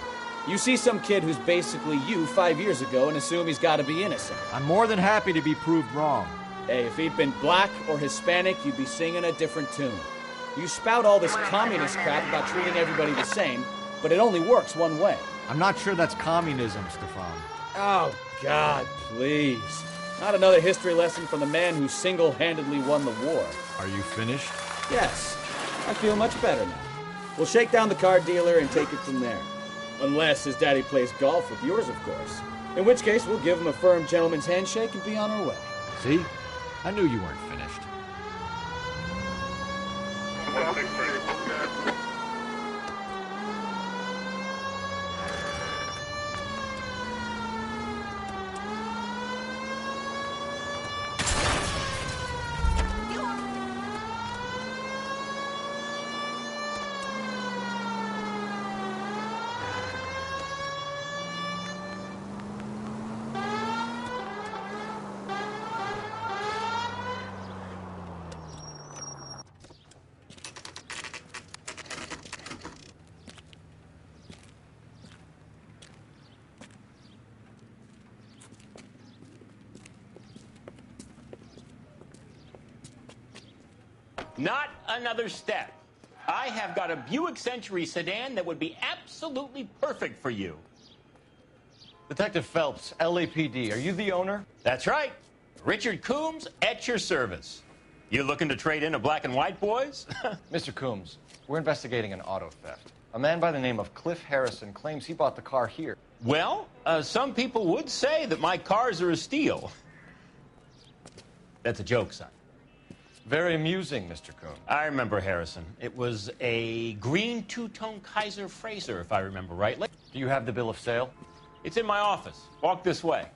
You see some kid who's basically you 5 years ago and assume he's got to be innocent. I'm more than happy to be proved wrong. Hey, if he'd been black or Hispanic, you'd be singing a different tune. You spout all this communist crap about treating everybody the same, but it only works one way. I'm not sure that's communism, Stefan. Oh, God, please. Not another history lesson from the man who single-handedly won the war. Are you finished? Yes. I feel much better now. We'll shake down the car dealer and take it from there. Unless his daddy plays golf with yours, of course. In which case, we'll give him a firm gentleman's handshake and be on our way. See? I knew you weren't finished. Not another step. I have got a Buick Century sedan that would be absolutely perfect for you. Detective Phelps, LAPD, are you the owner? That's right. Richard Coombs at your service. You looking to trade in a black and white, boys? Mr. Coombs, we're investigating an auto theft. A man by the name of Cliff Harrison claims he bought the car here. Well, some people would say that my cars are a steal. That's a joke, son. Very amusing, Mr. Combs. I remember Harrison. It was a green two-tone Kaiser Frazer, if I remember rightly. Do you have the bill of sale? It's in my office. Walk this way.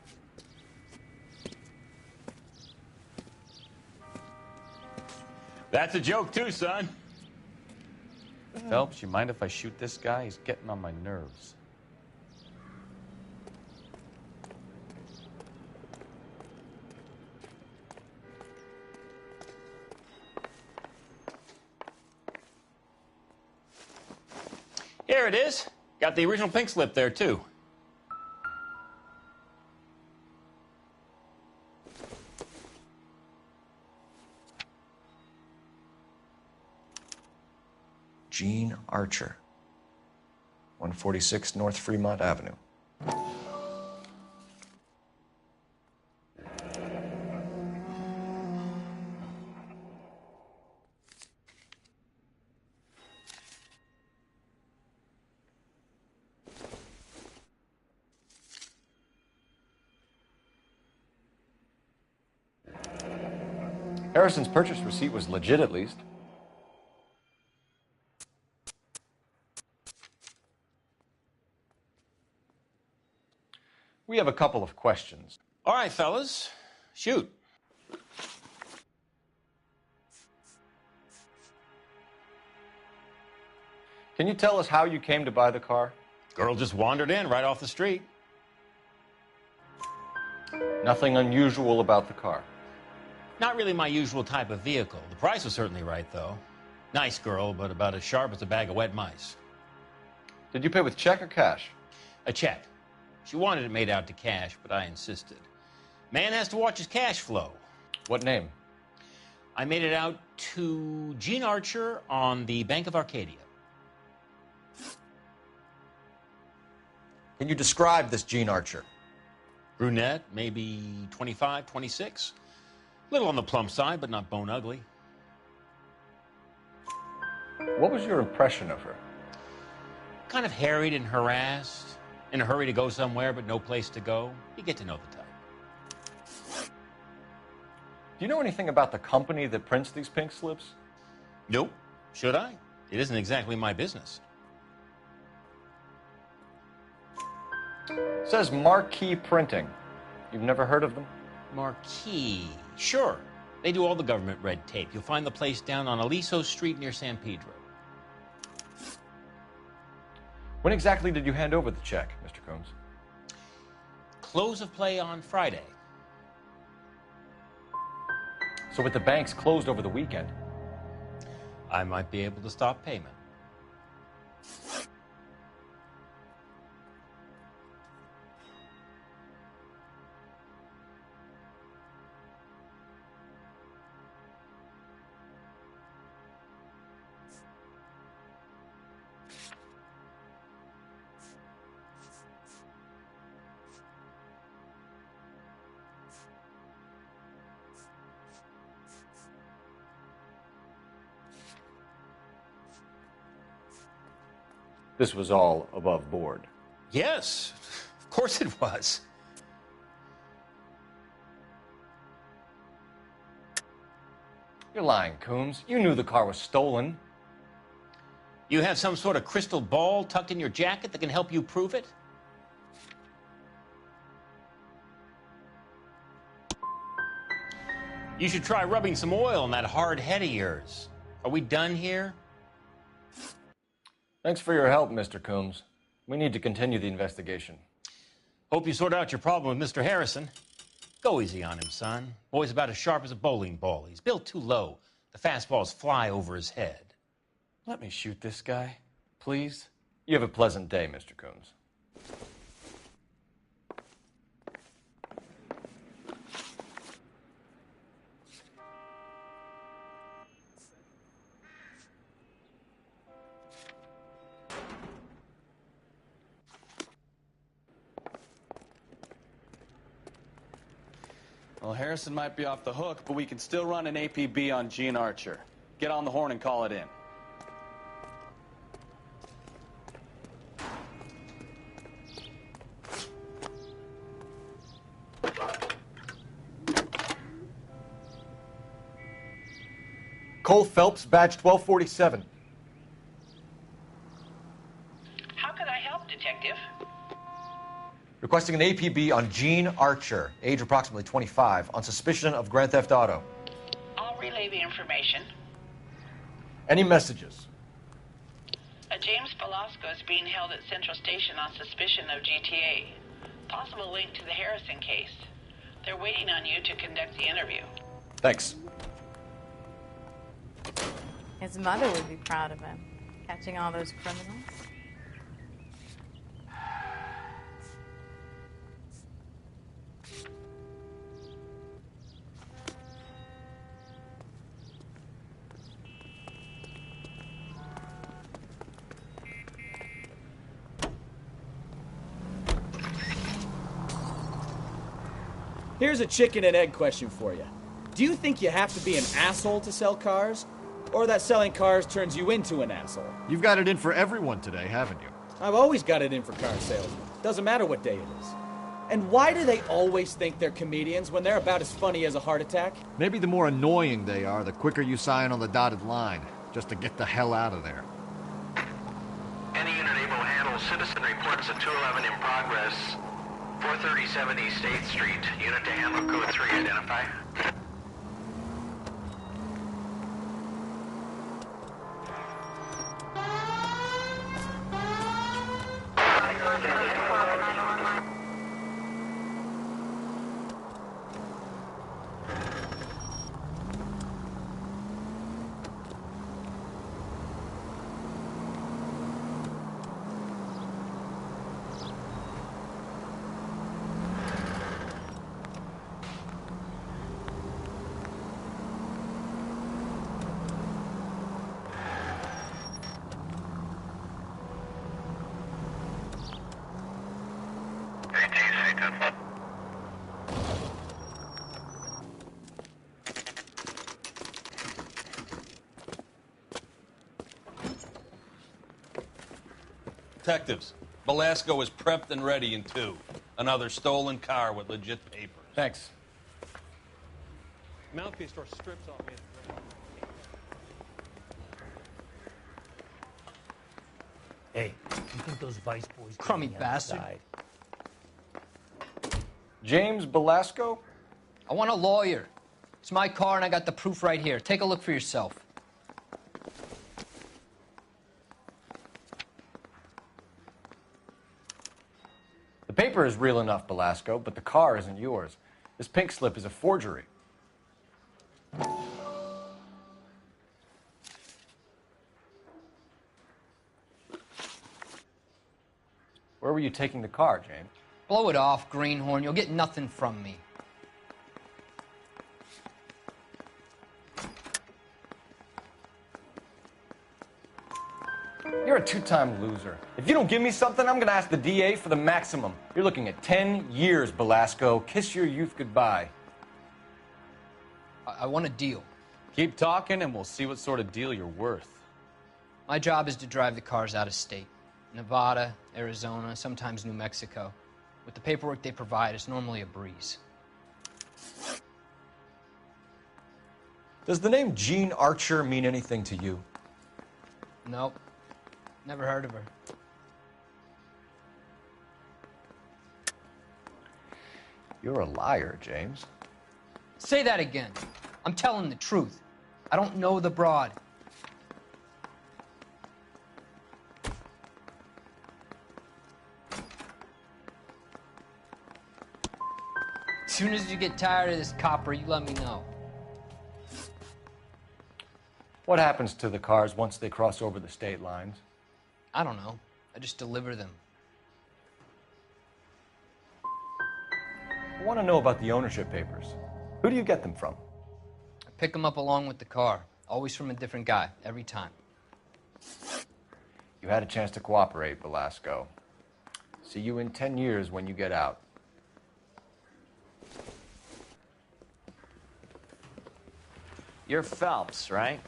That's a joke, too, son. Phelps, you mind if I shoot this guy? He's getting on my nerves. Here it is. Got the original pink slip there, too. Gene Archer, 146 North Fremont Avenue. Harrison's purchase receipt was legit, at least. We have a couple of questions. All right, fellas. Shoot. Can you tell us how you came to buy the car? Girl just wandered in right off the street. Nothing unusual about the car. Not really my usual type of vehicle. The price was certainly right, though. Nice girl, but about as sharp as a bag of wet mice. Did you pay with check or cash? A check. She wanted it made out to cash, but I insisted. Man has to watch his cash flow. What name? I made it out to Gene Archer on the Bank of Arcadia. Can you describe this Gene Archer? Brunette, maybe 25, 26. Little on the plump side, but not bone ugly. What was your impression of her? Kind of harried and harassed. In a hurry to go somewhere, but no place to go. You get to know the type. Do you know anything about the company that prints these pink slips? Nope. Should I? It isn't exactly my business. It says Marquee Printing. You've never heard of them? Marquee. Sure. They do all the government red tape. You'll find the place down on Aliso Street near San Pedro. When exactly did you hand over the check, Mr. Combs? Close of play on Friday. So with the banks closed over the weekend, I might be able to stop payment. this was all above board. Yes, of course it was. You're lying, Coombs. You knew the car was stolen. You have some sort of crystal ball tucked in your jacket that can help you prove it? You should try rubbing some oil on that hard head of yours. Are we done here? Thanks for your help, Mr. Coombs. We need to continue the investigation. Hope you sort out your problem with Mr. Harrison. Go easy on him, son. Boy's about as sharp as a bowling ball. He's built too low. The fastballs fly over his head. Let me shoot this guy, please. You have a pleasant day, Mr. Coombs. Well, Harrison might be off the hook, but we can still run an APB on Gene Archer. Get on the horn and call it in. Nicole Phelps, badge 1247. How can I help, Detective? Requesting an APB on Gene Archer, age approximately 25, on suspicion of Grand Theft Auto. I'll relay the information. Any messages? James Velasco is being held at Central Station on suspicion of GTA. Possible link to the Harrison case. They're waiting on you to conduct the interview. Thanks. His mother would be proud of him, catching all those criminals. Here's a chicken and egg question for you. Do you think you have to be an asshole to sell cars? Or that selling cars turns you into an asshole? You've got it in for everyone today, haven't you? I've always got it in for car salesmen. Doesn't matter what day it is. And why do they always think they're comedians when they're about as funny as a heart attack? Maybe the more annoying they are, the quicker you sign on the dotted line, just to get the hell out of there. Any unit able to handle citizen reports at 211 in progress. 437 East 8th Street. Unit to handle code 3. Identify. Detectives, Velasco is prepped and ready in 2. Another stolen car with legit papers. Thanks. Mouthpiece store strips off me. Hey, you think those Vice boys... Crummy bastard. James Velasco? I want a lawyer. It's my car and I got the proof right here. Take a look for yourself. The paper is real enough, Velasco, but the car isn't yours. This pink slip is a forgery. Where were you taking the car, James? Blow it off, greenhorn. You'll get nothing from me. You're a two-time loser. If you don't give me something, I'm gonna ask the DA for the maximum. You're looking at 10 years, Velasco. Kiss your youth goodbye. I want a deal. Keep talking and we'll see what sort of deal you're worth. My job is to drive the cars out of state. Nevada, Arizona, sometimes New Mexico. With the paperwork they provide, it's normally a breeze. Does the name Gene Archer mean anything to you? Nope. Never heard of her. You're a liar, James. Say that again. I'm telling the truth. I don't know the broad. As soon as you get tired of this copper, you let me know. What happens to the cars once they cross over the state lines? I don't know. I just deliver them. I want to know about the ownership papers. Who do you get them from? I pick them up along with the car. Always from a different guy, every time. You had a chance to cooperate, Velasco. See you in 10 years when you get out. You're Phelps, right?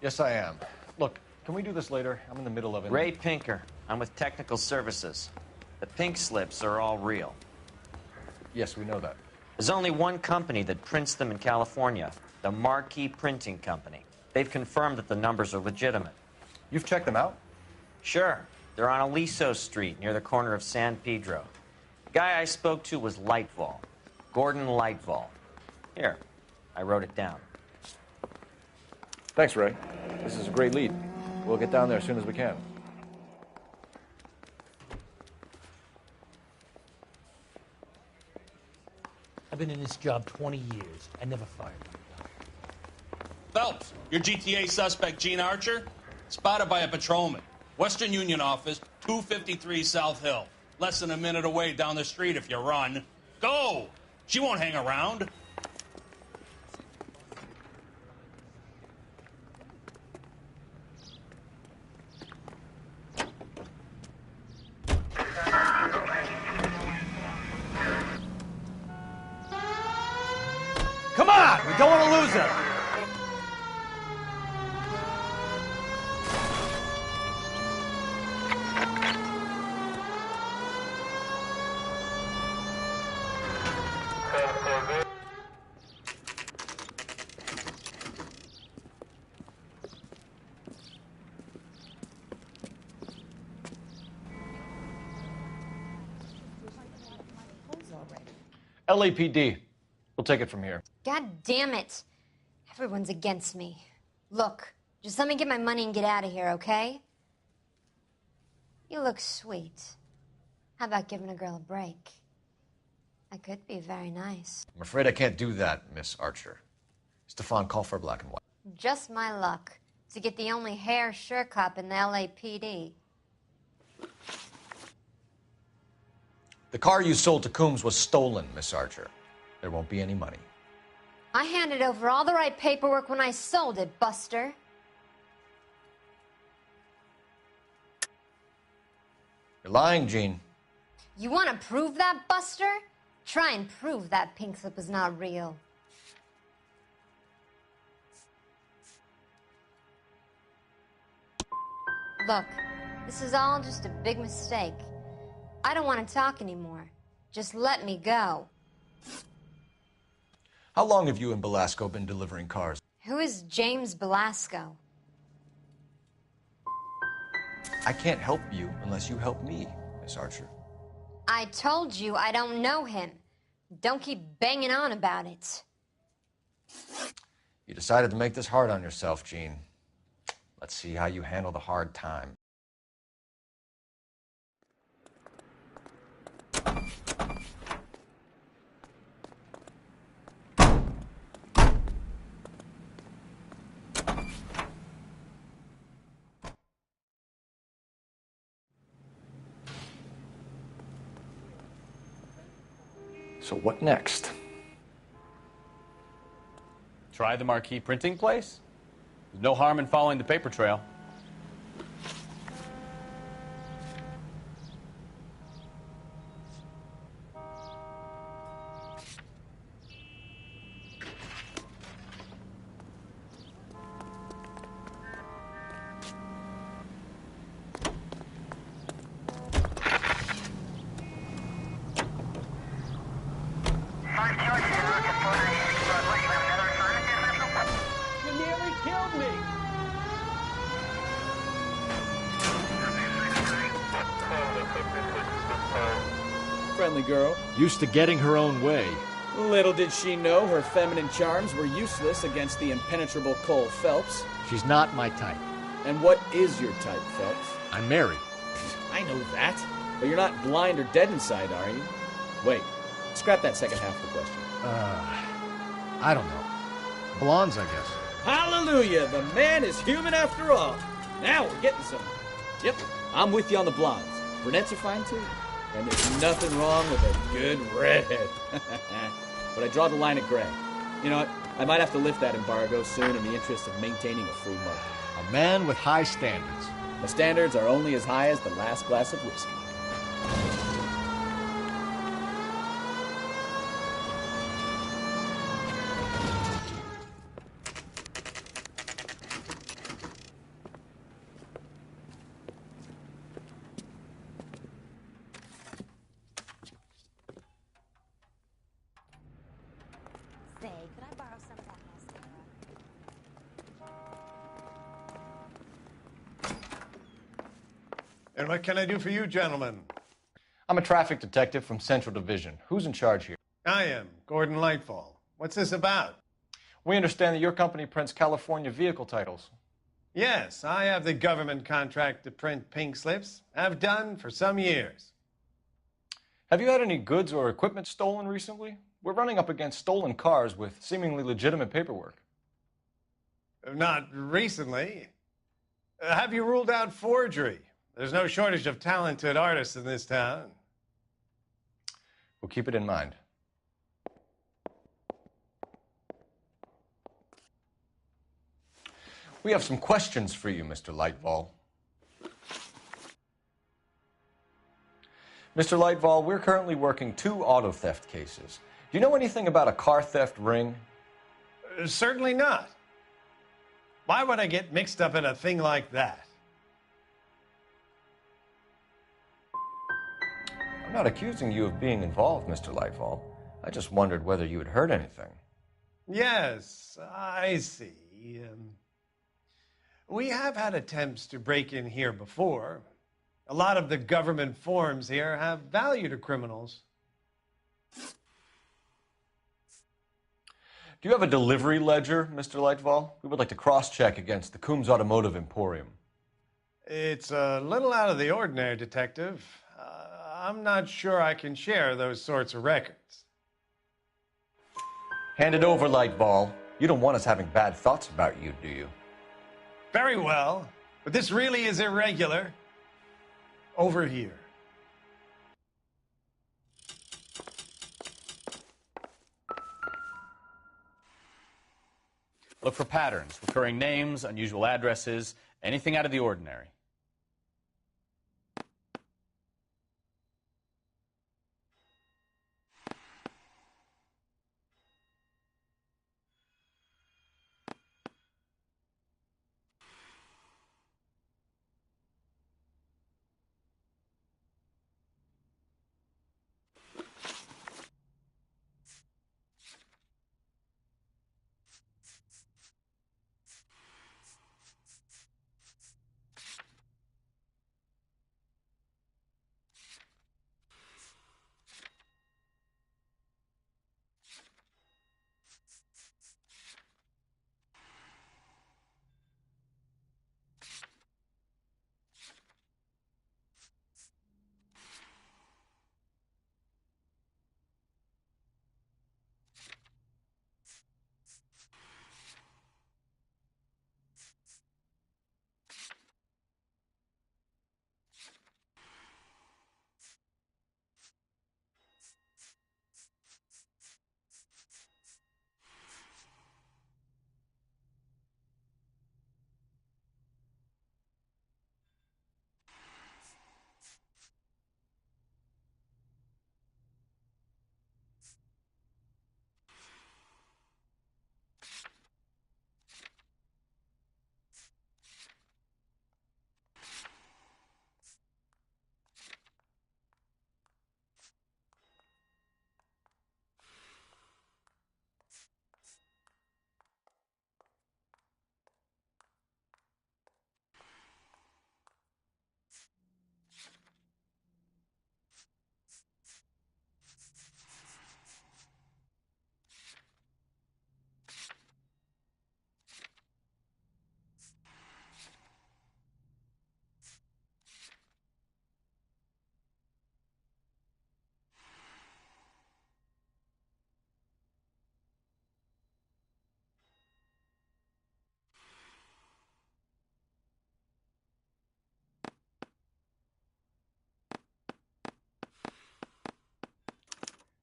Yes, I am. Look, can we do this later? I'm in the middle of it. Ray Pinker. I'm with Technical Services. The pink slips are all real. Yes, we know that. There's only one company that prints them in California, the Marquee Printing Company. They've confirmed that the numbers are legitimate. You've checked them out? Sure. They're on Aliso Street, near the corner of San Pedro. The guy I spoke to was Lightfall. Gordon Lightfall. Here, I wrote it down. Thanks, Ray. This is a great lead. We'll get down there as soon as we can. I've been in this job 20 years. I never fired one. Phelps, your GTA suspect, Gene Archer, spotted by a patrolman. Western Union office, 253 South Hill. Less than a minute away down the street if you run. Go! She won't hang around. Come on! We don't want to lose her! LAPD. We'll take it from here. God damn it. Everyone's against me. Look, just let me get my money and get out of here, okay? You look sweet. How about giving a girl a break? I could be very nice. I'm afraid I can't do that, Miss Archer. Stefan, call for black and white. Just my luck to get the only hair sure cop in the LAPD. The car you sold to Coombs was stolen, Miss Archer. There won't be any money. I handed over all the right paperwork when I sold it, Buster. You're lying, Gene. You want to prove that, Buster? Try and prove that pink slip was not real. Look, this is all just a big mistake. I don't want to talk anymore. Just let me go. How long have you and Belasco been delivering cars? Who is James Belasco? I can't help you unless you help me, Miss Archer. I told you I don't know him. Don't keep banging on about it. You decided to make this hard on yourself, Gene. Let's see how you handle the hard time. So what next? Try the marquee printing place? There's no harm in following the paper trail. Friendly girl. Used to getting her own way. Little did she know her feminine charms were useless against the impenetrable Cole Phelps. She's not my type. And what is your type, Phelps? I'm married. I know that. But you're not blind or dead inside, are you? Wait. Scrap that second half of the question. I don't know. Blondes, I guess. Hallelujah! The man is human after all. Now we're getting somewhere. Yep, I'm with you on the blondes. Brunettes are fine too. And there's nothing wrong with a good redhead. But I draw the line at gray. You know what? I might have to lift that embargo soon in the interest of maintaining a free market. A man with high standards. The standards are only as high as the last glass of whiskey. Say, could I borrow some of that mascara? And what can I do for you, gentlemen? I'm a traffic detective from Central Division. Who's in charge here? I am, Gordon Lightfall. What's this about? We understand that your company prints California vehicle titles. Yes, I have the government contract to print pink slips. Have done for some years. Have you had any goods or equipment stolen recently? We're running up against stolen cars with seemingly legitimate paperwork. Not recently. Have you ruled out forgery? There's no shortage of talented artists in this town. We'll keep it in mind. We have some questions for you, Mr. Lightfall. Mr. Lightfall, we're currently working 2 auto theft cases. Do you know anything about a car theft ring? Certainly not. Why would I get mixed up in a thing like that? I'm not accusing you of being involved, Mr. Lightfall. I just wondered whether you had heard anything. Yes, I see. We have had attempts to break in here before. A lot of the government forms here have value to criminals. Do you have a delivery ledger, Mr. Lightfall? We would like to cross-check against the Coombs Automotive Emporium. It's a little out of the ordinary, Detective. I'm not sure I can share those sorts of records. Hand it over, Lightfall. You don't want us having bad thoughts about you, do you? Very well, but this really is irregular. Over here. Look for patterns, recurring names, unusual addresses, anything out of the ordinary.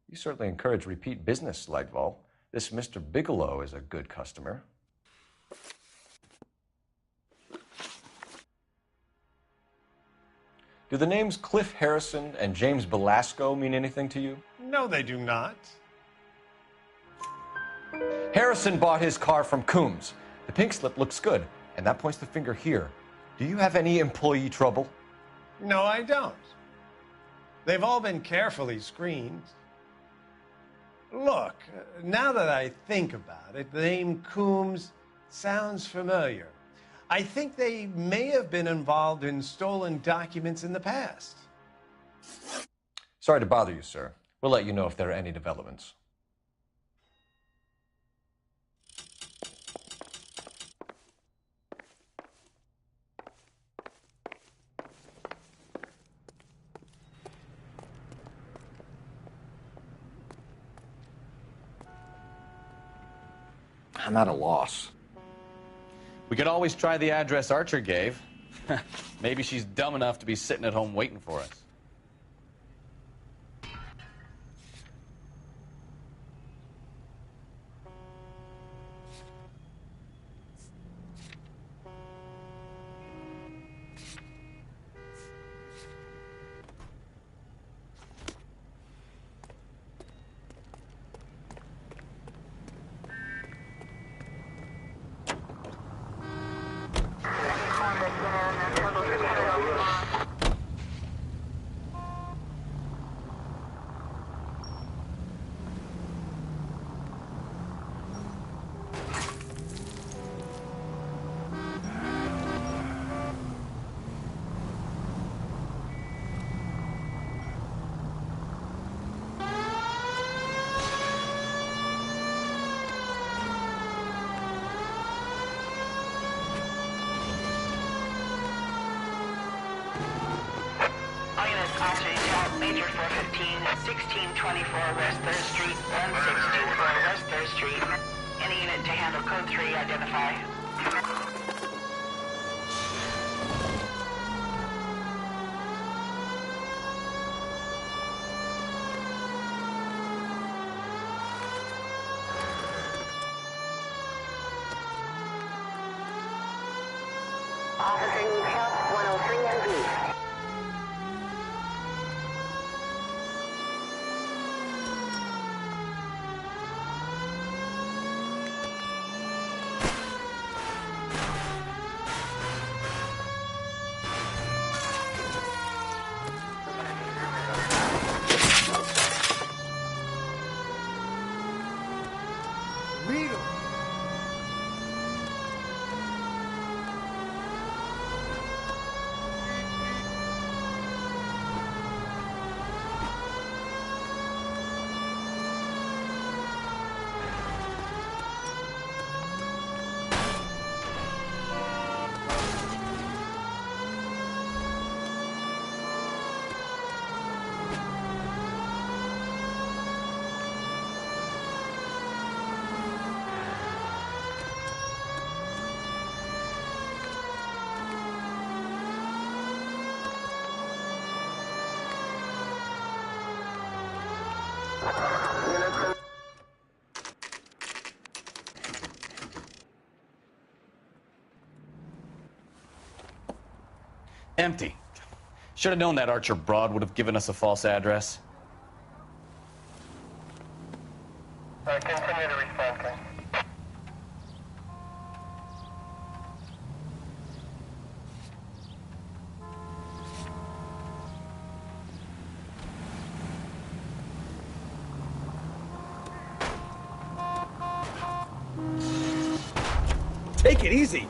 You certainly encourage repeat business, Lightfall. This Mr. Bigelow is a good customer. Do the names Cliff Harrison and James Belasco mean anything to you? No, they do not. Harrison bought his car from Coombs. The pink slip looks good, and that points the finger here. Do you have any employee trouble? No, I don't. They've all been carefully screened. Look, now that I think about it, the name Coombs sounds familiar. I think they may have been involved in stolen documents in the past. Sorry to bother you, sir. We'll let you know if there are any developments. I'm at a loss. We could always try the address Archer gave. Maybe she's dumb enough to be sitting at home waiting for us. Major 415, 1624 West 3rd Street, 1624 West 3rd Street. Any unit to handle code 3, identify. Officer needs help, 103 MD. Empty. Should have known that Archer broad would have given us a false address. Continue to respond, please. Take it easy.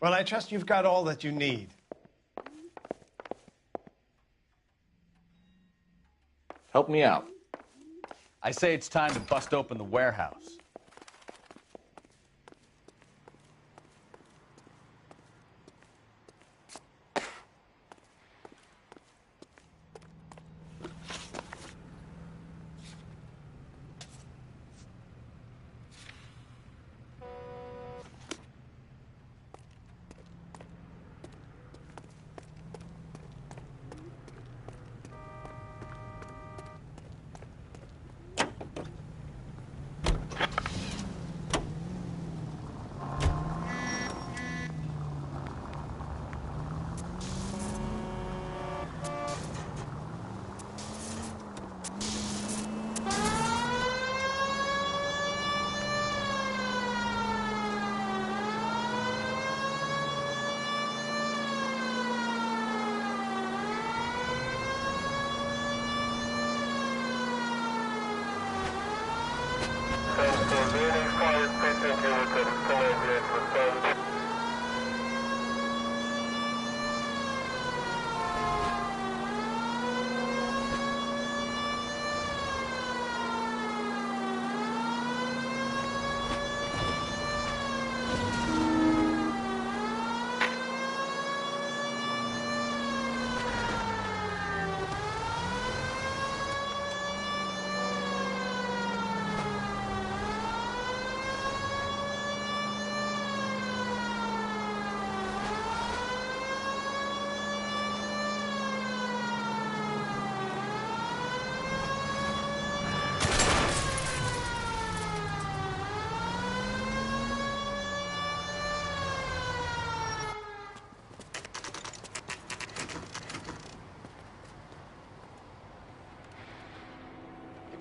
Well, I trust you've got all that you need. Help me out. I say it's time to bust open the warehouse.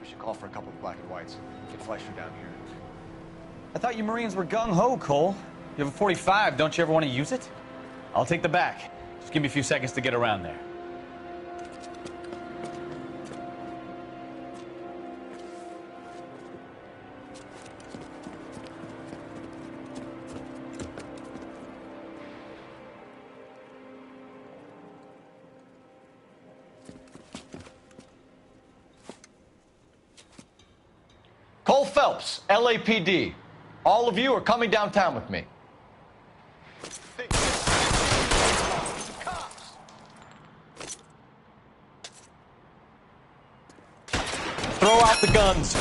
We should call for a couple of black and whites. Get Fleischer down here. I thought you Marines were gung-ho, Cole. You have a 45. Don't you ever want to use it? I'll take the back. Just give me a few seconds to get around there. Cole Phelps, LAPD. All of you are coming downtown with me. Throw out the guns.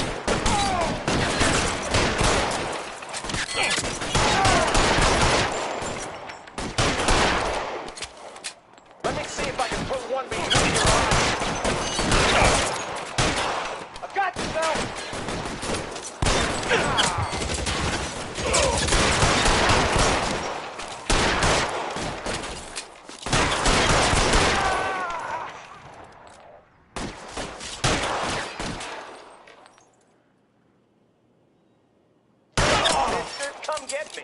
Let me see if I can put one behind your eye. I've got you, Phelps. Come get me.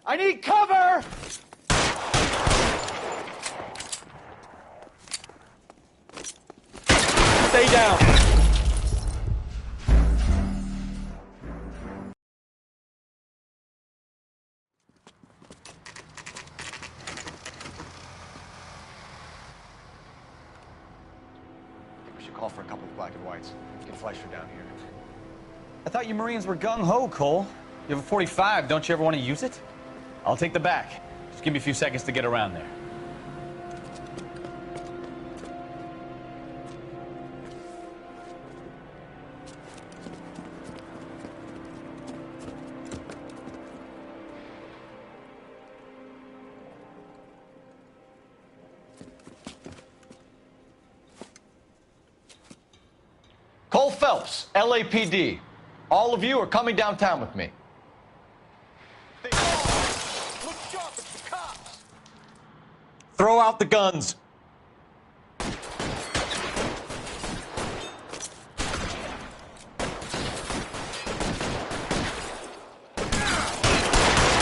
I need cover! Stay down. We should call for a couple of black and whites. Get Fleischer down here. I thought you Marines were gung-ho, Cole. You have a 45. Don't you ever want to use it? I'll take the back. Just give me a few seconds to get around there. Cole Phelps, LAPD. All of you are coming downtown with me. Look sharp, it's the cops. Throw out the guns.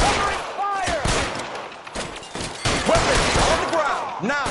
Covering fire! Weapons on the ground, now!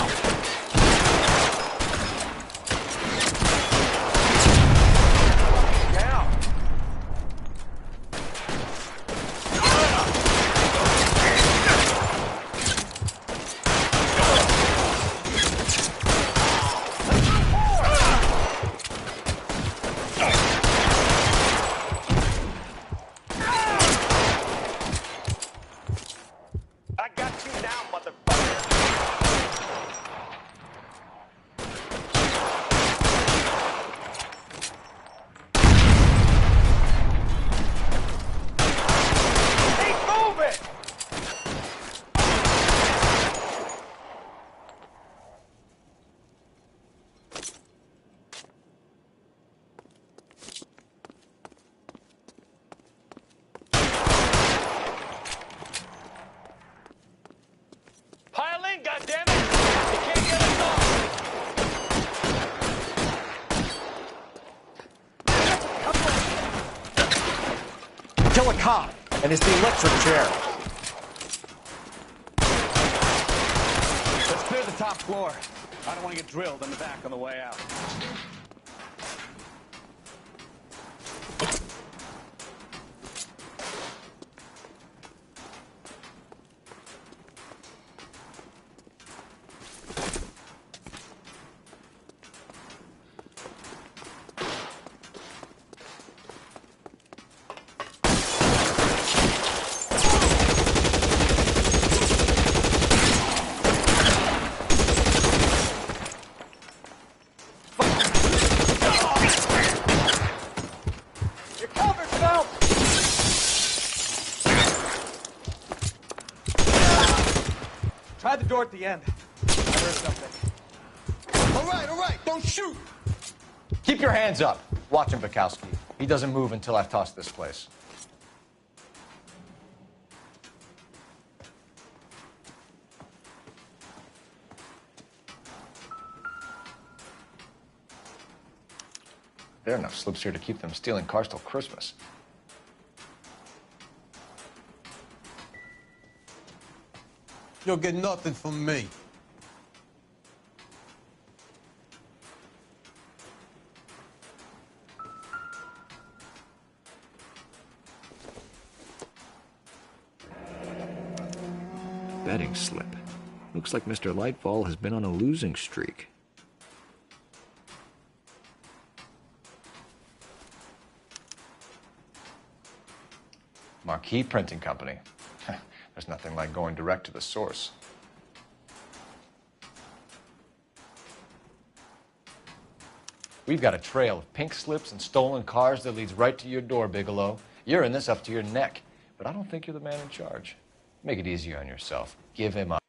in, goddammit! You can't get us off! Kill a cop, and it's the electric chair. Let's clear the top floor. I don't want to get drilled in the back on the way out. Try the door at the end. I heard something. All right, don't shoot! Keep your hands up. Watch him, Bukowski. He doesn't move until I've tossed this place. There are enough slips here to keep them stealing cars till Christmas. You'll get nothing from me. Betting slip. Looks like Mr. Lightfall has been on a losing streak. Marquee Printing Company. There's nothing like going direct to the source. We've got a trail of pink slips and stolen cars that leads right to your door, Bigelow. You're in this up to your neck, but I don't think you're the man in charge. Make it easy on yourself. Give him up.